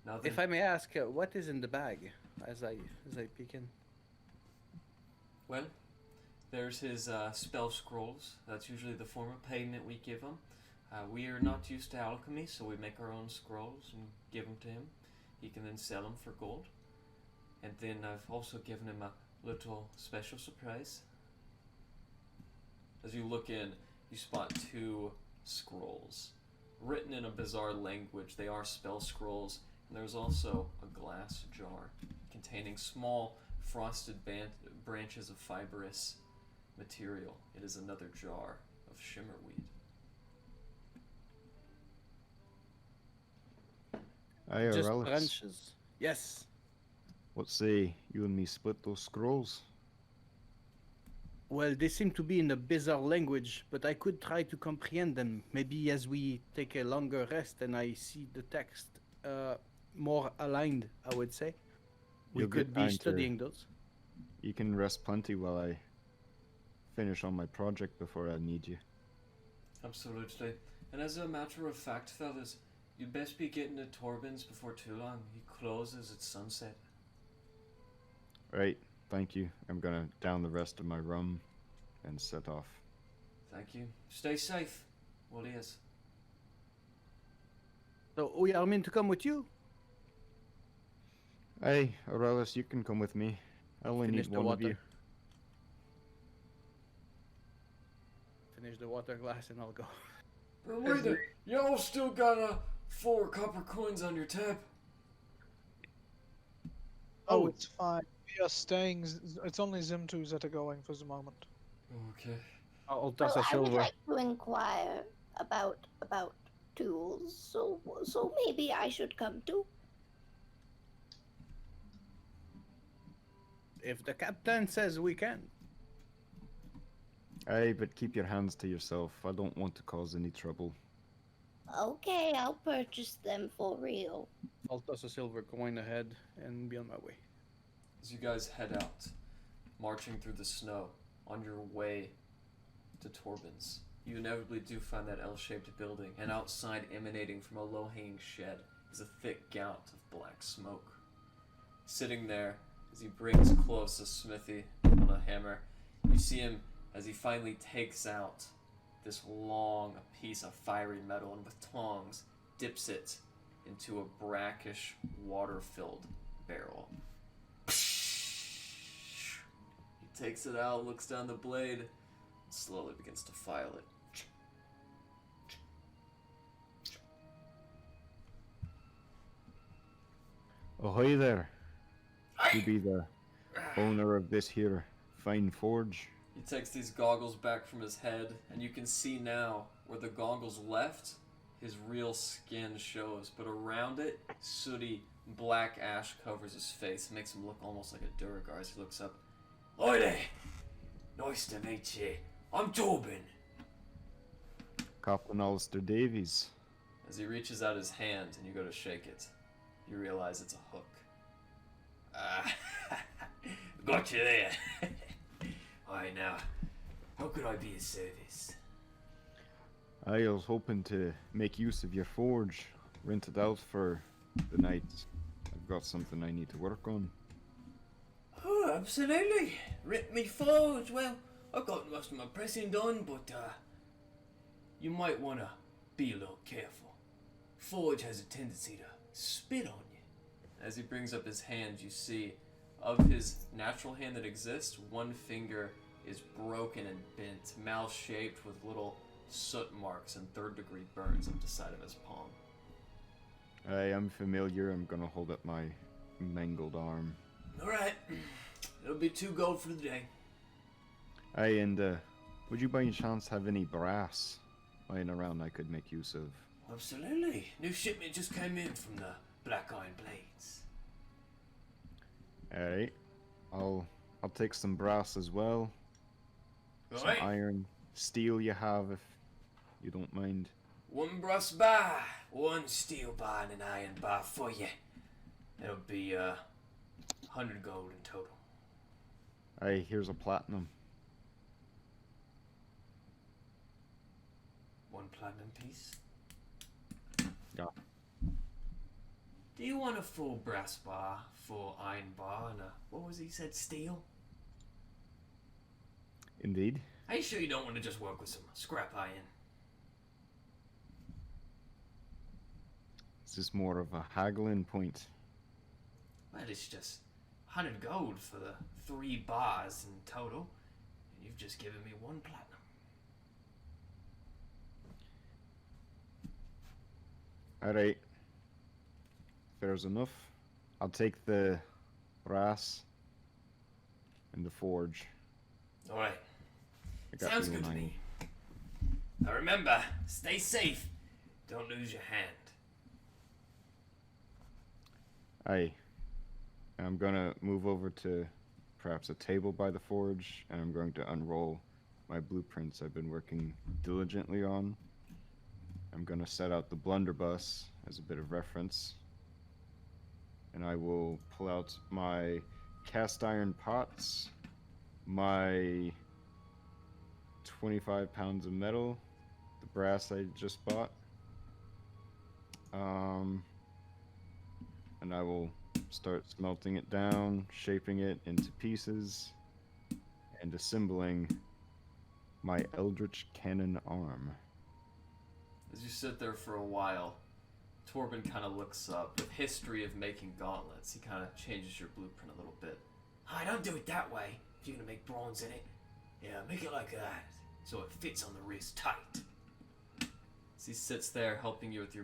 Now then, If I may ask, what is in the bag as I peek in? well, there's his spell scrolls. That's usually the form of payment we give him. We are not used to alchemy, so we make our own scrolls and give them to him. He can then sell them for gold. And then I've also given him a little special surprise. As you look in, you spot 2 scrolls. Written in a bizarre language, they are spell scrolls, and there's also a glass jar containing small frosted branches of fibrous material. It is another jar of shimmerweed. Aye, Just Aurelius. branches. Yes. What say you and me split those scrolls? Well, they seem to be in a bizarre language, but I could try to comprehend them. Maybe as we take a longer rest and I see the text more aligned, I would say. We You'll could get be time to- studying those. You can rest plenty while I finish on my project before I need you. Absolutely. And as a matter of fact, fellas, you'd best be getting to Torben's before too long. He closes at sunset. Right, thank you. I'm gonna down the rest of my rum and set off. Thank you. Stay safe. Well, he is. So we are meant to come with you? Hey, Aurelius, you can come with me. I only Finish need the one of water. you. Finish the water glass and I'll go. But wait a y'all still got 4 copper coins on your tab. Oh, it's fine. We are staying. It's only Zim2s that are going for the moment. Okay. I'll Well, toss a I would silver. like to inquire about tools, so maybe I should come too. If the captain says we can. Aye, but keep your hands to yourself. I don't want to cause any trouble. Okay, I'll purchase them for real. I'll toss a silver coin ahead and be on my way. As you guys head out, marching through the snow on your way to Torben's, you inevitably do find that L-shaped building, and outside, emanating from a low-hanging shed, is a thick gout of black smoke. Sitting there, as he brings close a smithy on a hammer, you see him as he finally takes out this long piece of fiery metal and with tongs dips it into a brackish, water-filled barrel. He takes it out, looks down the blade, and slowly begins to file it. Ahoy there. You be the owner of this here fine forge? He takes these goggles back from his head, and you can see now where the goggles left, his real skin shows, but around it, sooty black ash covers his face. It makes him look almost like a Durgar as he looks up. Hi there. Nice to meet you. I'm Torben. Captain Alistair Davies. As he reaches out his hand and you go to shake it, you realize it's a hook. Got you there. Alright now, how could I be of service? I was hoping to make use of your forge. Rent it out for the night. I've got something I need to work on. Oh, absolutely. Rip me forge. Well, I've got most of my pressing done, but you might want to be a little careful. Forge has a tendency to spit on you. As he brings up his hand, you see of his natural hand that exists, one finger is broken and bent, mal-shaped with little soot marks and third-degree burns up the side of his palm. I am familiar. I'm gonna hold up my mangled arm. Alright, it'll be 2 gold for the day. Aye, and would you by any chance have any brass lying around I could make use of? Absolutely. New shipment just came in from the Black Iron Blades. Alright. I'll take some brass as well. Some Alright. iron, steel you have if you don't mind. 1 brass bar, 1 steel bar, and an iron bar for you. That'll be 100 gold in total. Aye, here's a platinum. 1 platinum piece. Yeah. Do you want a full brass bar, full iron bar, and a, what was he said, steel? Indeed. Are you sure you don't want to just work with some scrap iron? Is this more of a haggling point? Well, it's just 100 gold for the 3 bars in total, and you've just given me 1 platinum. Alright. Fair's enough. I'll take the brass and the forge. Alright. I got Sounds the good to one I me. Now remember, stay safe. Don't lose your hand. Aye. I'm gonna move over to perhaps a table by the forge, and I'm going to unroll my blueprints I've been working diligently on. I'm gonna set out the blunderbuss as a bit of reference. And I will pull out my cast iron pots, my 25 pounds of metal, the brass I just bought. And I will start smelting it down, shaping it into pieces, and assembling my Eldritch Cannon arm. As you sit there for a while, Torben kind of looks up. With history of making gauntlets, he kind of changes your blueprint a little bit. I don't do it that way. If you're gonna make bronze in it, yeah, make it like that, so it fits on the wrist tight. As he sits there helping you with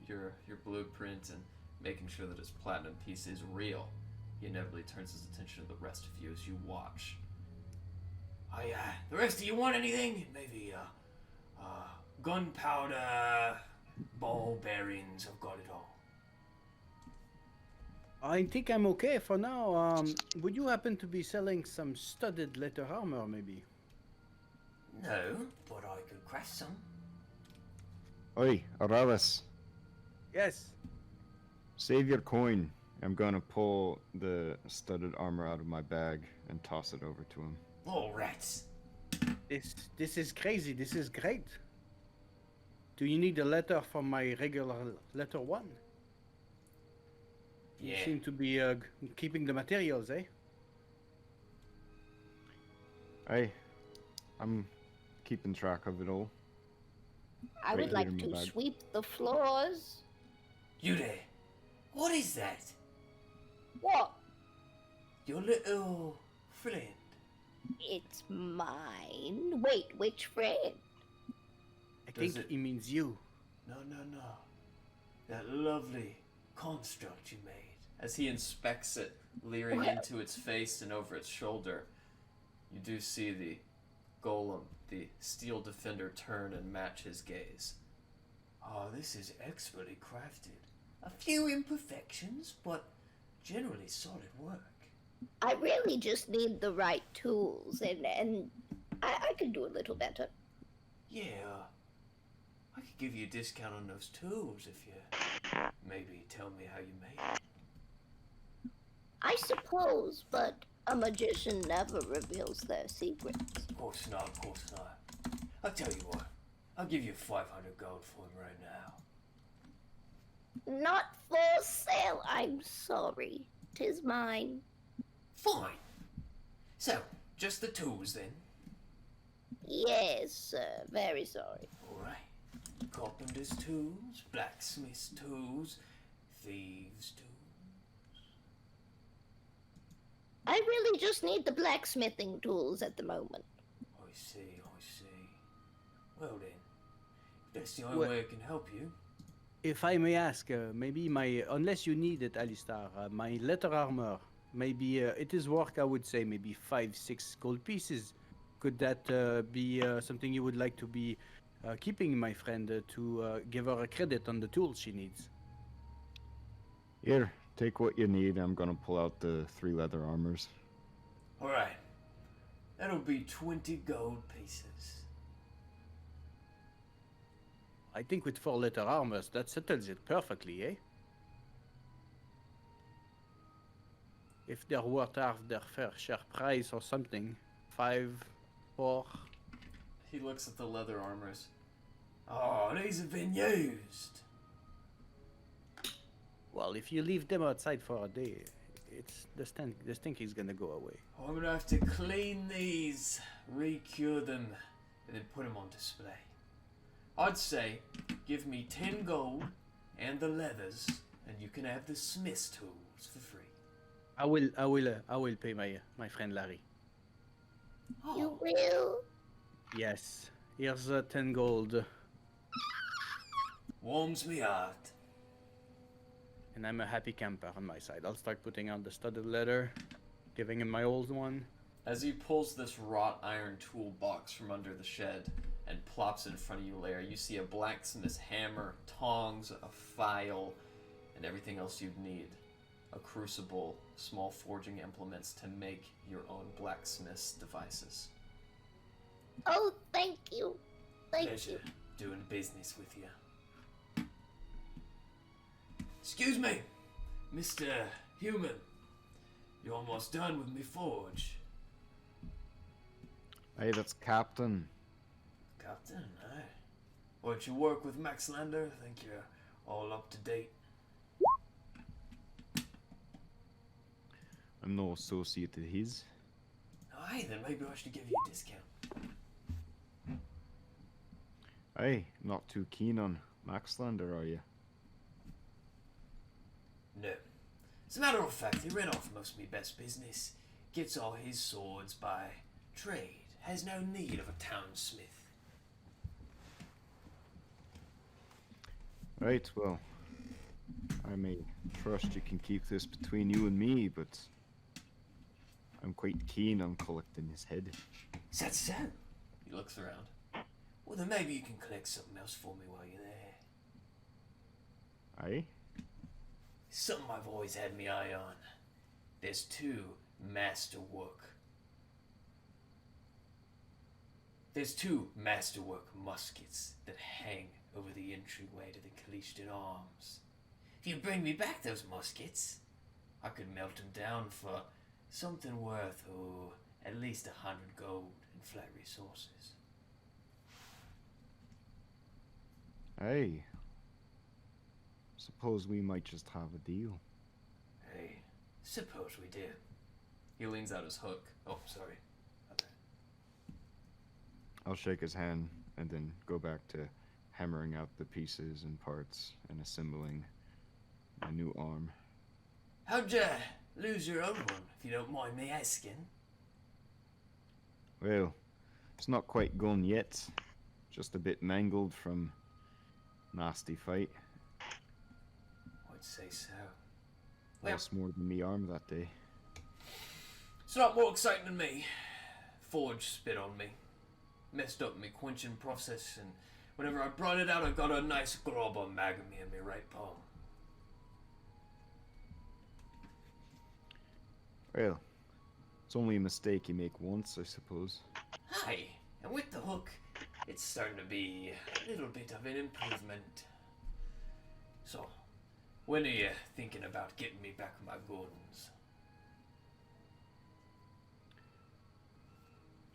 your blueprint and making sure that his platinum piece is real, he inevitably turns his attention to the rest of you as you watch. The rest of you want anything? Maybe, gunpowder, ball bearings, I've got it all. I think I'm okay for now. Would you happen to be selling some studded leather armor, maybe? No, but I could craft some. Oi, Aralis, Yes. save your coin. I'm gonna pull the studded armor out of my bag and toss it over to him. Oh, rats. This is crazy. This is great. Do you need a letter from my regular letter one? You Yeah. seem to be keeping the materials, eh? I'm keeping track of it all. I Right would here like in my to bag. sweep the floors. You there. What is that? What? Your little friend. It's mine. Wait, which friend? I Does think it- he means you. No. That lovely construct you made. As he inspects it, leering into its face and over its shoulder, you do see the golem, the steel defender, turn and match his gaze. Oh, this is expertly crafted. A few imperfections, but generally solid work. I really just need the right tools, and I could do a little better. Yeah, I could give you a discount on those tools if you maybe tell me how you made it. I suppose, but a magician never reveals their secrets. Of course not. I'll tell you what. I'll give you 500 gold for him right now. Not for sale, I'm sorry. 'Tis mine. Fine. So, just the tools then. Yes, sir. Very sorry. Alright. Carpenter's tools, blacksmith's tools, thieves' tools. I really just need the blacksmithing tools at the moment. I see. Well then, if that's the only What- way I can help you. If I may ask, maybe unless you need it, Alistar, my leather armor, maybe it is worth, I would say, maybe 5-6 gold pieces. Could that be something you would like to be keeping, my friend, to give her a credit on the tools she needs? Here, take what you need. I'm gonna pull out the 3 leather armors. Alright. That'll be 20 gold pieces. I think with 4 leather armors, that settles it perfectly, eh? If they're worth half their fair share price or something, 5, 4. He looks at the leather armors. Oh, these have been used. Well, if you leave them outside for a day, it's the stink is gonna go away. I'm gonna have to clean these, re-cure them, and then put them on display. I'd say, give me 10 gold and the leathers, and you can have the smith's tools for free. I will pay my friend Larry. You will? Yes. Here's 10 gold, Warms me heart. and I'm a happy camper on my side. I'll start putting on the studded leather, giving him my old one. As he pulls this wrought iron toolbox from under the shed and plops it in front of you, Layree, you see a blacksmith's hammer, tongs, a file, and everything else you'd need. A crucible, small forging implements to make your own blacksmith's devices. Oh, thank you. Thank Pleasure you. doing business with you. Excuse me, Mr. Human. You're almost done with me forge. Hey, that's Captain. Captain, eh? Won't you work with Maxildanarr? I think you're all up to date. I'm no associate of his. Aye, then maybe I should give you a discount. Hey, not too keen on Maxildanarr, are you? No. As a matter of fact, he ran off most of me best business. Gets all his swords by trade. Has no need of a townsmith. Right, well, I may trust you can keep this between you and me, but I'm quite keen on collecting his head. Is that so? He looks around. Well, then maybe you can collect something else for me while you're there. Aye? Something I've always had my eye on. There's 2 masterwork. There's 2 masterwork muskets that hang over the entryway to the Kalishtan Arms. If you bring me back those muskets, I could melt them down for something worth, at least 100 gold and flat resources. Hey. Suppose we might just have a deal. Hey, suppose we do. He leans out his hook. Oh, sorry. Okay. I'll shake his hand and then go back to hammering out the pieces and parts and assembling my new arm. How'd you lose your own one, if you don't mind me asking? Well, it's not quite gone yet. Just a bit mangled from nasty fight. I'd say so. Lost more than me arm that day. It's not more exciting than me. Forge spit on me. Messed up my quenching process, and whenever I brought it out, I got a nice glob of magamy in my right palm. Well, it's only a mistake you make once, I suppose. Hi, and with the hook, it's starting to be a little bit of an improvement. So, when are you thinking about getting me back my guns?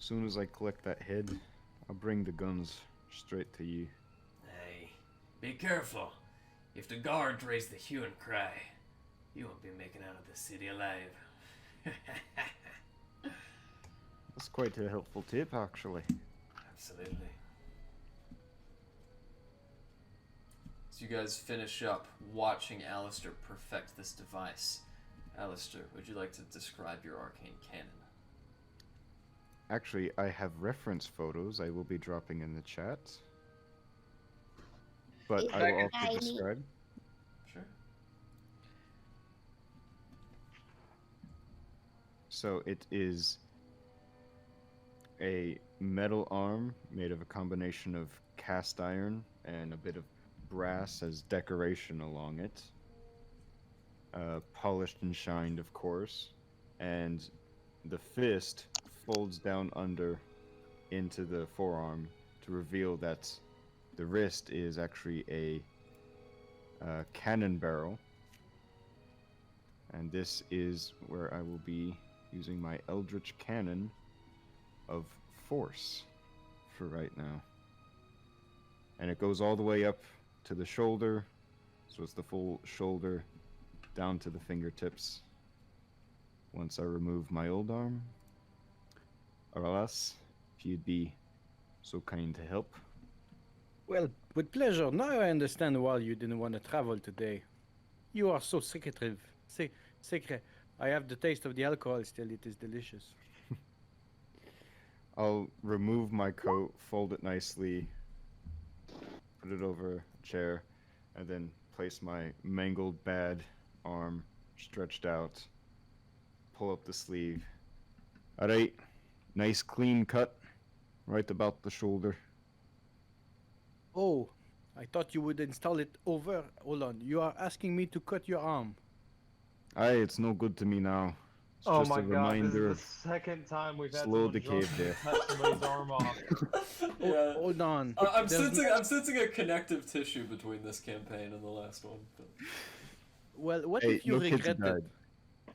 As soon as I collect that head, I'll bring the guns straight to you. Hey, be careful. If the guards raise the hue and cry, you won't be making out of the city alive. That's quite a helpful tip, actually. Absolutely. So you guys finish up watching Alistair perfect this device. Alistair, would you like to describe your arcane cannon? Actually, I have reference photos I will be dropping in the chat. But I will also describe. Sure. So it is a metal arm made of a combination of cast iron and a bit of brass as decoration along it. Polished and shined, of course. And the fist folds down under into the forearm to reveal that the wrist is actually a cannon barrel. And this is where I will be using my Eldritch Cannon of Force for right now. And it goes all the way up to the shoulder, so it's the full shoulder down to the fingertips. Once I remove my old arm, Aralas, if you'd be so kind to help. Well, with pleasure. Now I understand why you didn't want to travel today. You are so secretive. Secret. I have the taste of the alcohol still. It is delicious. I'll remove my coat, fold it nicely, put it over a chair, and then place my mangled bad arm stretched out, pull up the sleeve. Alright, nice clean cut, right about the shoulder. Oh, I thought you would install it over. Hold on, you are asking me to cut your arm. Aye, it's no good to me now. It's Oh just my a god, reminder this is the second time we've had slow someone decay drunk there. cut somebody's arm off. Yeah. Hold on. I'm There's sensing a connective tissue between this campaign and the last one. But... Well, what Hey, if you no kids regret it? died.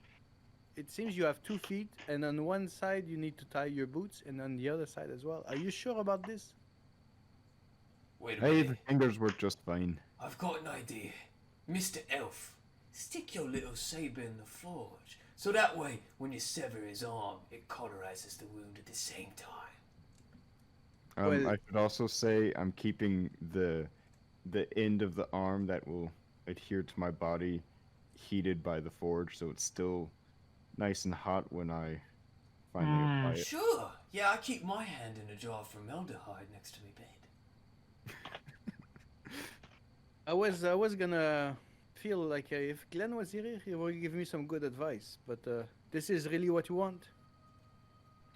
It seems you have 2 feet, and on one side you need to tie your boots, and on the other side as well. Are you sure about this? Wait a Hey, minute. the fingers work just fine. I've got an idea. Mr. Elf, stick your little saber in the forge, so that way, when you sever his arm, it cauterizes the wound at the same time. Well- I should also say I'm keeping the end of the arm that will adhere to my body heated by the forge, so it's still nice and hot when I finally apply it. Sure. Yeah, I keep my hand in a jar of formaldehyde next to me bed. I was gonna feel like if Glenn was here, he would give me some good advice. But this is really what you want.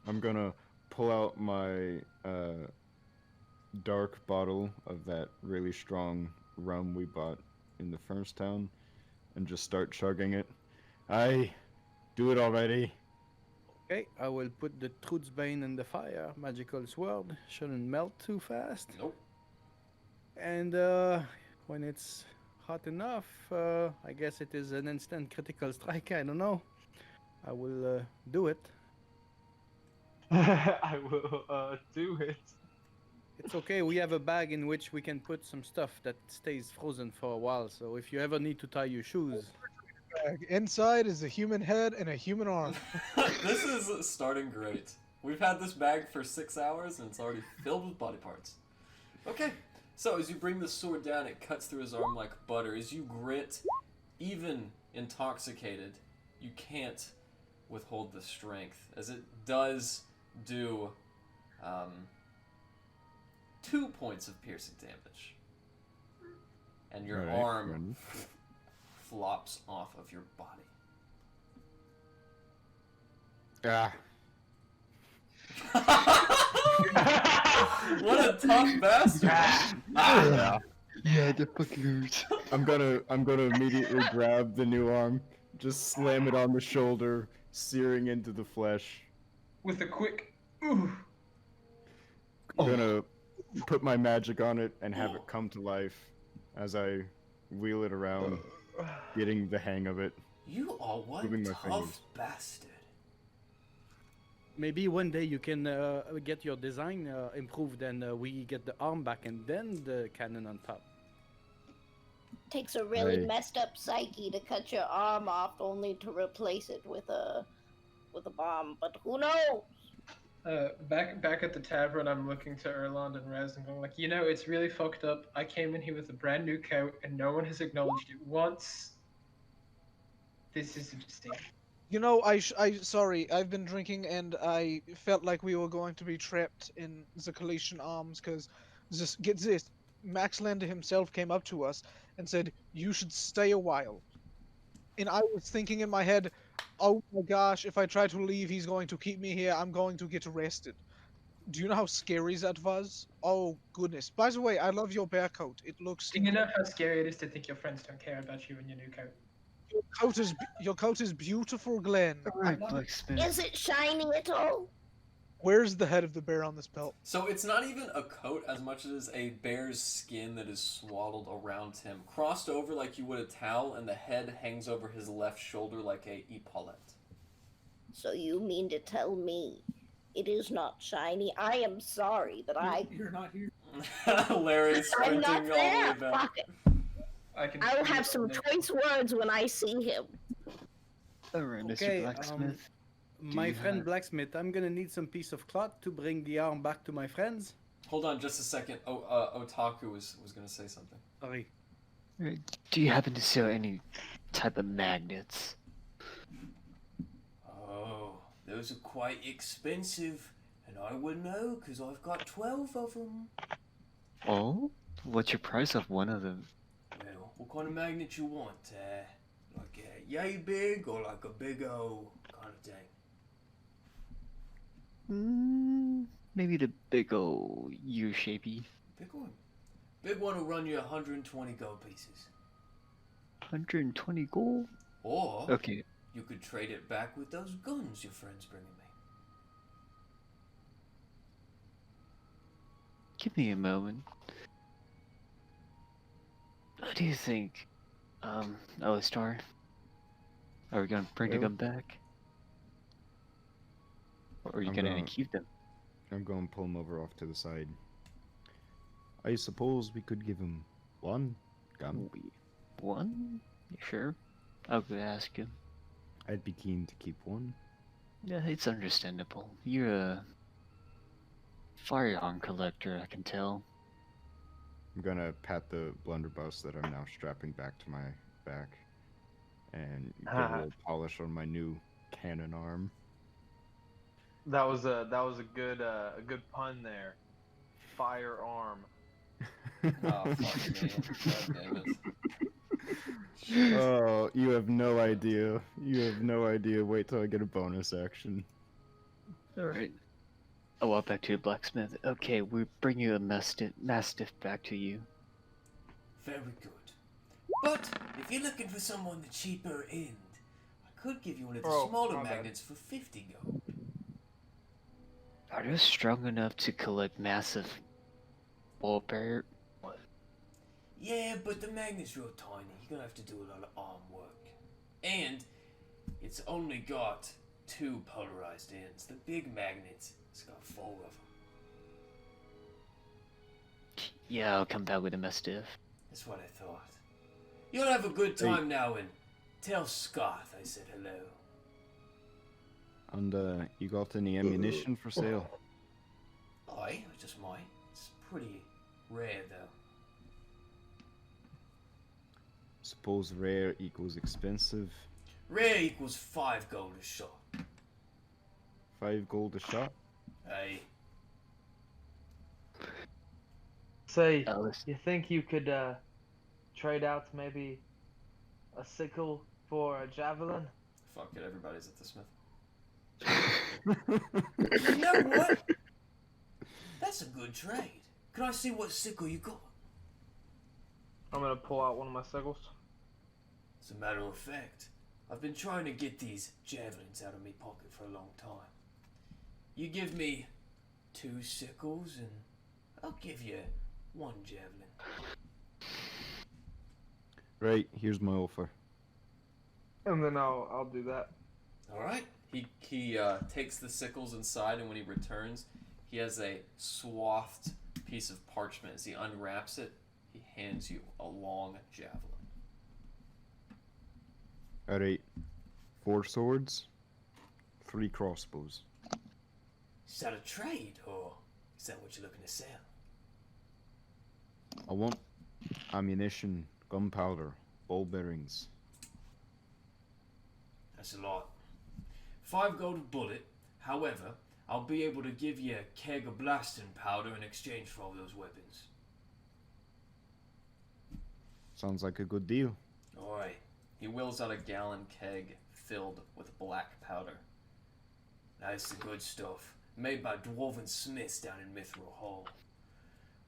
I'm gonna pull out my dark bottle of that really strong rum we bought in the first town and just start chugging it. Aye, do it already. Okay, I will put the Truthsbane in the fire. Magical sword shouldn't melt too fast. Nope. And when it's hot enough, I guess it is an instant critical strike. I don't know. I will do it. I will do it. It's okay. We have a bag in which we can put some stuff that stays frozen for a while. So if you ever need to tie your shoes, Inside is a human head and a human arm. This is starting great. We've had this bag for 6 hours and it's already filled with body parts. Okay, so as you bring the sword down, it cuts through his arm like butter. As you grit, even intoxicated, you can't withhold the strength, as it does do 2 points of piercing damage. And your Alright, arm friend. flops off of your body. Ah. What a tough bastard! Yeah, that fucking hurts. I'm gonna immediately grab the new arm, just slam it on the shoulder, searing into the flesh. With a quick ooh. I'm gonna put my magic on it and have it come to life as I wheel it around, getting the hang of it. You are one Moving my tough fingers. bastard. maybe one day you can get your design improved and we get the arm back and then the cannon on top. Takes a really Aye. messed up psyche to cut your arm off only to replace it with a bomb, but who knows? Back at the tavern, I'm looking to Erland and Raz and going like, you know, it's really fucked up. I came in here with a brand new coat and no one has acknowledged it once. This is interesting. You know, sorry, I've been drinking and I felt like we were going to be trapped in the Calatian arms because, get this, Maxlander himself came up to us and said, you should stay a while. And I was thinking in my head, oh my gosh, if I try to leave, he's going to keep me here, I'm going to get arrested. Do you know how scary that was? Oh goodness. By the way, I love your bear coat. It looks... Do you know how scary it is to think your friends don't care about you and your new coat? Your coat is beautiful, Glenn. Alright, blacksmith. Is it shiny at all? Where's the head of the bear on this belt? So it's not even a coat as much as a bear's skin that is swaddled around him, crossed over like you would a towel, and the head hangs over his left shoulder like a epaulette. So you mean to tell me it is not shiny? I am sorry that You're not here. Larry's I'm squinting not all the there. way back. Fuck it. I will have some choice words when I see him. Alright, Mr. Okay, Blacksmith. My you friend have- Blacksmith, I'm gonna need some piece of cloth to bring the arm back to my friends. Hold on just a second. Otaku was gonna say something. Sorry. Alright, do you happen to sell any type of magnets? Oh, those are quite expensive, and I would know because I've got 12 of them. Oh? What's your price of one of them? Well, what kind of magnet you want? Like a yay big or like a big old kind of thing? Maybe the big ol' U-shapey. Big one. Big one will run you 120 gold pieces. 120 gold? Or Okay. you could trade it back with those guns your friend's bringing me. Give me a moment. What do you think, Star? Are we gonna bring the Well- gun back? Or are you I'm gonna gonna- keep them? I'm going to pull him over off to the side. I suppose we could give him one gun. One? You sure? I'll go ask him. I'd be keen to keep one. Yeah, it's understandable. You're a firearm collector, I can tell. I'm gonna pat the blunderbuss that I'm now strapping back to my back, and get a little polish on my new cannon arm. That was a good pun there. Firearm. Oh, fuck me. God damn it. Oh, you have no idea. You have no idea. Wait till I get a bonus action. Alright. I walk back to the blacksmith. Okay, we're bringing a mastiff back to you. Very good. But if you're looking for someone on the cheaper end, I could give you one of the smaller magnets for 50 gold. Are they strong enough to collect massive ball bearer? Yeah, but the magnet's real tiny. You're gonna have to do a lot of arm work. And it's only got 2 polarized ends. The big magnet, it's got 4 of them. Yeah, I'll come back with a mastiff. That's what I thought. You'll have a good time now and tell Scoth I said hello. And you got any ammunition for sale? I just might. It's pretty rare though. Suppose rare equals expensive. Rare equals 5 gold a shot. 5 gold a shot? Hey. Say, you think you could trade out maybe a sickle for a javelin? Fuck it, everybody's at the smith. You know what? That's a good trade. Can I see what sickle you got? I'm gonna pull out one of my sickles. As a matter of fact, I've been trying to get these javelins out of my pocket for a long time. You give me 2 sickles and I'll give you 1 javelin. Right, here's my offer. And then I'll do that. Alright. He takes the sickles inside, and when he returns, he has a swathed piece of parchment. As he unwraps it, he hands you a long javelin. Alright, 4 swords, 3 crossbows. Is that a trade, or is that what you're looking to sell? I want ammunition, gunpowder, ball bearings. That's a lot. 5 gold a bullet. However, I'll be able to give you a keg of blasting powder in exchange for all those weapons. Sounds like a good deal. Alright. He wheels out a gallon keg filled with black powder. That's the good stuff. Made by dwarven smiths down in Mithril Hall.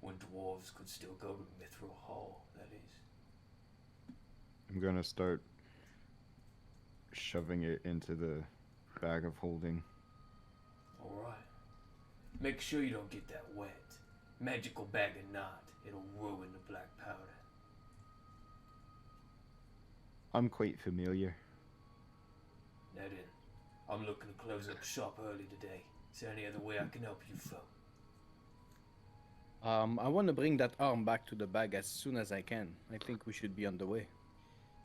When dwarves could still go to Mithril Hall, that is. I'm gonna start shoving it into the bag of holding. Alright. Make sure you don't get that wet. Magical bag of knot. It'll ruin the black powder. I'm quite familiar. Now then, I'm looking to close up shop early today. Is there any other way I can help you folk? I want to bring that arm back to the bag as soon as I can. I think we should be on the way.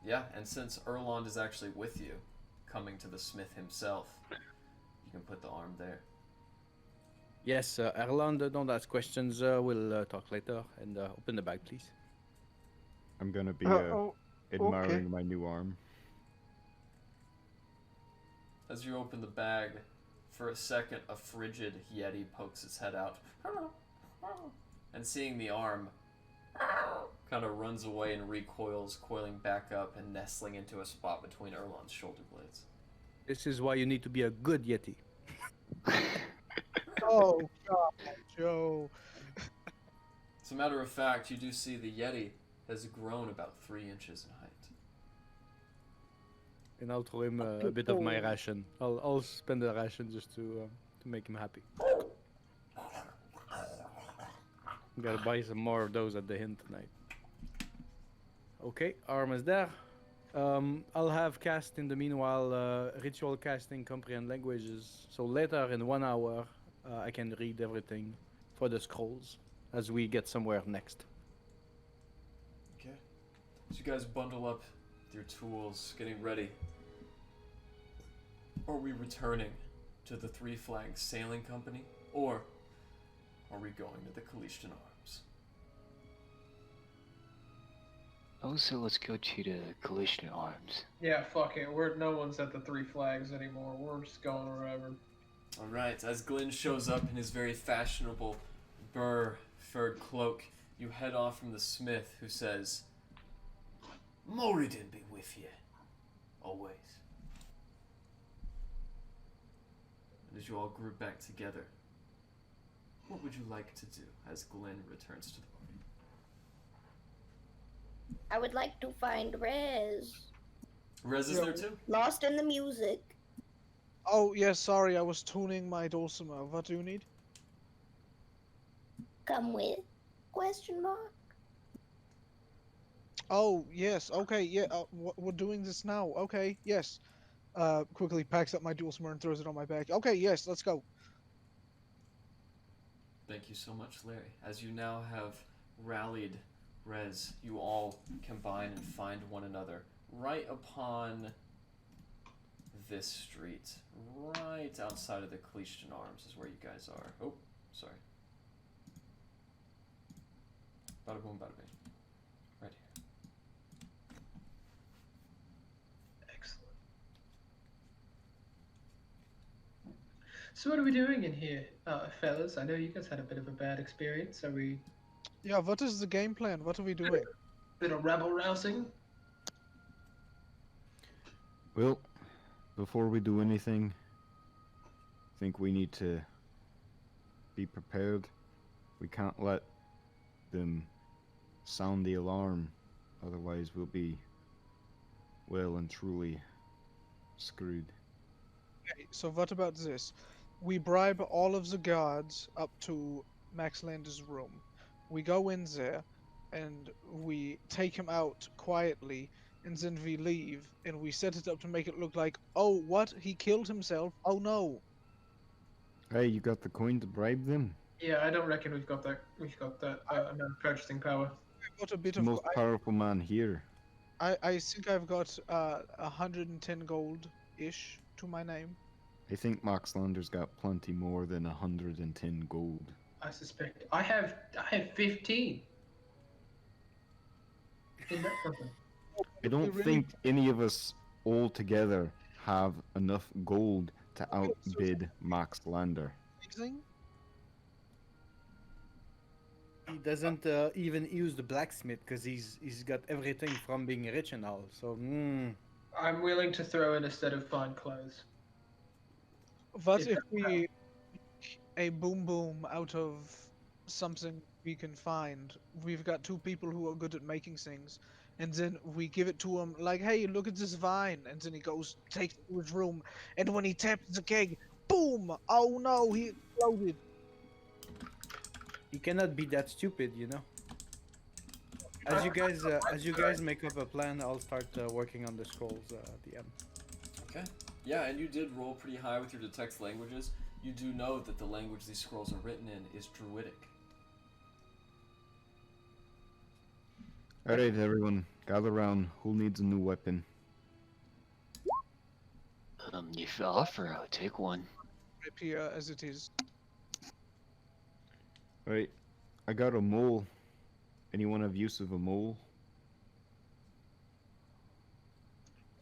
Yeah, and since Erland is actually with you, coming to the smith himself, you can put the arm there. Yes, Erland, don't ask questions. We'll talk later. And open the bag, please. I'm gonna be admiring okay. my new arm. As you open the bag, for a second, a frigid yeti pokes its head out. And seeing the arm, kind of runs away and recoils, coiling back up and nestling into a spot between Erland's shoulder blades. This is why you need to be a good yeti. Oh God, Joe. As a matter of fact, you do see the yeti has grown about 3 inches in height. And I'll throw him a bit of my ration. I'll spend the ration just to make him happy. Gotta buy some more of those at the Hint tonight. Okay, arm is there. I'll have cast in the meanwhile ritual casting comprehend languages. So later in 1 hour, I can read everything for the scrolls as we get somewhere next. Okay. So you guys bundle up your tools, getting ready. Are we returning to the Three Flags Sailing Company, or are we going to the Kalishtan Arms? Also, let's go to the Kalishtan Arms. Yeah, fuck it. No one's at the Three Flags anymore. We're just going wherever. Alright, as Glenn shows up in his very fashionable furred cloak, you head off from the smith, who says, Moradin be with you. Always. And as you all group back together, what would you like to do as Glenn returns to the party? I would like to find Rez. Rez is there too? Lost in the music. Oh, yes, sorry, I was tuning my dulcimer. What do you need? Come with? Question mark. Oh, yes, okay, yeah, we're doing this now. Okay, yes. Quickly packs up my dulcimer and throws it on my back. Okay, yes, let's go. Thank you so much, Larry. As you now have rallied Rez, you all combine and find one another right upon this street. Right outside of the Cleachton Arms is where you guys are. Oh, sorry. Bada boom, bada bing. Right here. Excellent. So what are we doing in here, fellas? I know you guys had a bit of a bad experience. Are we... Yeah, what is the game plan? What are we doing? Bit of rebel rousing? Well, before we do anything, I think we need to be prepared. We can't let them sound the alarm, otherwise we'll be well and truly screwed. Okay, so what about this? We bribe all of the guards up to Maxildanarr's room. We go in there, and we take him out quietly, and then we leave, and we set it up to make it look like, oh, what? He killed himself? Oh no. Hey, you got the coin to bribe them? Yeah, I don't reckon we've got that. We've got that amount of purchasing power. I've got a bit The of. most powerful man here. I think I've got 110 gold-ish to my name. I think Max Lander's got plenty more than 110 gold. I suspect. I have 15. Isn't that something? I don't think any of us all together have enough gold to outbid Max Lander. Amazing. He doesn't even use the blacksmith because he's got everything from being rich and all. So, I'm willing to throw in a set of fine clothes. What Is if that we make a boom boom out of something we can find? We've got two people who are good at making things, and then we give it to him like, hey, look at this vine, and then he goes, takes it to his room, and when he taps the keg, boom! Oh no, he exploded. he cannot be that stupid, you know. As you guys make up a plan, I'll start working on the scrolls at the end. Okay. Yeah, and you did roll pretty high with your detect languages. You do know that the language these scrolls are written in is Druidic. Alright, everyone, gather round. Who needs a new weapon? If you offer, I'll take one. Rapier as it is. Alright, I got a mole. Anyone have use of a mole?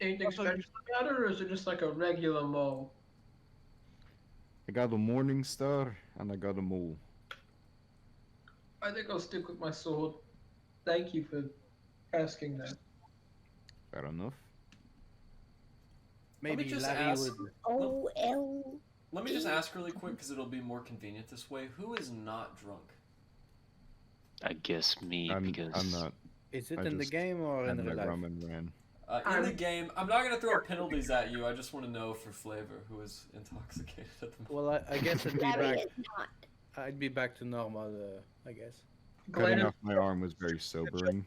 Anything special about it, or is it just like a regular mole? I got a morning star and I got a mole. I think I'll stick with my sword. Thank you for asking that. Fair enough. Maybe just Larry ask- would. O-L. Let me just ask really quick, because it'll be more convenient this way. Who is not drunk? I guess me, I'm because not. Is it I in the just game or in had real my life? rum and ran. In the game, I'm not going to throw penalties at you. I just want to know for flavor who is intoxicated at the moment. Well, I guess I'd be Larry back. is not. I'd be back to normal, I guess. Cutting Glenn, off my arm was very sobering.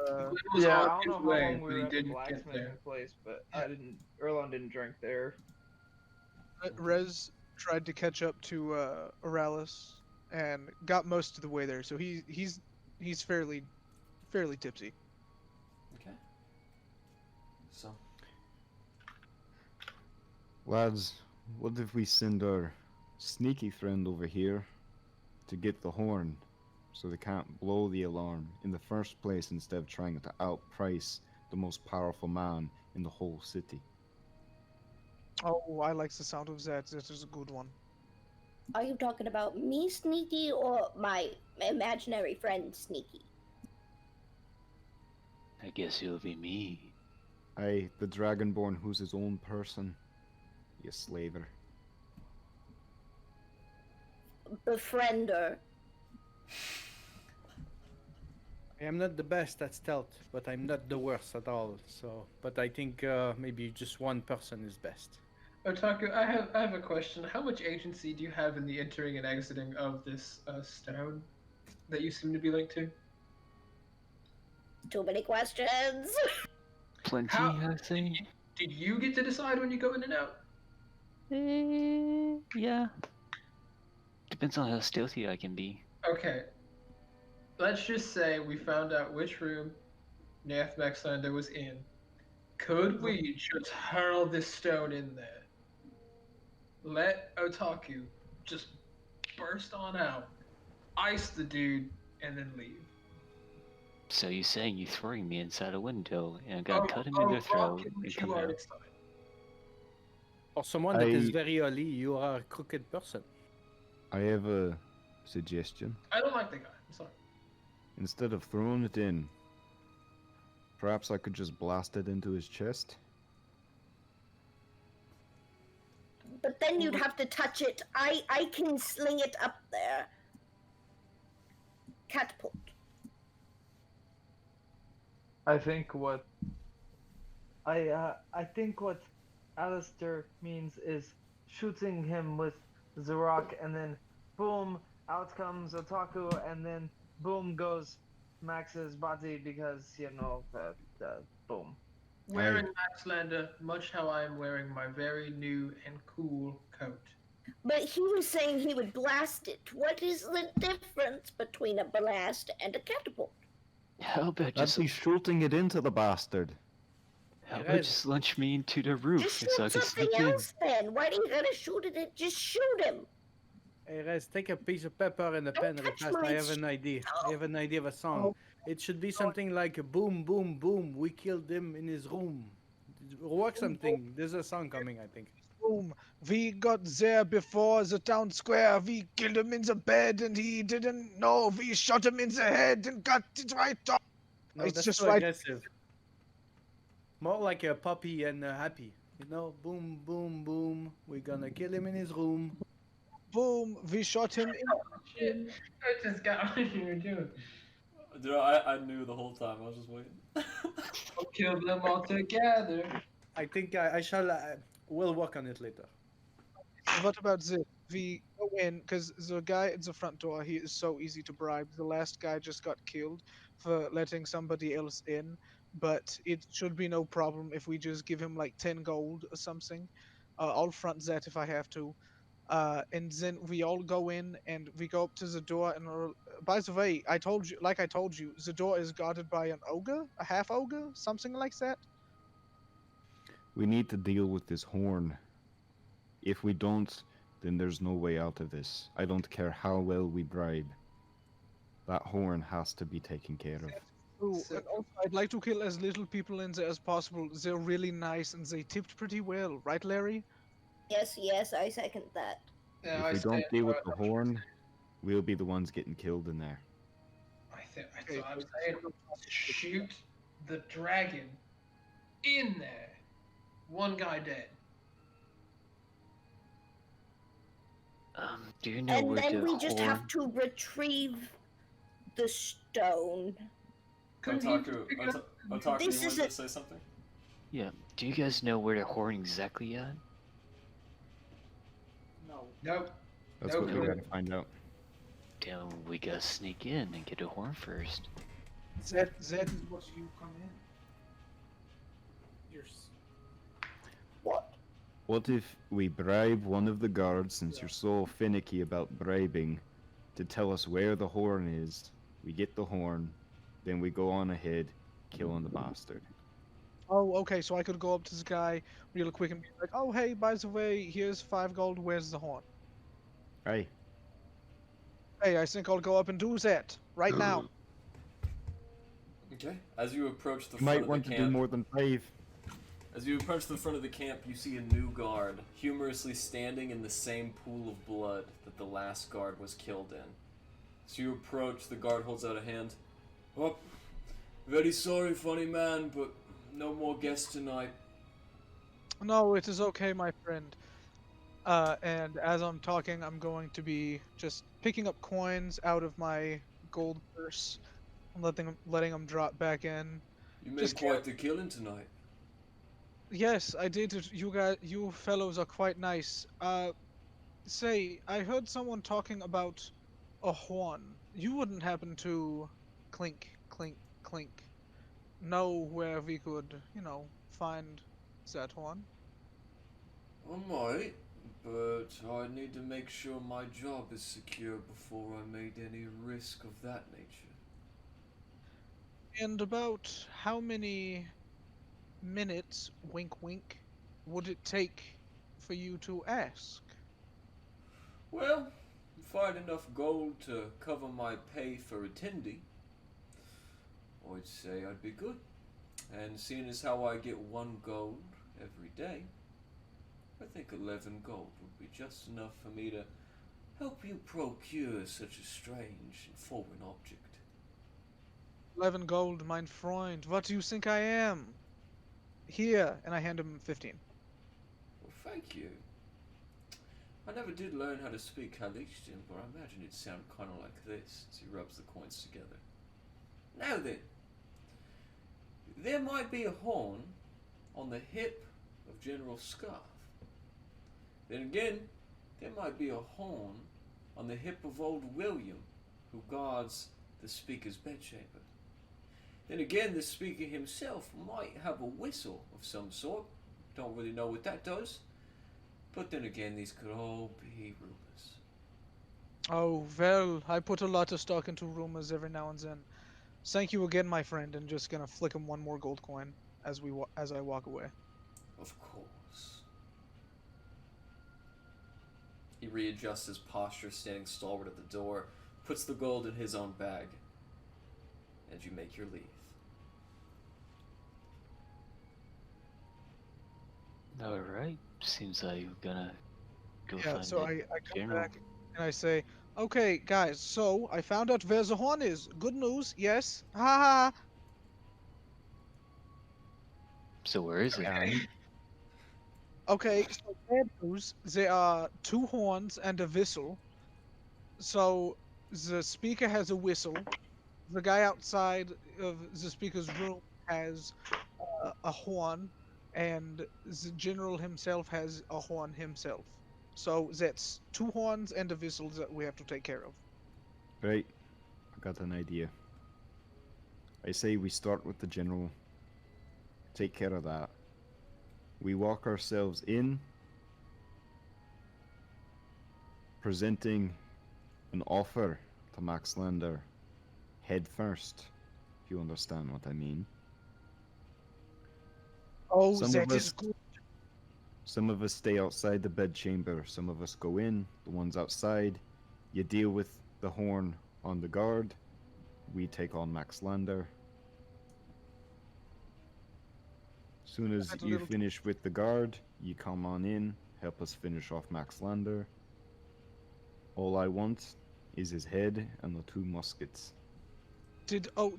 Glenn was Yeah, on I don't his know how way, long we but were he at the didn't get blacksmithing there. place, but Erlon didn't drink there. Rez tried to catch up to Oralis and got most of the way there, so he's fairly tipsy. Okay. So, Lads, what if we send our sneaky friend over here to get the horn so they can't blow the alarm in the first place instead of trying to outprice the most powerful man in the whole city? Oh, I like the sound of that. That is a good one. Are you talking about me, Sneaky, or my imaginary friend, Sneaky? I guess it'll be me. Aye, the Dragonborn who's his own person. You slaver. befriender. I am not the best at stealth, but I'm not the worst at all. So, but I think maybe just one person is best. Otaku, I have a question. How much agency do you have in the entering and exiting of this stone that you seem to be linked to? Too many questions. Plenty, How- I think. Did you get to decide when you go in and out? Yeah. Depends on how stealthy I can be. Okay. Let's just say we found out which room Naerth Maxildanarr was in. Could we just hurl this stone in there? Let Otaku just burst on out, ice the dude, and then leave. So you're saying you're throwing me inside a window and I'm gonna cut him in the throat Rocket, and you come are out? inside. For someone that is I- very early, you are a crooked person. I have a suggestion. I don't like the guy. I'm sorry. Instead of throwing it in, perhaps I could just blast it into his chest. But then you'd have to touch it. I can sling it up there. Catapult. I think what Alistair means is shooting him with the rock, and then boom, out comes Otaku, and then boom goes Max's body because boom. Wearing Maxlander, much how I am wearing my very new and cool coat. But he was saying he would blast it. What is the difference between a blast and a catapult? How about That's just me shooting it into the bastard. how about Yes. just launch me into the roof Just and so I shoot can something sneak in? else then. Why do you gotta shoot it? Just shoot him. Hey, Rez, take a piece of paper and a Don't pen real touch fast. my I have an idea. I have an idea of a song. Oh. It should be something like boom, boom, boom. We killed him in his room. Work something. There's a song coming, I think. Boom. We got there before the town square. We killed him in the bed and he didn't know. We shot him in the head and got it right off. No, It's that's just too right- aggressive. More like a puppy and happy. You know, boom, boom, boom. We're gonna kill him in his room. Boom. We shot him in. Shit, I just got what you were doing. Dude, I knew the whole time. I was just waiting. We'll kill them all together. I think I shall. We'll work on it later. What about this? We go in because the guy at the front door, he is so easy to bribe. The last guy just got killed for letting somebody else in, but it should be no problem if we just give him like 10 gold or something. I'll front that if I have to. And then we all go in and we go up to the door. And by the way, I told you, the door is guarded by an ogre, a half ogre, something like that. We need to deal with this horn. If we don't, then there's no way out of this. I don't care how well we bribe. That horn has to be taken care of. Ooh, and also, I'd like to kill as little people in there as possible. They're really nice and they tipped pretty well, right, Larry? Yes, I second that. Yeah, If I we don't stand deal for with it. the horn, we'll be the ones getting killed in there. That's what I'm saying. Shoot the dragon in there. One guy dead. Do you know And where then the we just horn... have to retrieve the stone. Couldn't he Otaku, pick it up? Otaku, you This wanted is to a- say something? Yeah. Do you guys know where the horn exactly at? Nope. That's No what we clue. gotta find out. Then we gotta sneak in and get a horn first. That is what you come in. What? What if we bribe one of the guards, since you're so finicky about bribing, to tell us where the horn is? We get the horn, then we go on ahead, killing the bastard. Oh, okay, so I could go up to this guy real quick and be like, oh, hey, by the way, here's 5 gold, where's the horn? Hey, Hey, I think I'll go up and do that right now. Okay. As you approach the you front might of want the to camp, do more than 5. as you approach the front of the camp, you see a new guard humorously standing in the same pool of blood that the last guard was killed in. So you approach. The guard holds out a hand. Oh, very sorry, funny man, but no more guests tonight. No, it is okay, my friend. And as I'm talking, I'm going to be just picking up coins out of my gold purse and letting them drop back in. You made Just quite the killing tonight. Yes, I did. You fellows are quite nice. Say, I heard someone talking about a horn. You wouldn't happen to clink, clink, clink, know where we could, find that horn? I might, but I need to make sure my job is secure before I made any risk of that nature. And about how many minutes, wink wink, would it take for you to ask? Well, if I had enough gold to cover my pay for attending, I'd say I'd be good. And seeing as how I get 1 gold every day, I think 11 gold would be just enough for me to help you procure such a strange and foreign object. 11 gold, mein Freund. What do you think I am? Here, and I hand him 15. Well, thank you. I never did learn how to speak Halishtian, but I imagine it'd sound kind of like this as he rubs the coins together. Now then, there might be a horn on the hip of General Scarf. Then again, there might be a horn on the hip of old William, who guards the speaker's bedchamber. Then again, the speaker himself might have a whistle of some sort. Don't really know what that does. But then again, these could all be rumors. Oh, well, I put a lot of stock into rumors every now and then. Thank you again, my friend, and just gonna flick him 1 more gold coin as I walk away. Of course. He readjusts his posture, standing stalwart at the door, puts the gold in his own bag, and you make your leave. Alright, seems like we're gonna go Yeah, find so the I come general. back and I say, okay, guys, so I found out where the horn is. Good news, yes. Ha ha ha. So where is it? Okay, so bad news, there are 2 horns and a whistle. So the speaker has a whistle. The guy outside of the speaker's room has a horn, and the general himself has a horn himself. So that's 2 horns and a whistle that we have to take care of. Right, I got an idea. I say we start with the general, take care of that. We walk ourselves in, presenting an offer to Maxildanarr head first, if you understand what I mean. Oh, Some that of is us- good. Some of us stay outside the bedchamber, some of us go in, the ones outside. You deal with the horn on the guard, we take on Maxildanarr. Soon as That's a you little- finish with the guard, you come on in, help us finish off Maxildanarr. All I want is his head and the 2 muskets.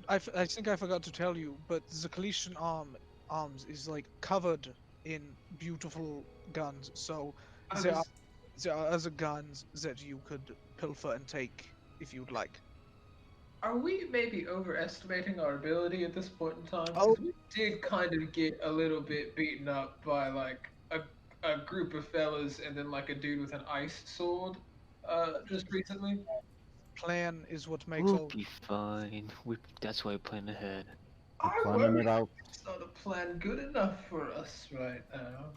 I think I forgot to tell you, but the Calician arms is like covered in beautiful guns. So there are other guns that you could pilfer and take if you'd like. Are we maybe overestimating our ability at this point in time? Oh. 'Cause we did kind of get a little bit beaten up by like a group of fellas and then like a dude with an ice sword just recently. Plan is what makes We'll all. be fine. That's why we plan ahead. I Planning worry it out. it's not a plan good enough for us right now.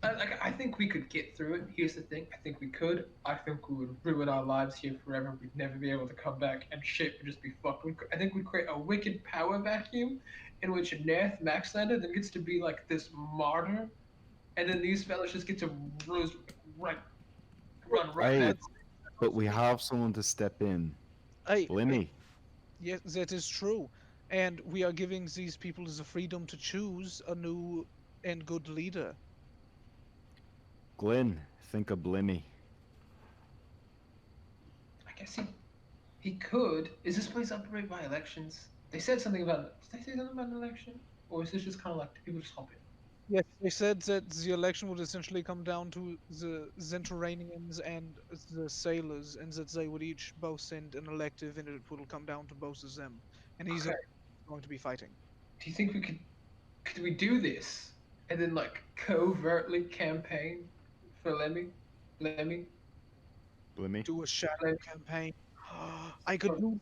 I think we could get through it. Here's the thing. I think we could. I think we would ruin our lives here forever. We'd never be able to come back, and shit would just be fucked. I think we'd create a wicked power vacuum in which Naerth Maxildanarr then gets to be like this martyr, and then these fellas just get to run right. Hey, but we have someone to step in. Hey, Blimmy. yes, that is true, and we are giving these people the freedom to choose a new and good leader. Glenn, think of Blimmy. I guess he could. Is this place operated by elections? They said something about. Did they say something about an election, or is this just kind of like do people just hop in? Yes, they said that the election would essentially come down to the Zenturanians and the sailors, and that they would each both send an elective, and it will come down to both of them. And he's Okay. going to be fighting. Do you think we could we do this and then like covertly campaign for Lemmy? Blimmy. Do a shadow Lemmy? campaign. I could do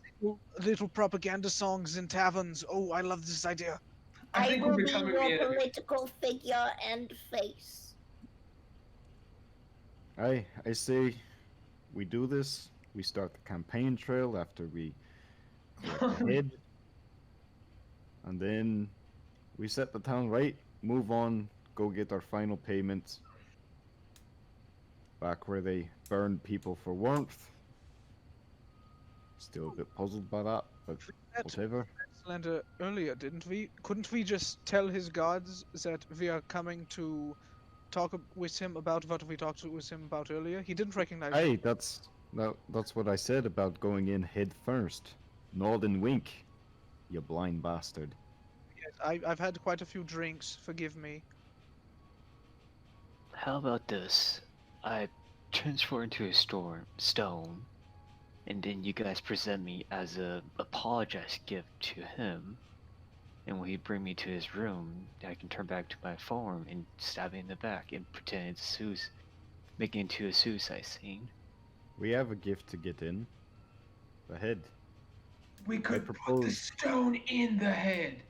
little propaganda songs in taverns. Oh, I love this idea. I I think will we're be becoming your the enemy. political figure and face. I say we do this. We start the campaign trail after we collect the head, and then we set the town right. Move on. Go get our final payment. Back where they burned people for warmth. Still a bit puzzled by that, but That whatever. Slender earlier, didn't we? Couldn't we just tell his gods that we are coming to talk with him about what we talked with him about earlier? He didn't recognize Hey, me. that's what I said about going in head first. Nod and wink, you blind bastard. Yes, I've had quite a few drinks. Forgive me. How about this? I transfer into a stone, and then you guys present me as a apologize gift to him. And when he bring me to his room, I can turn back to my form and stab him in the back and pretend it's make it into a suicide scene. We have a gift to get in. The head. We could put the propose- stone in the head.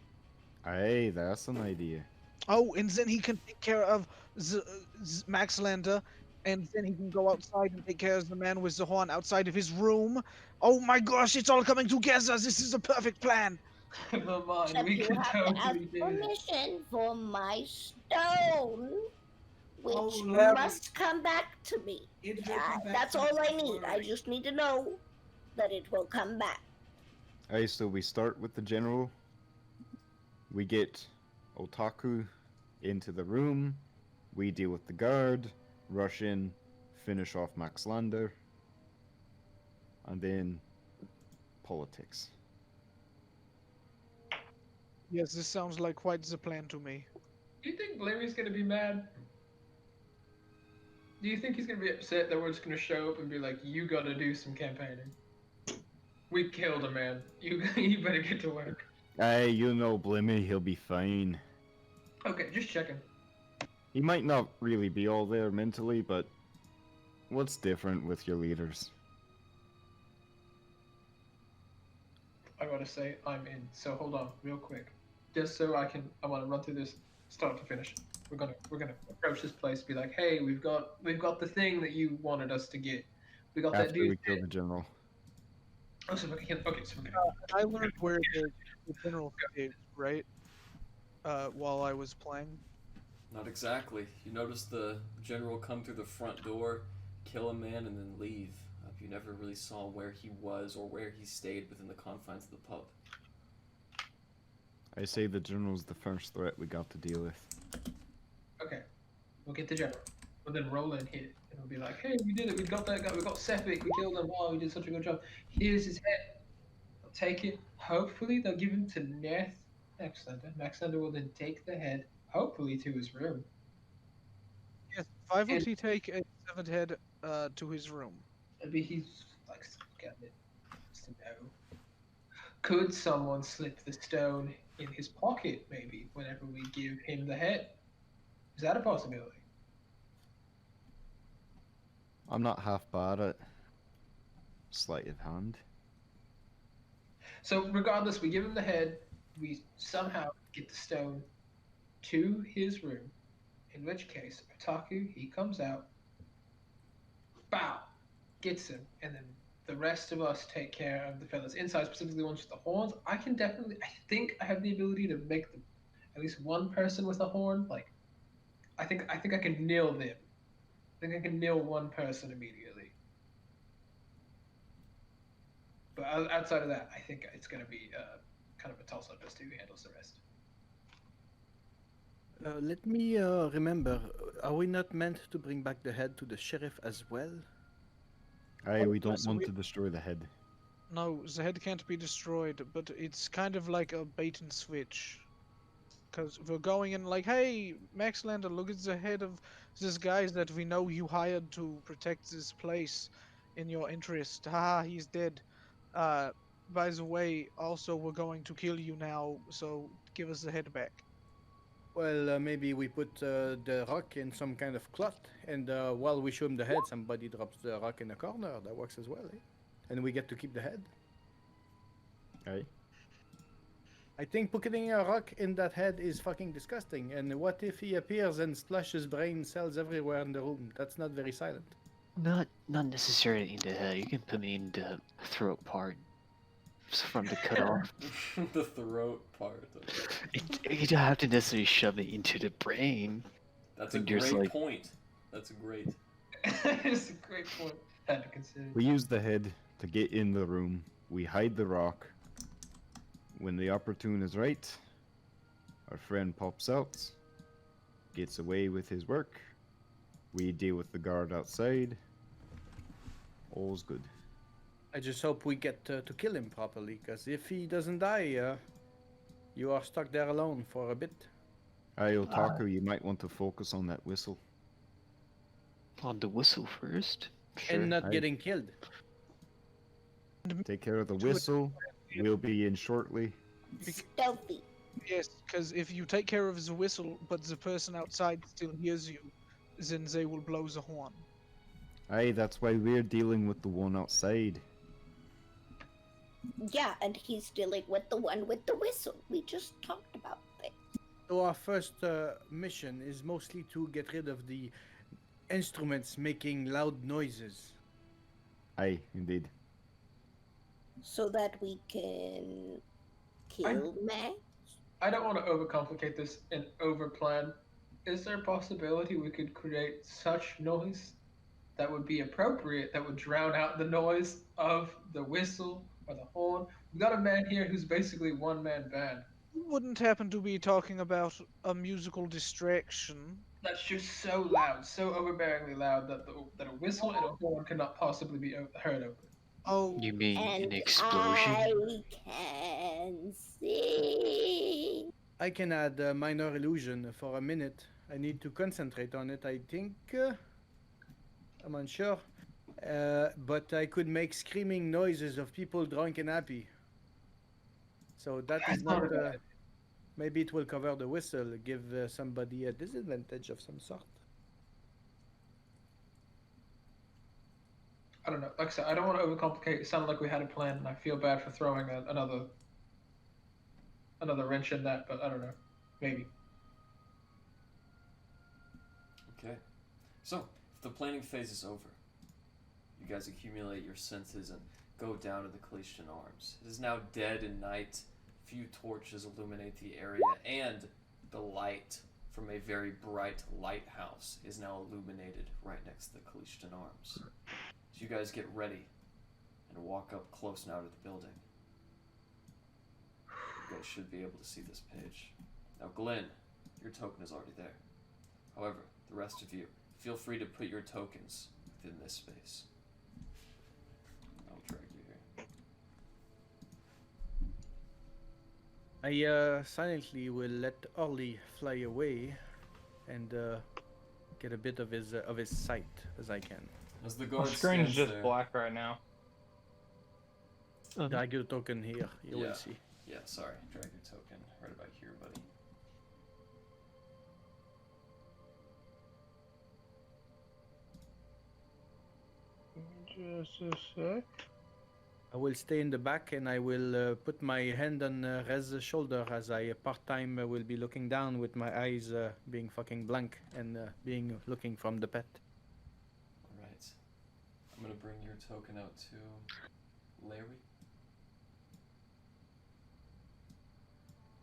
Hey, that's an idea. Oh, and then he can take care of Maxlander, and then he can go outside and take care of the man with the horn outside of his room. Oh my gosh, it's all coming together. This is a perfect plan. Never mind, Except we you could have to ask totally do this. permission for my stone, which Oh, Larry. must come back to me. It will come back That's to all you, I don't need. I worry. just need to know that it will come back. Hey, so we start with the general. We get Otaku into the room. We deal with the guard, rush in, finish off Maxlander, and then politics. Yes, this sounds like quite the plan to me. Do you think Larry's gonna be mad? Do you think he's gonna be upset that we're just gonna show up and be like, "You gotta do some campaigning. We killed a man. You you better get to work." Hey, you know Blimmy, he'll be fine. Okay, just checking. He might not really be all there mentally, but what's different with your leaders? I gotta say, I'm in. So hold on, real quick, just so I want to run through this start to finish. We're gonna approach this place, be like, "Hey, we've got the thing that you wanted us to get. We got that After dude." we kill the general. Oh, so we can. Okay, so we're gonna. I learned where the general is, right? While I was playing. Not exactly. You notice the general come through the front door, kill a man, and then leave. You never really saw where he was or where he stayed within the confines of the pub. I say the general's the first threat we got to deal with. Okay, we'll get the general. We'll then roll in here, and we'll be like, "Hey, we did it. We got that guy. We got Sephyk. We killed him. Oh, we did such a good job. Here's his head. They'll take it. Hopefully, they'll give him to Naerth Maxildanarr. Maxildanarr will then take the head, hopefully, to his room. Yes, why would And- he take a severed head to his room? Maybe he's like, look at it. Just to know. Could someone slip the stone in his pocket, maybe, whenever we give him the head? Is that a possibility? I'm not half bad at sleight of hand. So regardless, we give him the head. We somehow get the stone to his room. In which case, Otaku, he comes out, bow, gets him, and then the rest of us take care of the fellas inside, specifically the ones with the horns. I think I have the ability to make them, at least one person with a horn. Like, I think I can nail them. I think I can nail one person immediately. But outside of that, I think it's going to be kind of a toss-up as to who handles the rest. Let me remember. Are we not meant to bring back the head to the sheriff as well? Hey, we don't so want we- to destroy the head. No, the head can't be destroyed, but it's kind of like a bait and switch. Because we're going in like, hey, Maxlander, look at the head of this guy that we know you hired to protect this place in your interest. Haha, he's dead. By the way, also we're going to kill you now, so give us the head back. Well, maybe we put the rock in some kind of cloth, and while we show him the head, somebody drops the rock in the corner. That works as well, eh? And we get to keep the head. Aye. I think putting a rock in that head is fucking disgusting. And what if he appears and splashes brain cells everywhere in the room? That's not very silent. Not necessarily in the head. You can put me in the throat part from the cut off. The throat part. You don't have to necessarily shove it into the brain. That's a When you're great like- point. That's a great. It's a great point. Had to consider. We use the head to get in the room. We hide the rock. When the opportune is right, our friend pops out, gets away with his work. We deal with the guard outside. All's good. I just hope we get to kill him properly, because if he doesn't die, you are stuck there alone for a bit. Aye, Otaku, you might want to focus on that whistle. On the whistle first. Sure. And not Aye. getting killed. Take care of the whistle. We'll be in shortly. Stealthy. Yes, because if you take care of the whistle, but the person outside still hears you, then they will blow the horn. Aye, that's why we're dealing with the one outside. Yeah, and he's dealing with the one with the whistle. We just talked about that. So our first mission is mostly to get rid of the instruments making loud noises. Aye, indeed. So that we can kill Max? I don't want to overcomplicate this and overplan. Is there a possibility we could create such noise that would be appropriate, that would drown out the noise of the whistle or the horn? We got a man here who's basically one-man band. You wouldn't happen to be talking about a musical distraction. That's just so loud, so overbearingly loud that that a whistle and a horn cannot possibly be heard over. Oh, You mean And an explosion? I can sing. I can add a minor illusion for a minute. I need to concentrate on it, I think. I'm unsure. But I could make screaming noises of people drunk and happy. So that is not... maybe it will cover the whistle, give somebody a disadvantage of some sort. I don't know. Like I said, I don't want to overcomplicate. It sounded like we had a plan, and I feel bad for throwing another wrench in that, but I don't know. Maybe. Okay. So, if the planning phase is over, you guys accumulate your senses and go down to the Kaltro Arms. It is now dead and night. Few torches illuminate the area, and the light from a very bright lighthouse is now illuminated right next to the Kaltro Arms. So you guys get ready and walk up close now to the building. You guys should be able to see this page. Now, Glenn, your token is already there. However, the rest of you, feel free to put your tokens within this space. I'll drag you here. I silently will let Ollie fly away and get a bit of his sight as I can. As the My guard screen is stands just there, black right now. Drag your token here, you Yeah. will see. Yeah, sorry. Drag your token right about here, buddy. just a sec. I will stay in the back and I will put my hand on Rez's shoulder as I part-time will be looking down with my eyes being fucking blank and looking from the pet. Alright. I'm gonna bring your token out to Layree.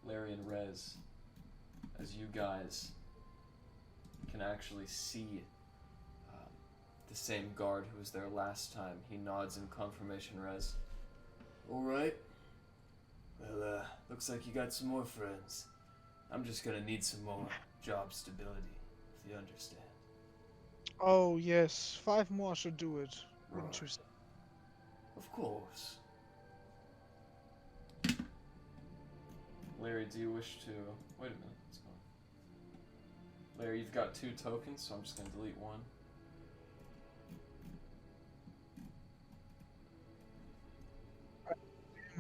Layree and Rez, as you guys can actually see the same guard who was there last time. He nods in confirmation, Rez. Alright. Well, looks like you got some more friends. I'm just gonna need some more job stability, if you understand. Oh yes, 5 more should do it, wouldn't Right. you say? Of course. Layree, do you wish to... Wait a minute. Layree, you've got 2 tokens, so I'm just gonna delete 1.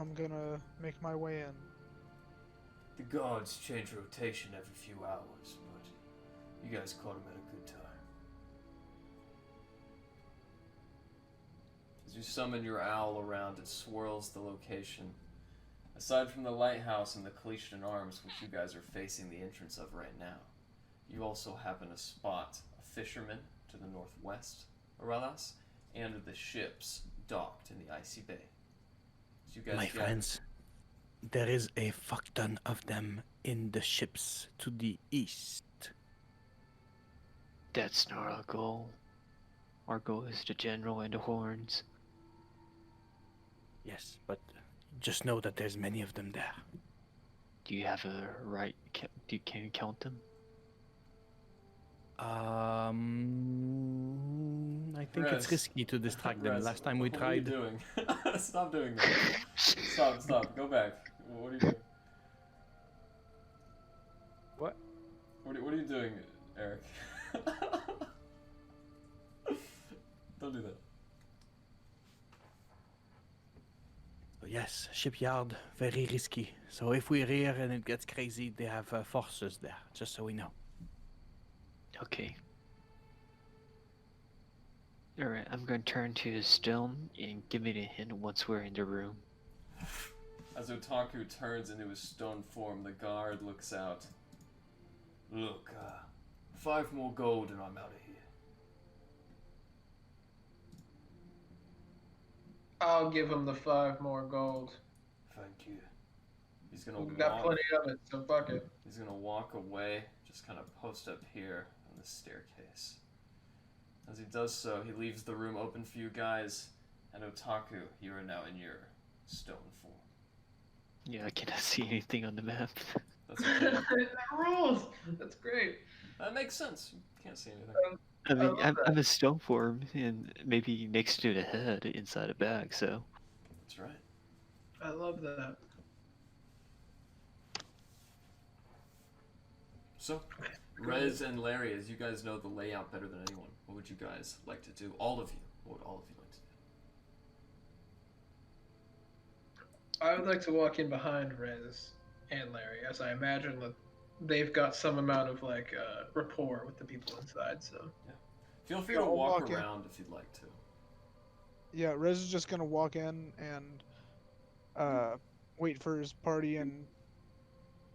I'm gonna make my way in. The guards change rotation every few hours, but you guys caught him at a good time. As you summon your owl around, it swirls the location. Aside from the lighthouse and the Keagan Arms, which you guys are facing the entrance of right now, you also happen to spot a fisherman to the northwest, Aurelas, and the ships docked in the icy bay. As you guys My gather- friends, there is a fuck ton of them in the ships to the east. That's not our goal. Our goal is the general and the horns. Yes, but just know that there's many of them there. Do you have a right? Can you count them? I think it's Rez. risky to distract them. Rez, Last time we what tried. are you doing? Stop doing that. Stop. Go back. What are you doing? What? What are you doing, Eric? Don't do that. Yes, shipyard, very risky. So if we're here and it gets crazy, they have forces there, just so we know. Okay. Alright, I'm going to turn to the stone and give me the hint once we're in the room. As Otaku turns into his stone form, the guard looks out. Look, 5 more gold and I'm out of here. I'll give him the 5 more gold. Thank you. He's gonna We've got walk. plenty of it, so fuck it. He's gonna walk away, just kind of post up here on the staircase. As he does so, he leaves the room open for you guys, and Otaku, you are now in your stone form. Yeah, I cannot see anything on the map. That's okay. That rules! That's great. That makes sense. You can't see anything. I mean, love I'm a stone form, and maybe next to the head inside a bag, so. That's right. I love that. So, Rez and Layree, as you guys know the layout better than anyone, what would you guys like to do? All of you. What would all of you like to do? I would like to walk in behind Rez and Larry, as I imagine that they've got some amount of like rapport with the people inside. So Feel free Yeah, to I'll walk walk in. around if you'd like to. Yeah, Rez is just gonna walk in and wait for his party and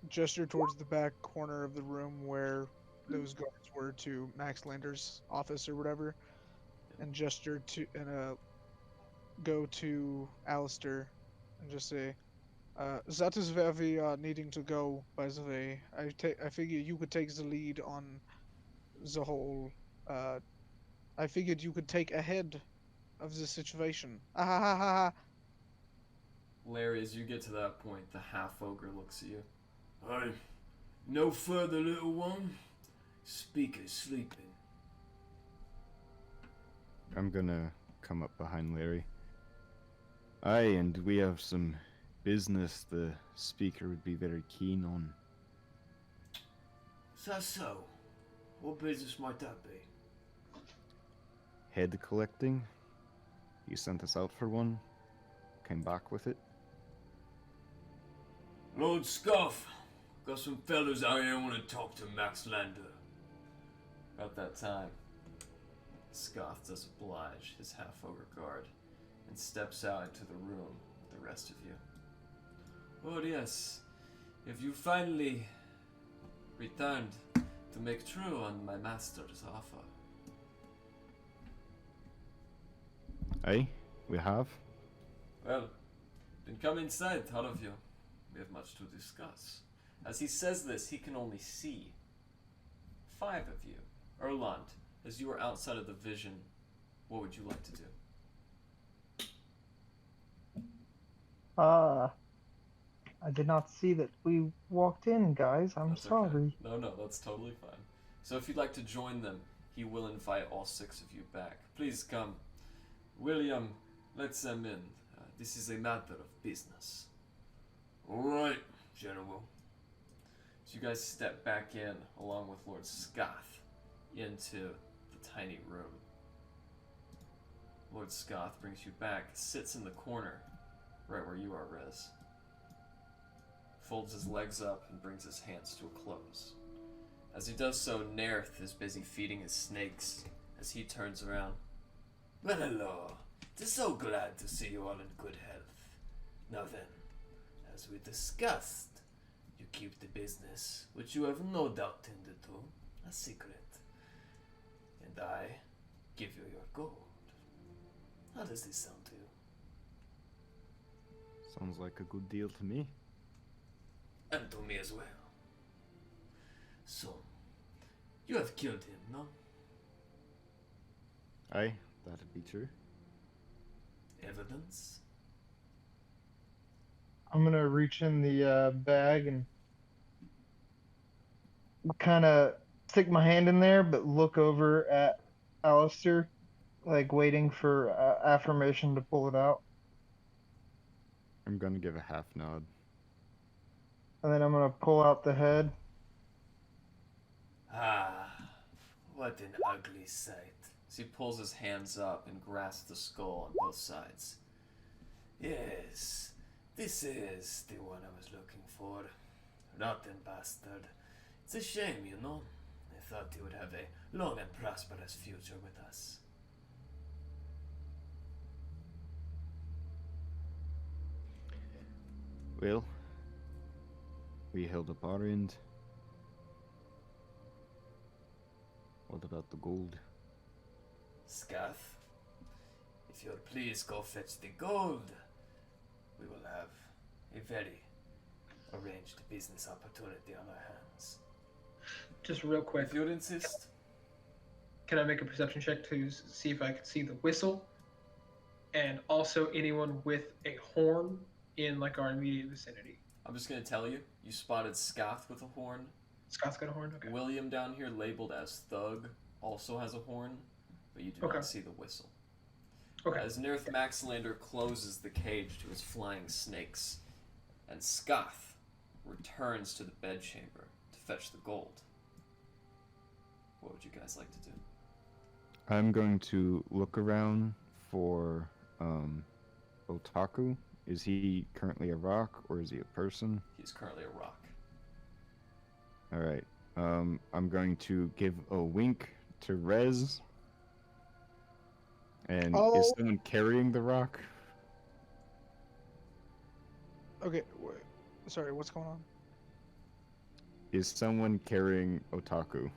gesture towards the back corner of the room where those guards were to Max Lander's office or whatever, and gesture to and go to Alistair and just say, "That is where we are needing to go. By the way, I figure you could take the lead on the whole. I figured you could take ahead of the situation. Ah ha ha ha ha." Layree, as you get to that point, the half-ogre looks at you. Aye. No further, little one. Speaker's sleeping. I'm gonna come up behind Larry. Aye, and we have some business the speaker would be very keen on. So, what business might that be? Head collecting. He sent us out for one. Came back with it. Lord Scuff, got some fellas out here want to talk to Max Lander. About that time, Scoth does oblige his half-ogre guard and steps out into the room with the rest of you. Oh yes, if you finally returned to make true on my master's offer. Aye, we have. Well, then come inside, all of you. We have much to discuss. As he says this, he can only see 5 of you. Erland, as you are outside of the vision, what would you like to do? I did not see that we walked in, guys. I'm That's sorry. okay. No, that's totally fine. So if you'd like to join them, he will invite all 6 of you back. Please come. William, let them in. This is a matter of business. Alright, General. So you guys step back in, along with Lord Scoth, into the tiny room. Lord Scoth brings you back, sits in the corner, right where you are, Rez. Folds his legs up and brings his hands to a close. As he does so, Naerth is busy feeding his snakes as he turns around. Well, hello. 'Tis so glad to see you all in good health. Now then, as we discussed, you keep the business, which you have no doubt tended to, a secret. And I give you your gold. How does this sound to you? Sounds like a good deal to me. And to me as well. So, you have killed him, no? Aye, that'd be true. Evidence? I'm gonna reach in the bag and kind of stick my hand in there, but look over at Alistair, like waiting for affirmation to pull it out. I'm gonna give a half nod. And then I'm gonna pull out the head. Ah, what an ugly sight. As he pulls his hands up and grasps the skull on both sides. Yes, this is the one I was looking for. Rotten bastard. It's a shame, you know. I thought he would have a long and prosperous future with us. Well, we held up our end. What about the gold? Scath, if you'll please go fetch the gold, we will have a very arranged business opportunity on our hands. Just real quick, If you would insist. can I make a perception check to see if I can see the whistle, and also anyone with a horn in like our immediate vicinity? I'm just gonna tell you, you spotted Scoth with a horn. Scott's got a horn. Okay. William down here, labeled as Thug, also has a horn, but you do Okay. not see the whistle. Okay. As Naerth Maxildanarr closes the cage to his flying snakes, and Scoth returns to the bedchamber to fetch the gold. What would you guys like to do? I'm going to look around for Otaku. Is he currently a rock or is he a person? He's currently a rock. Alright. I'm going to give a wink to Rez. And is someone carrying the rock? Okay, wait. Sorry, what's going on? Is someone carrying Otaku?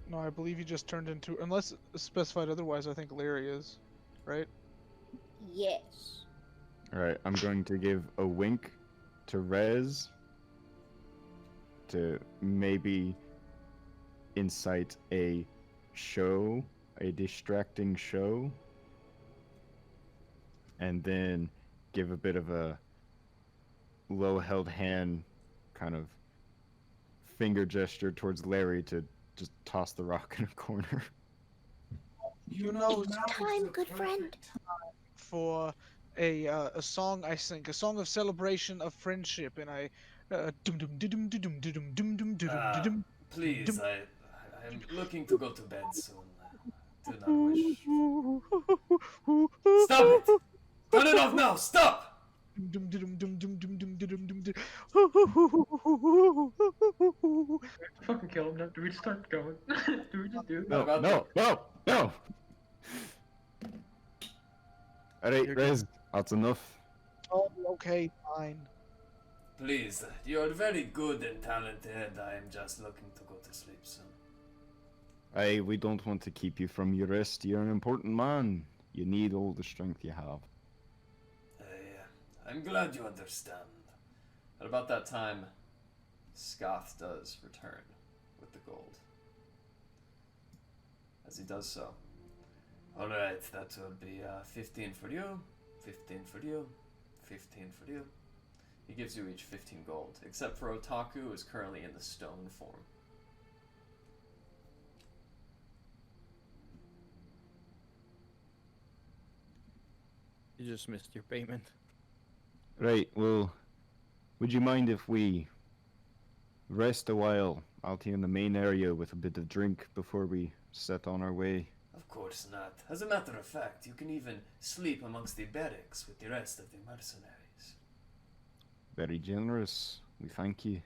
No, I believe he just turned into, unless specified otherwise, I think Layree is, right? Yes. Alright, I'm going to give a wink to Rez to maybe incite a show, a distracting show, and then give a bit of a low held hand kind of finger gesture towards Layree to just toss the rock in a corner. You know, It's time, good friend. for a song I sing, a song of celebration of friendship, and I dum dum dum dum dum dum dum dum dum dum. Please, I'm looking to go to bed soon. Do not wish. Stop it! Turn it off now! Stop! Dum dum dum dum dum dum dum dum dum. Fucking kill him now. Do we just start going? Do we just do No, that? no. Alright, Rez, that's enough. Oh, okay, fine. Please, you are very good and talented. I am just looking to go to sleep soon. We don't want to keep you from your rest. You're an important man. You need all the strength you have. I'm glad you understand. At about that time, Scoth does return with the gold. As he does so, Alright, that will be 15 for you, 15 for you, 15 for you. he gives you each 15 gold, except for Otaku, who is currently in the stone form. You just missed your payment. Right, well, would you mind if we rest a while out here in the main area with a bit of drink before we set on our way. Of course not. As a matter of fact, you can even sleep amongst the barracks with the rest of the mercenaries. Very generous. We thank you.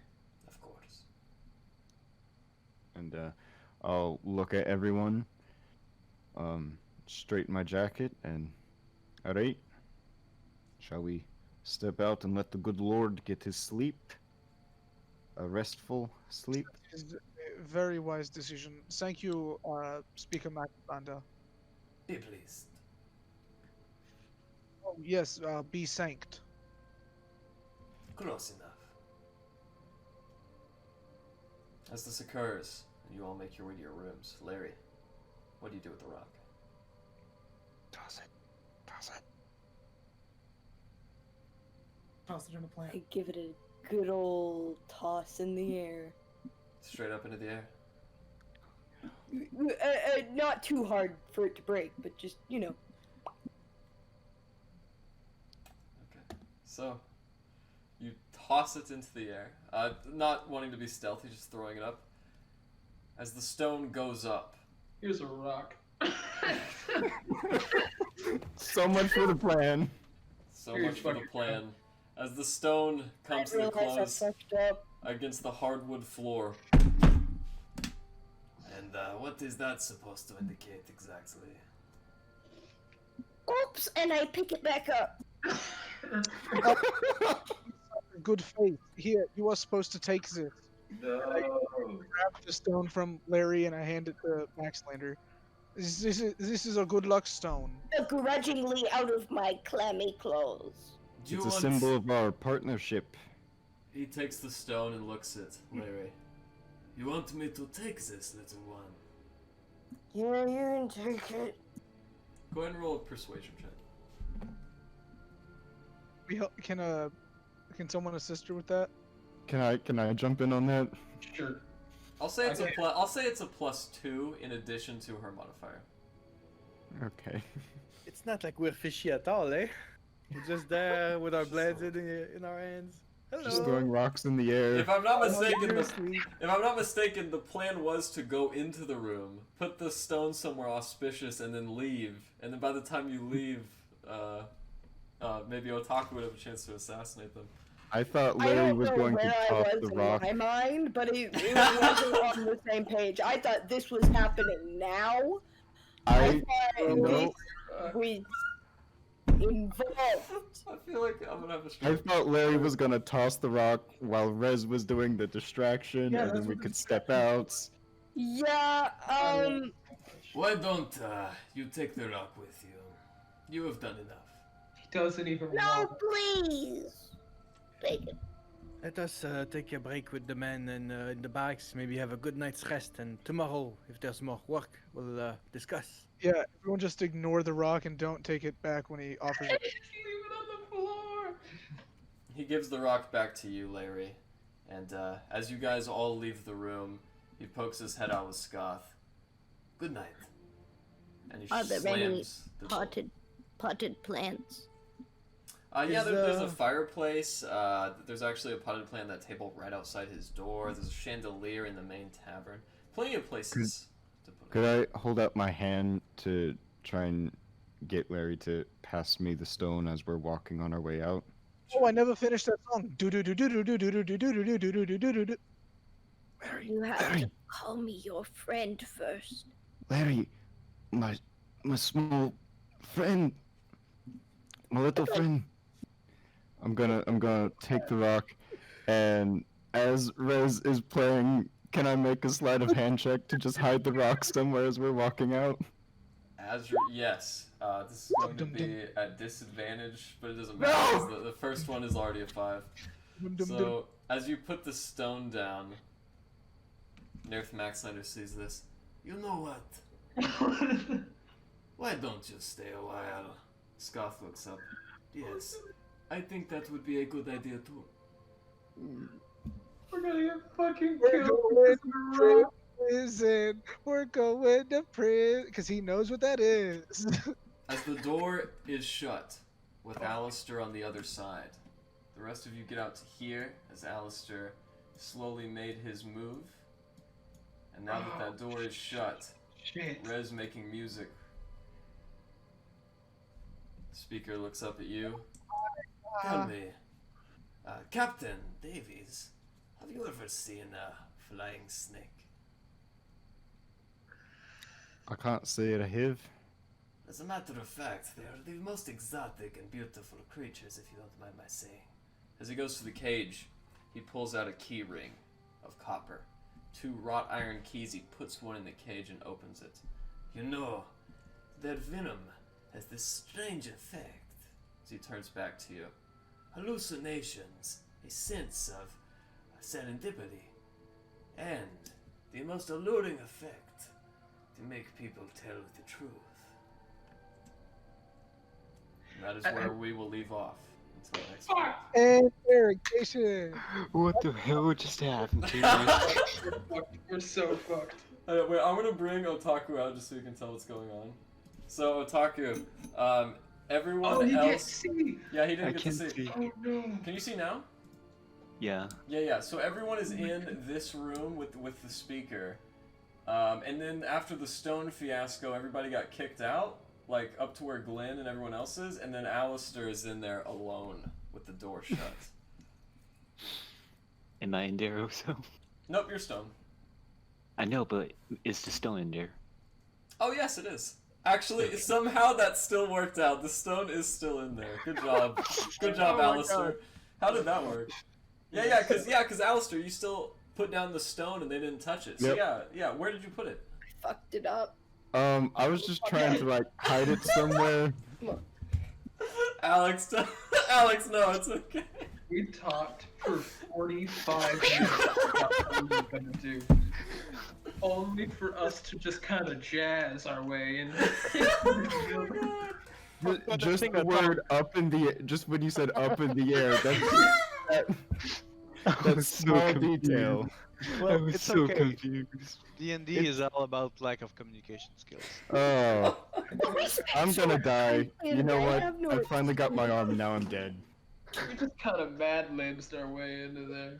Of course. And I'll look at everyone, straighten my jacket, and alright. Shall we step out and let the good Lord get his sleep? A restful sleep? That is a very wise decision. Thank you, Speaker Maxildanarr. Be pleased. Oh, yes, be thanked. Close enough. As this occurs, and you all make your way to your rooms, Layree, what do you do with the rock? Toss it. Toss it. Toss it in the plant. I give it a good old toss in the air. Straight up into the air. Not too hard for it to break, but just, you know. Okay. So, you toss it into the air, not wanting to be stealthy, just throwing it up. As the stone goes up. Here's a rock. So much for the plan. So much for the plan. As the stone comes to the close against the hardwood floor. And what is that supposed to indicate exactly? Oops, and I pick it back up. Good faith. Here, you are supposed to take this. No. I grab the stone from Layree and I hand it to Maxildanarr. This is a good luck stone. Begrudgingly out of my clammy clothes. It's a symbol of our partnership. He takes the stone and looks at Layree. You want me to take this, little one? Yeah, you can take it. Go ahead and roll a persuasion check. Can someone assist her with that? Can I jump in on that? Sure. I'll say it's a +2 in addition to her modifier. Okay. It's not like we're fishy at all, eh? We're just there with our blades in our hands. Hello. Just throwing rocks in the air. If I'm not mistaken, the plan was to go into the room, put the stone somewhere auspicious, and then leave. And then by the time you leave, maybe Otaku would have a chance to assassinate them. I thought Layree was going to toss the rock. In my mind, but it wasn't on the same page. I thought this was happening now. I thought we involved. I feel like I'm gonna have a I stroke. thought Layree was gonna toss the rock while Rez was doing the distraction, Yeah, and then that's we what could step out. Yeah, Why don't you take the rock with you? You have done enough. He doesn't even No, want please. Take it. Let us take a break with the men in the barracks, maybe have a good night's rest, and tomorrow, if there's more work, we'll discuss. Yeah, everyone just ignore the rock and don't take it back when he offers it. Leave it on the floor. He gives the rock back to you, Layree, and as you guys all leave the room, he pokes his head out with scoff. Good night. And he Are there any slams the door. potted plants? Yeah, Is, there's a fireplace. There's actually a potted plant on that table right outside his door. There's a chandelier in the main tavern. Plenty of places to put it. Could I hold up my hand to try and get Layree to pass me the stone as we're walking on our way out? Oh, I never finished that song. Do do do do do do do do do do do do do do do do. You have to call me your friend first. Layree, my small friend, my little friend. I'm gonna take the rock, and as Rez is playing, can I make a sleight of hand check to just hide the rock somewhere as we're walking out? Yes. This is going to be at disadvantage, but it doesn't matter. No! The first one is already a 5. So as you put the stone down, Naerth Maxildanarr sees this. You know what? Why don't you stay a while? Scoff looks up. Yes, I think that would be a good idea too. We're gonna get fucking We're killed. going to prison. We're going to prison. Because he knows what that is. As the door is shut, with Alistair on the other side, the rest of you get out to here as Alistair slowly made his move. And now that that door is shut, Rez making music. The speaker looks up at you. Tell me, Captain Davies, have you ever seen a flying snake? I can't say it, I have. As a matter of fact, they are the most exotic and beautiful creatures, if you don't mind my saying. As he goes to the cage, he pulls out a key ring of copper. 2 wrought iron keys, he puts one in the cage and opens it. You know, their venom has this strange effect. As he turns back to you. Hallucinations, a sense of serendipity, and the most alluring effect to make people tell the truth. And that is where we will leave off until next week. Interrogation. What the hell just happened to you? We're so fucked. Wait, I'm gonna bring Otaku out just so you can tell what's going on. So Otaku, everyone he else. can't see. Yeah, he didn't I get to can't see. see. Oh no. Can you see now? Yeah. Yeah. So everyone is in this room with the speaker, and then after the stone fiasco, everybody got kicked out, like up to where Glenn and everyone else is, and then Alistair is in there alone with the door shut. Am I in there also? Nope, you're stone. I know, but is the stone in there? Oh yes, it is. Actually, somehow that still worked out. The stone is still in there. Good job. Good job, Alistair. How did that work? Yeah, cause Alistair, you still put down the stone and they didn't touch it. So yeah. Where did you put it? I fucked it up. I was just trying to like hide it somewhere. Alex, Alex, no, it's okay. We talked for 45 minutes about what we were gonna do. Only for us to just kind of jazz our way in. Just the word up in the just when you said up in the air, that's small detail. Well, it's so confused. D&D is all about lack of communication skills. Oh, I'm gonna die. You know what? I finally got my arm and now I'm dead. We just kind of mad libs our way into there.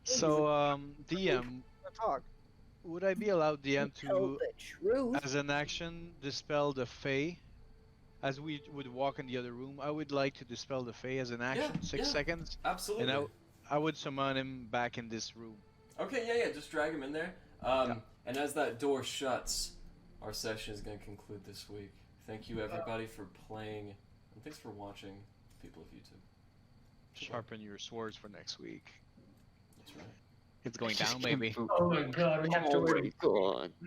So, DM, Talk. would I be allowed, DM, Tell to, the truth. as an action, dispel the Fae? As we would walk in the other room, I would like to dispel the Fae as an action, Yeah, 6 yeah. seconds. Absolutely. And I would summon him back in this room. Okay, yeah, just drag him in there. And as that door shuts, our session is going to conclude this week. Thank you, everybody, for playing, and thanks for watching, people of YouTube. Sharpen your swords for next week. That's right. It's going down, maybe. Oh my god, we have to wait. God.